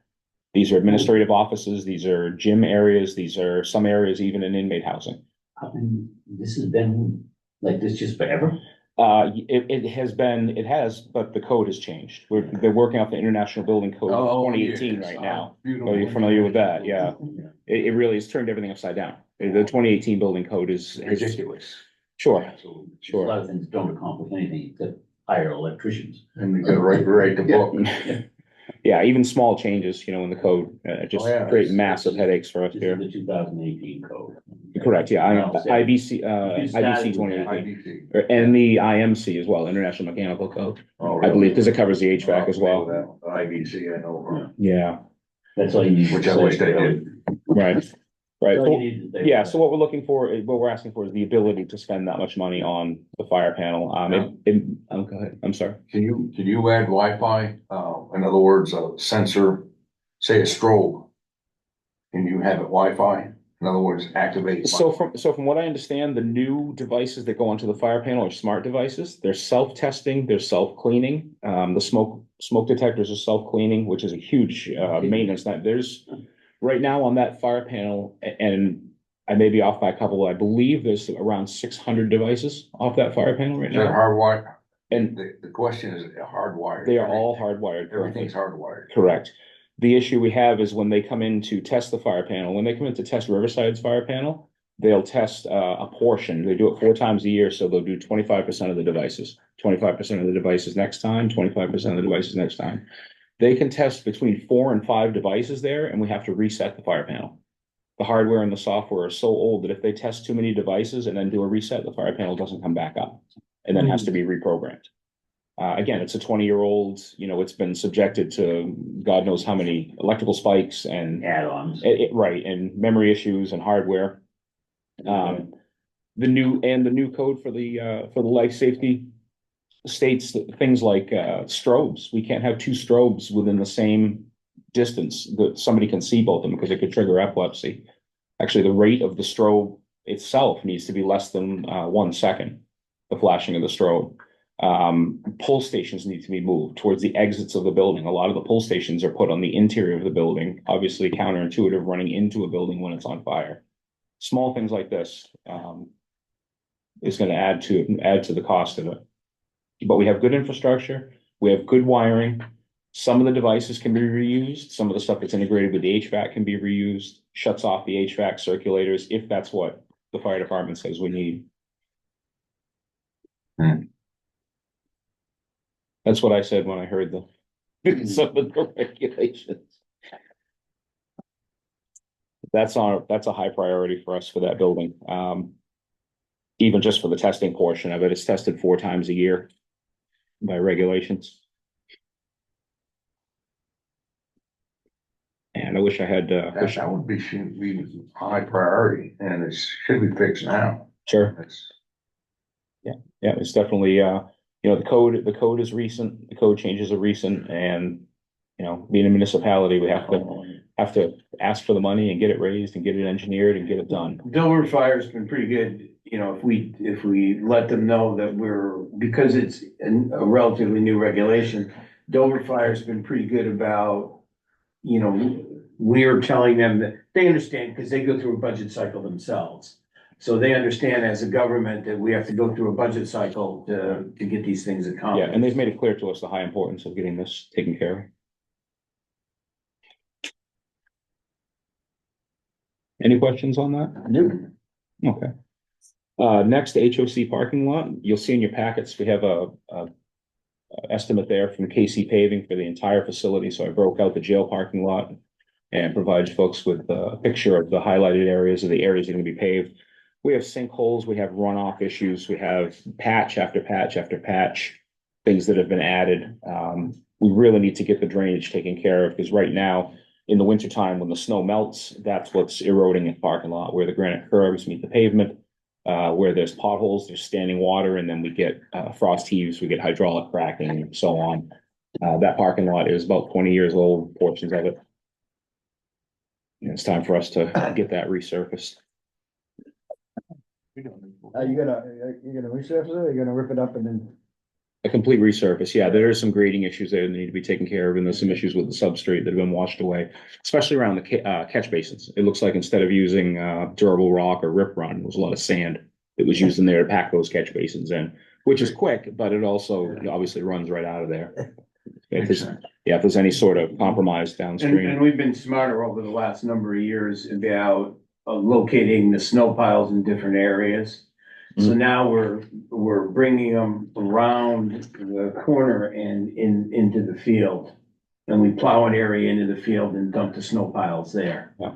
These are administrative offices, these are gym areas, these are some areas even in inmate housing. This has been like this just forever? It has, but the code has changed. They're working off the International Building Code of 2018 right now. Are you familiar with that? Yeah. It really has turned everything upside down. The 2018 building code is Ridiculous. Sure, A lot sure. of things don't accomplish anything except hire electricians. And we gotta write the book. Yeah, even small changes, in the code, just Oh, yeah. create massive headaches for us This here. is the 2018 code. Correct, yeah, Well, IBC, you started IBC with 2018, IBC. and the IMC as well, International Mechanical Code, Oh, I believe, really? because it covers the HVAC as well. IBC, I know, from. Yeah, That's all you need. to Which I say, wish they really. did. right, right. That's all you need to say. Yeah, so what we're looking for, what we're asking for is the ability to spend that much money on the fire panel. Go ahead, I'm sorry. Can you add Wi-Fi? In other words, a sensor, say a strobe. Can you have it Wi-Fi? In other words, activate. So from what I understand, the new devices that go onto the fire panel are smart devices. They're self-testing, they're self-cleaning. The smoke detectors are self-cleaning, which is a huge maintenance. There's right now on that fire panel, and I may be off by a couple, I believe there's around 600 devices off that fire panel right They're now. hardwired. And The question is hardwired. they are all hardwired. Everything's hardwired. Correct. The issue we have is when they come in to test the fire panel, when they come in to test Riverside's fire panel, they'll test a portion. They do it 4 times a year, so they'll do 25% of the devices, 25% of the devices next time, 25% of the devices next time. They can test between 4 and 5 devices there, and we have to reset the fire panel. The hardware and the software are so old that if they test too many devices and then do a reset, the fire panel doesn't come back up and then has to be reprogrammed. Again, it's a 20-year-old, it's been subjected to God knows how many electrical spikes and Add-ons. right, and memory issues and hardware. The new code for the life safety states that things like strobes. We can't have 2 strobes within the same distance that somebody can see both of them because it could trigger epilepsy. Actually, the rate of the strobe itself needs to be less than 1 second, the flashing of the strobe. Pull stations need to be moved towards the exits of the building. A lot of the pull stations are put on the interior of the building, obviously counterintuitive running into a building when it's on fire. Small things like this, is gonna add to the cost of it. But we have good infrastructure, we have good wiring. Some of the devices can be reused, some of the stuff that's integrated with the HVAC can be reused, shuts off the HVAC circulators if that's what the fire department says we need. That's what I said when I heard some of the regulations. That's a high priority for us for that building. Even just for the testing portion of it, it's tested 4 times a year by regulations. And I wish I had, That would be, should be high priority and it should be fixed now. Sure. It's, Yeah, it's definitely, the code is recent, the code changes are recent, and, being a municipality, we have to ask for the money and get it raised and get it engineered and get it done. Dover Fire's been pretty good, if we let them know that because it's a relatively new regulation, Dover Fire's been pretty good about, we're telling them that they understand, because they go through a budget cycle themselves. So they understand as a government that we have to go through a budget cycle to get these things accomplished. Yeah, and they've made it clear to us the high importance of getting this taken care of. Any questions on that? No. Okay. Next, HOC parking lot. You'll see in your packets, we have a estimate there from KC Paving for the entire facility. So I broke out the jail parking lot and provided folks with a picture of the highlighted areas of the areas that are going to be paved. We have sinkholes, we have runoff issues, we have patch after patch after patch, things that have been added. We really need to get the drainage taken care of, because right now, in the wintertime, when the snow melts, that's what's eroding the parking lot, where the granite curbs meet the pavement, where there's potholes, there's standing water, and then we get frost heaves, we get hydraulic cracking, and so on. That parking lot is about 20 years old, portions of it. And it's time for us to get that resurfaced. Are you gonna resurface it, or are you gonna rip it up and then? A complete resurface, yeah, there are some grading issues there that need to be taken care of, and there's some issues with the substrate that have been washed away, especially around the catch basins. It looks like instead of using durable rock or rip run, there was a lot of sand that was used in there to pack those catch basins in, which is quick, but it also obviously runs right out of there. If there's any sort of compromise downstream. And we've been smarter over the last number of years about locating the snow piles in different areas. So now we're bringing them around the corner and into the field. And we plow an area into the field and dump the snow piles there. Yeah.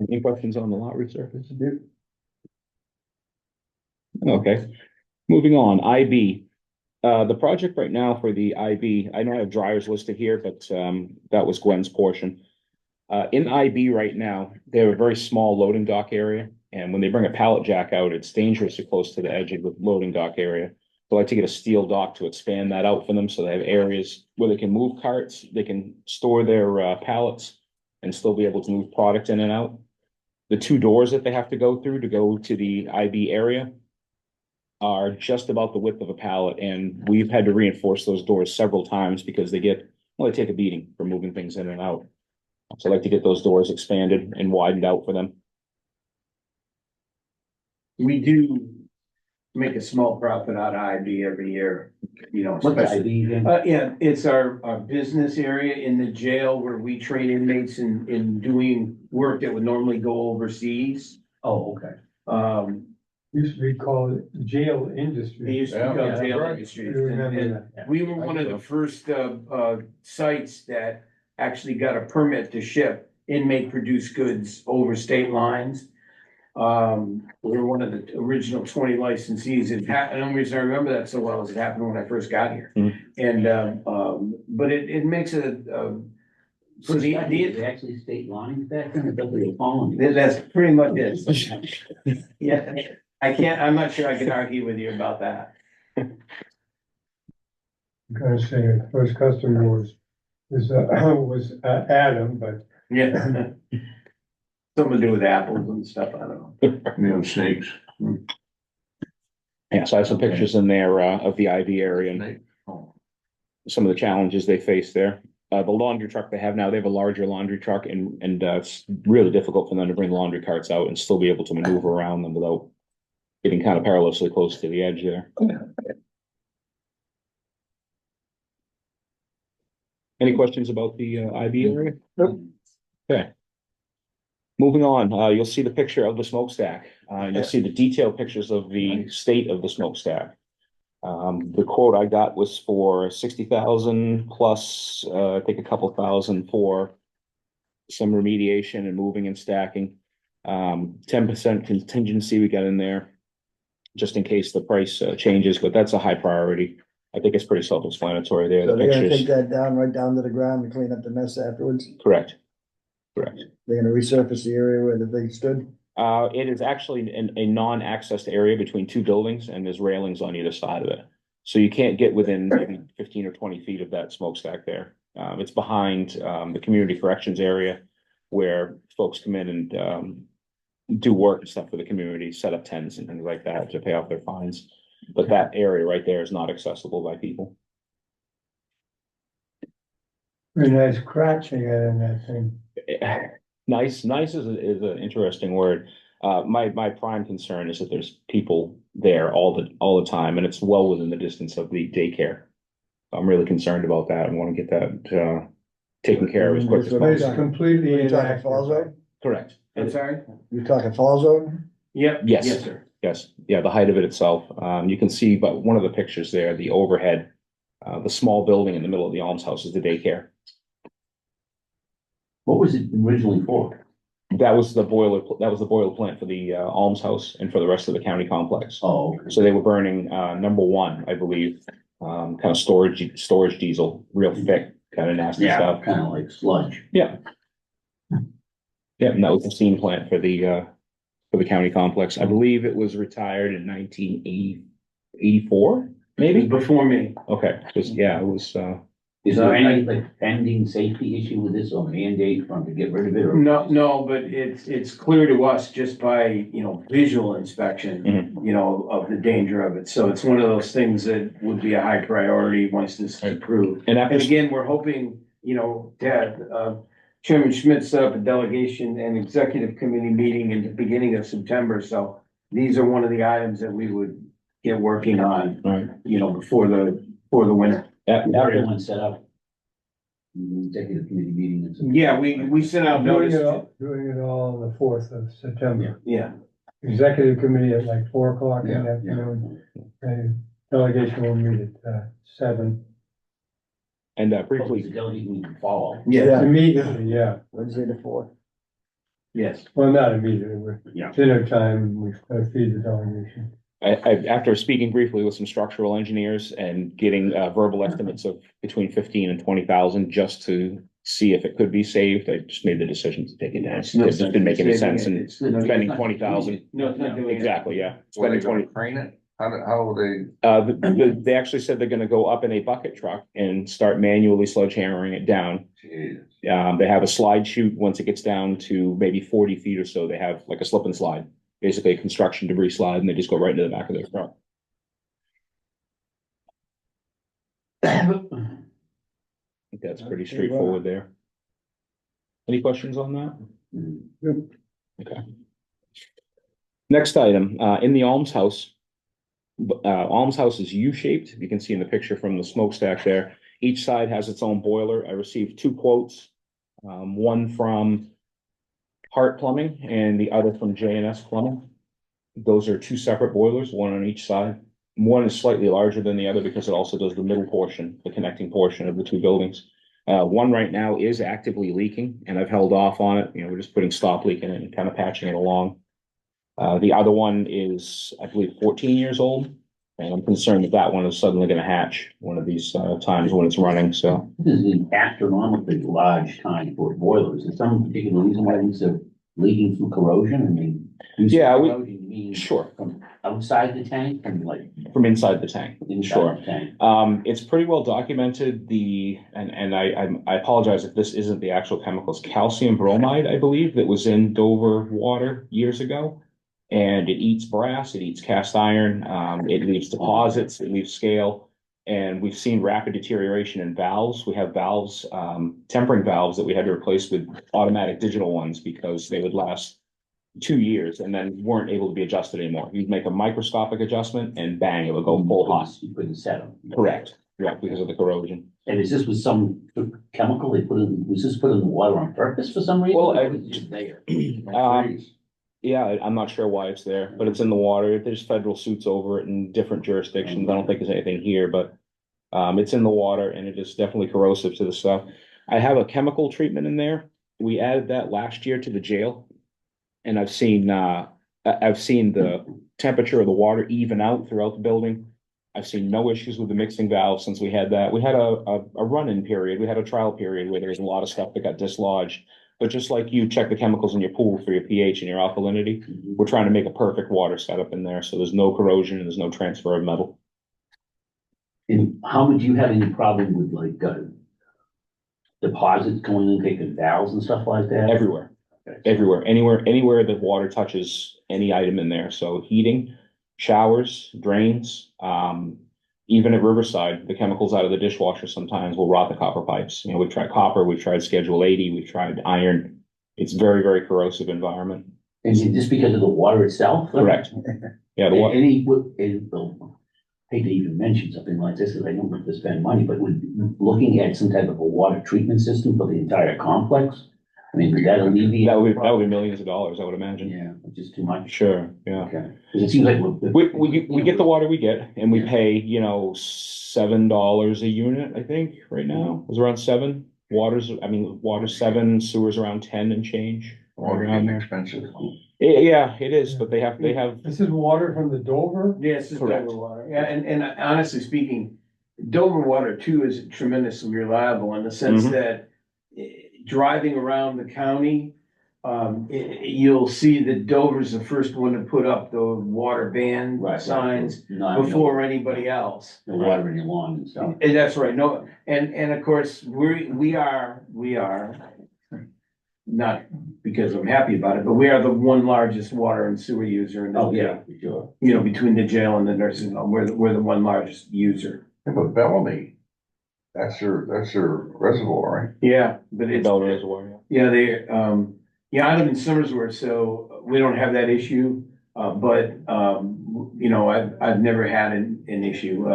Any questions on the lot resurface? Okay, moving on, IB. The project right now for the IB, I know I have dryers listed here, but that was Gwen's portion. In IB right now, they have a very small loading dock area, and when they bring a pallet jack out, it's dangerously close to the edge of the loading dock area. So I like to get a steel dock to expand that out for them, so they have areas where they can move carts, they can store their pallets, and still be able to move product in and out. The 2 doors that they have to go through to go to the IB area are just about the width of a pallet, and we've had to reinforce those doors several times because they take a beating for moving things in and out. So I'd like to get those doors expanded and widened out for them. We do make a small profit out of IB every year, What's the especially. ID again? Yeah, it's our business area in the jail where we train inmates in doing work that would normally go overseas. Oh, okay. Used to be called jail It industry. used to be called jail Right. industries. I remember And that. we were one of the first sites that actually got a permit to ship inmate produced goods over state lines. We were one of the original 20 licensees. And the only reason I remember that so well is it happened when I first got here. And but it makes it so Is it actually state lines back then? I thought they were following. that's pretty much it. Yeah, I'm not sure I can argue with you about that. I'm gonna say first customer was Adam, but Yeah. Something to do with apples and stuff, I don't know. snakes. Yeah, so I have some pictures in there, of the IV area and some of the challenges they face there. The laundry truck they have now, they have a larger laundry truck and it's really difficult for them to bring the laundry carts out and still be able to maneuver around them without getting kind of perilously close to the edge there. Any questions about the IV area? Nope. Okay. Moving on, you'll see the picture of the smokestack. You'll see the detailed pictures of the state of the smokestack. The quote I got was for 60,000 plus, I think a couple thousand for some remediation and moving and stacking. 10% contingency we got in there, just in case the price changes, but that's a high priority. I think it's pretty self-explanatory there. So The they're gonna take pictures, that down, right down to the ground and clean up the mess afterwards? correct. Correct. They're gonna resurface the area where the thing stood? It is actually a non-accessed area between two buildings and there's railings on either side of it. So you can't get within maybe 15 or 20 feet of that smokestack there. It's behind, the community corrections area where folks come in and, do work and stuff for the community, set up tents and things like that to pay off their fines. But that area right there is not accessible by people. Very nice cracks they got in that thing. Nice is an interesting word. My prime concern is that there's people there all the time, and it's well within the distance of the daycare. I'm really concerned about that and want to get that taken care of as quick as It's possible. completely You're talking inactive. fall zone? Correct. I'm sorry? You're talking fall zone? Yep. Yes. Yes, sir. Yes, yeah, the height of it itself. You can see, but one of the pictures there, the overhead, the small building in the middle of the almshouse is the daycare. What was it originally for? That was the boiler plant for the almshouse and for the rest of the county complex. Oh, okay. So they were burning number one, I believe, kind of storage diesel, real thick, kind of nasty Yeah, stuff. kind of like sludge. Yeah. Yeah, and that was the steam plant for the county complex. I believe it was retired in 1984, maybe? Before me. Okay, just, yeah, it was, Is there any like pending safety issue with this or mandate from to get rid of it or? No, but it's clear to us just by, visual inspection, of the danger of it. So it's one of those things that would be a high priority once this is approved. and And after, again, we're hoping, Dad, Chairman Schmidt set up a delegation and executive committee meeting in the beginning of September. So these are one of the items that we would get working on, right, before the winter. Everyone set up. The executive committee meeting. and some- Yeah, we sent out notice. Doing it all on the 4th of September. Yeah, Executive committee at like 4 o'clock in the Yeah, afternoon. And delegation will meet at 7. and The briefly, delegate we can follow. yeah, Immediately, yeah. Wednesday the fourth. yes. Well, not immediately, we're Yeah. dinner time, we've got to feed the delegation. after speaking briefly with some structural engineers and getting verbal estimates of between 15 and 20,000 just to see if it could be saved, I just made the decision to take it down. It just didn't make any sense and spending 20,000. No, it's not doing it. Exactly, yeah. Were they Spending 20. gonna crane it? How will they? They actually said they're gonna go up in a bucket truck and start manually sledgehammering it down. Jeez. They have a slide chute. Once it gets down to maybe 40 feet or so, they have like a slip and slide, basically a construction debris slide, and they just go right into the back of their truck. I think that's pretty straightforward there. Any questions on that? Okay. Next item, in the almshouse. Almshouse is U-shaped. You can see in the picture from the smokestack there. Each side has its own boiler. I received 2 quotes. One from Hart Plumbing and the other from J&S Plumbing. Those are 2 separate boilers, one on each side. One is slightly larger than the other because it also does the middle portion, the connecting portion of the 2 buildings. One right now is actively leaking and I've held off on it. We're just putting stop leak in it and kind of patching it along. The other one is, I believe, 14 years old, and I'm concerned that one is suddenly gonna hatch one of these times when it's running, so. This is an astronomically large time for boilers. Is there some particular reason why these are leaking through corrosion? I mean. Yeah, corrosion, you mean Sure, from outside the tank, from like from inside the tank. Sure. inside the tank? It's pretty well documented, and I apologize if this isn't the actual chemicals, calcium bromide, I believe, that was in Dover water years ago. and it eats brass, it eats cast iron, it leaves deposits, it leaves scale. And we've seen rapid deterioration in valves. We have valves, tempering valves that we had to replace with automatic digital ones because they would last 2 years and then weren't able to be adjusted anymore. You'd make a microscopic adjustment and bang, it would go full hot. You couldn't set them. Correct, yeah, because of the corrosion. And is this with some chemical they put in, was this put in the water on purpose for some reason? Well, Or was it just there? Yeah, I'm not sure why it's there, but it's in the water. There's federal suits over it in different jurisdictions. I don't think there's anything here, but it's in the water and it is definitely corrosive to the stuff. I have a chemical treatment in there. We added that last year to the jail. And I've seen the temperature of the water even out throughout the building. I've seen no issues with the mixing valve since we had that. We had a run-in period. We had a trial period where there was a lot of stuff that got dislodged. But just like you check the chemicals in your pool for your pH and your alkalinity, we're trying to make a perfect water setup in there. So there's no corrosion and there's no transfer of metal. And how would you have any problem with like, deposits going in, taking valves and stuff like that? Everywhere, everywhere, anywhere that water touches any item in there. So heating, showers, drains, even at Riverside, the chemicals out of the dishwasher sometimes will rot the copper pipes. You know, we've tried copper, we've tried Schedule 80, we've tried iron. It's very, very corrosive environment. And is it just because of the water itself? Correct. Yeah, the water. Hate to even mention something like this, because I don't want to spend money, but looking at some type of a water treatment system for the entire complex, I mean, would that alleviate? That would be millions of dollars, I would imagine. Yeah, just too much. Sure, yeah. Okay. Because it seems like we get the water we get, and we pay, $7 a unit, I think, right now. It's around $7. Water's $7, sewer's around 10 and change. Water around there. expensive. Yeah, it is, but they have. This is water from the Dover? Yes, this is Correct. Dover water. Yeah, and honestly speaking, Dover water too is tremendously reliable in the sense that driving around the county, you'll see that Dover's the first one to put up the water ban signs before anybody else. No water any lawn and stuff. And that's right. No, and of course, we are not because I'm happy about it, but we are the one largest water and sewer user in the for sure. between the jail and the nursing home, we're the one largest user. Yeah, but Bellamy, that's their reservoir, right? Yeah, but it's, Bell Reservoir, yeah, I live in Somersworth, so we don't have that issue. But I've never had an issue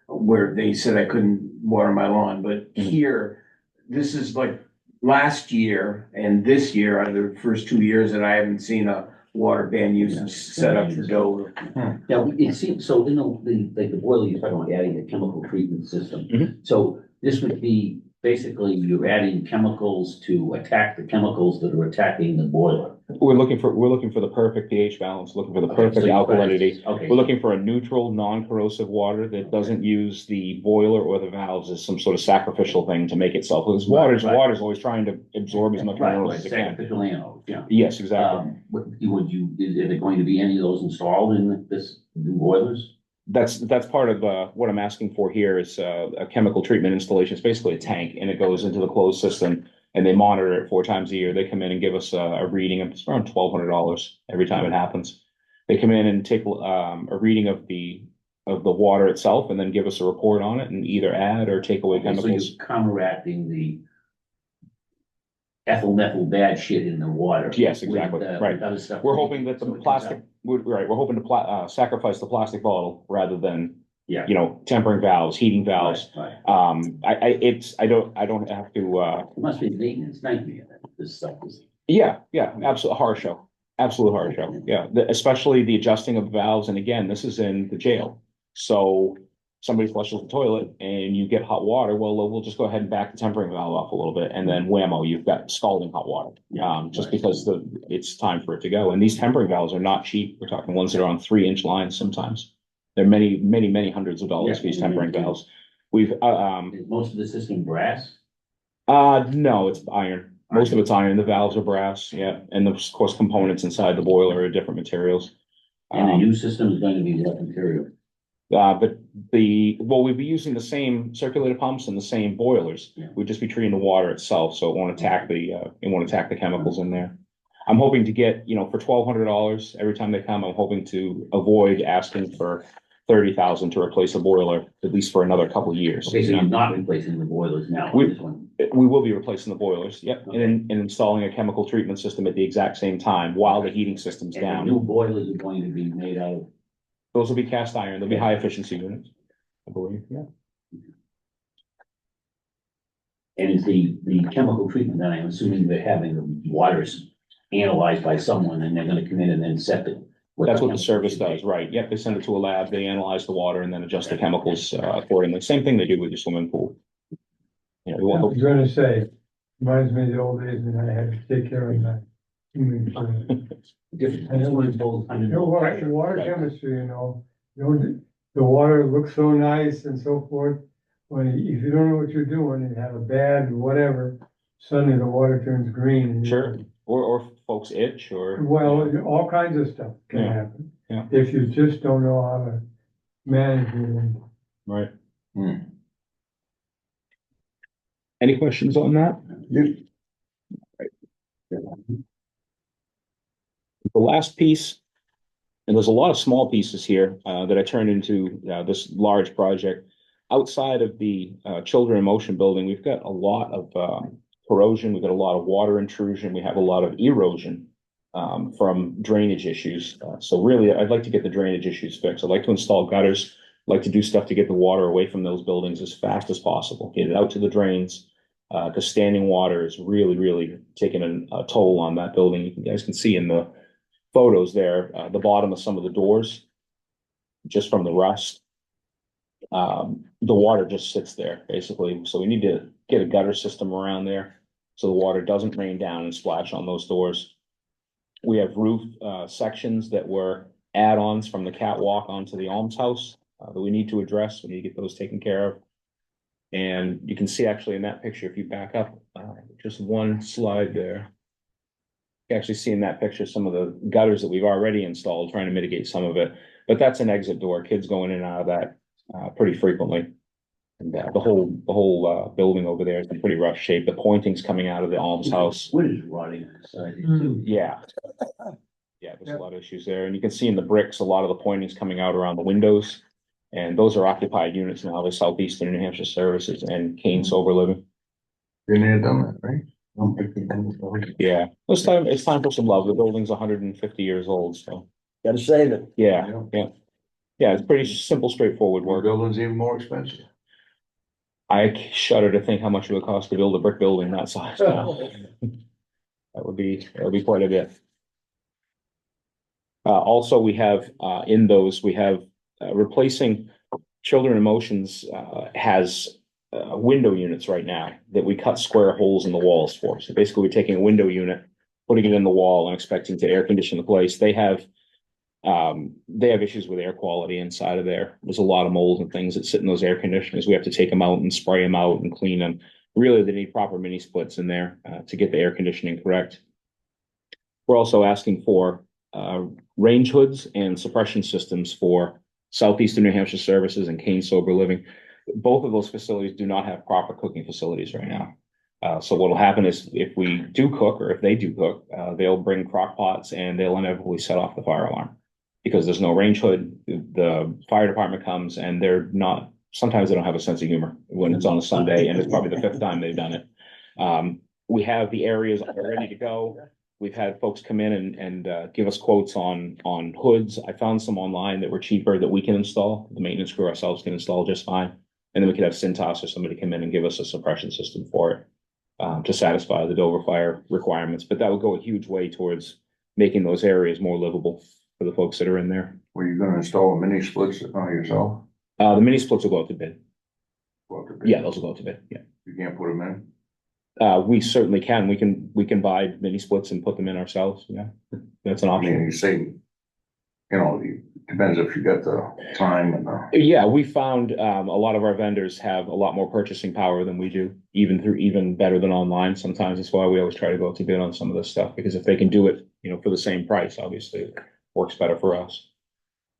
where they said I couldn't water my lawn, but here, this is like last year and this year are the first 2 years that I haven't seen a water ban usage set up for Dover. Now, it seems, so in the boiler, you're talking about adding a chemical treatment system. So this would be, basically, you're adding chemicals to attack the chemicals that are attacking the boiler. We're looking for the perfect pH balance, looking for the perfect alkalinity. Okay. We're looking for a neutral, non-corrosive water that doesn't use the boiler or the valves as some sort of sacrificial thing to make itself. Because water's always trying to absorb as much minerals as it can. Sacrificial anodes, yeah. Yes, exactly. Is there going to be any of those installed in this new boilers? That's part of what I'm asking for here is a chemical treatment installation. It's basically a tank and it goes into the closed system and they monitor it 4 times a year. They come in and give us a reading of it's around $1,200 every time it happens. They come in and take a reading of the water itself and then give us a report on it and either add or take away chemicals. So you're counteracting the ethyl methyl bad shit in the water. Yes, exactly. Right. Other stuff. We're hoping that the plastic, we're hoping to sacrifice the plastic bottle rather than, tempering valves, heating valves. Right. I don't have to, It must be a maintenance nightmare, this stuff is. yeah, absolute horror show. Absolute horror show. Yeah, especially the adjusting of valves. And again, this is in the jail. So somebody flushes the toilet and you get hot water. Well, we'll just go ahead and back the tempering valve off a little bit. And then whammo, you've got scalding hot water. Because it's time for it to go. And these tempering valves are not cheap. We're talking ones that are on 3-inch lines sometimes. They're many, many, many hundreds of dollars for these tempering valves. We've, Is most of the system brass? no, it's iron. Most of it's iron. The valves are brass. Yeah. And of course, components inside the boiler are different materials. And the new system is going to be what material? But we'd be using the same circulator pumps and the same boilers. Yeah. We'd just be treating the water itself, so it won't attack the chemicals in there. I'm hoping to get, for $1,200 every time they come, I'm hoping to avoid asking for 30,000 to replace a boiler, at least for another couple of years. Okay, so you're not replacing the boilers now, We- this one. We will be replacing the boilers, yep, Okay. and installing a chemical treatment system at the exact same time while the heating system's And the down. new boilers are going to be made out of, Those will be cast iron, they'll be high efficiency units, I believe, yeah. and is the chemical treatment, then I'm assuming they're having the waters analyzed by someone, and they're gonna come in and then set it. That's what the service does, right? Yep, they send it to a lab, they analyze the water and then adjust the chemicals accordingly. Same thing they do with your swimming pool. We I want was gonna say, reminds me of the old days when I had to take care of that. Different, I know swimming pools under You know, water Right. chemistry, the water looks so nice and so forth. If you don't know what you're doing and have a bad whatever, suddenly the water turns green. and you- Sure, or folks itch or. Well, all kinds of stuff can Yeah, happen. yeah. If you just don't know how to manage it. Right. Hmm. Any questions on that? The last piece, and there's a lot of small pieces here that I turned into this large project. Outside of the Children in Motion building, we've got a lot of corrosion, we've got a lot of water intrusion, we have a lot of erosion from drainage issues. So really, I'd like to get the drainage issues fixed. I'd like to install gutters, I'd like to do stuff to get the water away from those buildings as fast as possible, get it out to the drains. Because standing water is really, really taking a toll on that building. You guys can see in the photos there, the bottom of some of the doors, just from the rust. The water just sits there, basically. So we need to get a gutter system around there so the water doesn't rain down and splash on those doors. We have roof sections that were add-ons from the catwalk onto the almshouse that we need to address. We need to get those taken care of. And you can see actually in that picture, if you back up just one slide there. You actually see in that picture some of the gutters that we've already installed, trying to mitigate some of it. But that's an exit door, kids going in and out of that pretty frequently. And the whole building over there is in pretty rough shape. The pointing's coming out of the almshouse. Wood is rotting inside it too. Yeah. Yeah, there's a lot of issues there. And you can see in the bricks, a lot of the pointing's coming out around the windows. And those are occupied units now, the Southeastern New Hampshire Services and Kane Sober Living. Been there, done that, right? Yeah, it's time for some love. The building's 150 years old, so, Gotta save it. yeah. Yeah, it's pretty simple, straightforward More work. buildings even more expensive. I shudder to think how much it would cost to build a brick building that size now. That would be quite a bit. Also, we have, we have replacing Children in Motions has window units right now that we cut square holes in the walls for. So basically, we're taking a window unit, putting it in the wall and expecting to air condition the place. They have issues with air quality inside of there. There's a lot of mold and things that sit in those air conditioners. We have to take them out and spray them out and clean them. Really, they need proper mini splits in there to get the air conditioning correct. We're also asking for range hoods and suppression systems for Southeastern New Hampshire Services and Kane Sober Living. Both of those facilities do not have proper cooking facilities right now. So what will happen is if we do cook, or if they do cook, they'll bring crock pots and they'll inevitably set off the fire alarm. Because there's no range hood, the fire department comes and sometimes they don't have a sense of humor when it's on a Sunday, and it's probably the 5th time they've done it. We have the areas ready to go. We've had folks come in and give us quotes on hoods. I found some online that were cheaper that we can install. The maintenance crew ourselves can install just fine. And then we could have Cintas or somebody come in and give us a suppression system for it to satisfy the Dover fire requirements. But that would go a huge way towards making those areas more livable for the folks that are in there. Were you gonna install mini splits yourself? The mini splits will go out to bid. Go out to bid? Yeah, those will go out to bid. Yeah. You can't put them in? We certainly can. We can buy mini splits and put them in ourselves. Yeah, that's an I mean, option. you say, it depends if you got the time and the. Yeah, we found a lot of our vendors have a lot more purchasing power than we do, even better than online. Sometimes that's why we always try to go out to bid on some of this stuff, because if they can do it, for the same price, obviously it works better for us.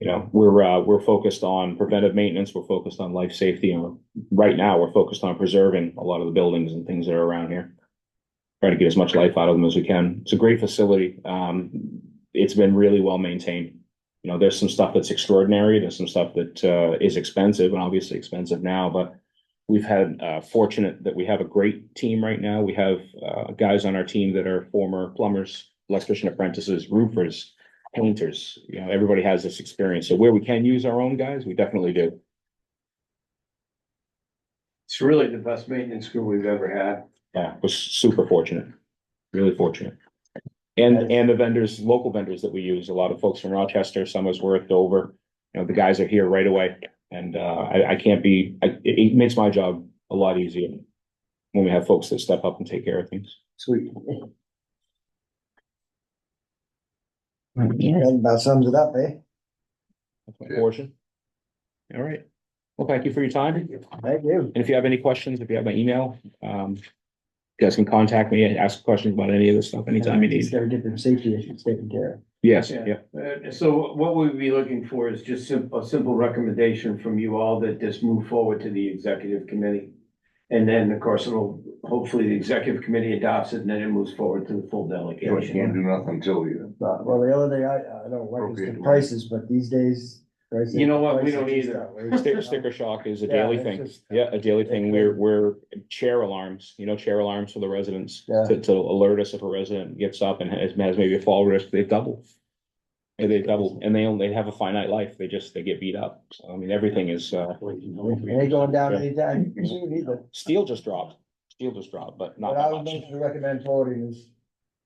We're focused on preventive maintenance. We're focused on life safety, and right now we're focused on preserving a lot of the buildings and things that are around here. try to get as much life out of them as we can. It's a great facility. It's been really well maintained. You know, there's some stuff that's extraordinary. There's some stuff that is expensive and obviously expensive now, but we've had fortunate that we have a great team right now. We have guys on our team that are former plumbers, electrician apprentices, roofers, painters. You know, everybody has this experience. So where we can use our own guys, we definitely do. It's really the best maintenance crew we've ever had. Yeah, was super fortunate, really fortunate. And the vendors, local vendors that we use, a lot of folks from Rochester, Somersworth, Dover, you know, the guys are here right away. And it makes my job a lot easier when we have folks that step up and take care of things. Sweet. That about sums it up, eh? That's my portion. All right. Well, thank you for your time. Thank you. And if you have any questions, if you have my email, you guys can contact me and ask questions about any of this stuff anytime you need. Gotta get them safety issues taken care of. Yes, Yeah. yeah. So what we'd be looking for is just a simple recommendation from you all that just move forward to the executive committee. And then, of course, hopefully the executive committee adopts it and then it moves forward to the full You delegation. can't do nothing until you. Well, the other day, I don't like the prices, but these days. prices- You know what? We don't prices either. are- Sticker shock is a Yeah, daily it's thing. just- Yeah, a daily thing. We're chair alarms, chair alarms for the residents Yeah. to alert us if a resident gets up and has maybe a fall risk, they double. And they double, and they have a finite life. They get beat up. So, I mean, everything is, It ain't going down anytime soon either. steel just dropped, but not But I that would much. motion to recommend forwarding this.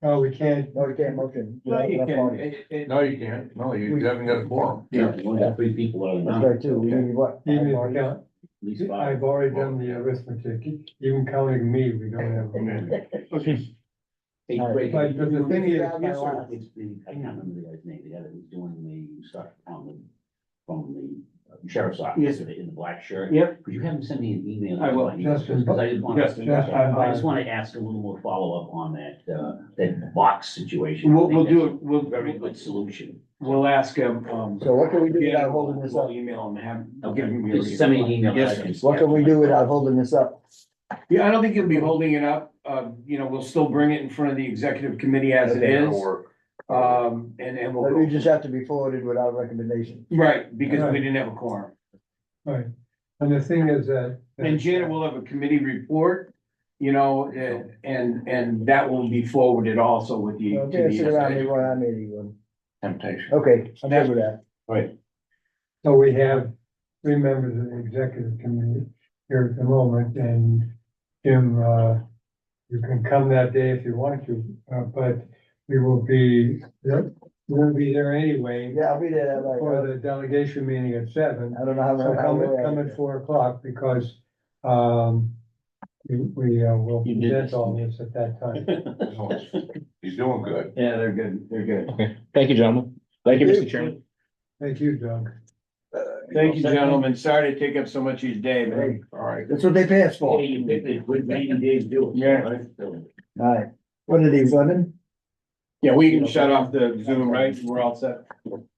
Oh, we can't, No, you can't motion. No, you can. No, you can't. No, you haven't got a quorum. Yeah, we only got 3 people on the That's right too. We need what? even five if more? you count, At least 5. I've already done the arithmetic, even counting me, we don't have. Hey, All Greg, right. can you But the thing do me is- a favor? Yes, sir. It's I can't remember the guy's name, the guy that was doing the stuff from the sheriff's office Yes. in the black shirt. Yep. Could you have him send me an email? I will. Justin. Because I just want, Justin. I just want to ask a little more follow-up on that box situation. I We'll think do that's it. We'll, a Very good solution. we'll ask him, So what can we do yeah, without holding this up? we'll email him, I'll give him. your Just send me an email. Yes, I can- What can we do without holding this up? Yeah, I don't think he'll be holding it up. We'll still bring it in front of the executive committee as it is. And we'll But we go. just have to be forwarded without recommendation. Right, because we Right. didn't have a quorum. Right, and the thing is that. And Janet will have a committee report, and that will be forwarded also with the. Okay, sit around me when I'm 81. Temptation. Okay, I'm good with that. So we have 3 members of the executive committee here at the moment, and Jim, you can come that day if you want to, but we will be, we'll be there anyway Yeah, I'll be there, for like, the delegation meeting at 7. I don't know how. So come at 4 o'clock because, we will You did present this. all this at that time. He's doing good. Yeah, they're good, they're good. Okay, thank you, gentlemen. Thank you, Mr. Chairman. Thank you, Doug. Thank you, gentlemen. Sorry to take up so much of your day, man. All right. That's what they pay us for. Hey, you picked a good 90 days to do it. Yeah. Alright, what are these, Lemon? Yeah, we can shut off the Zoom, right? We're all set.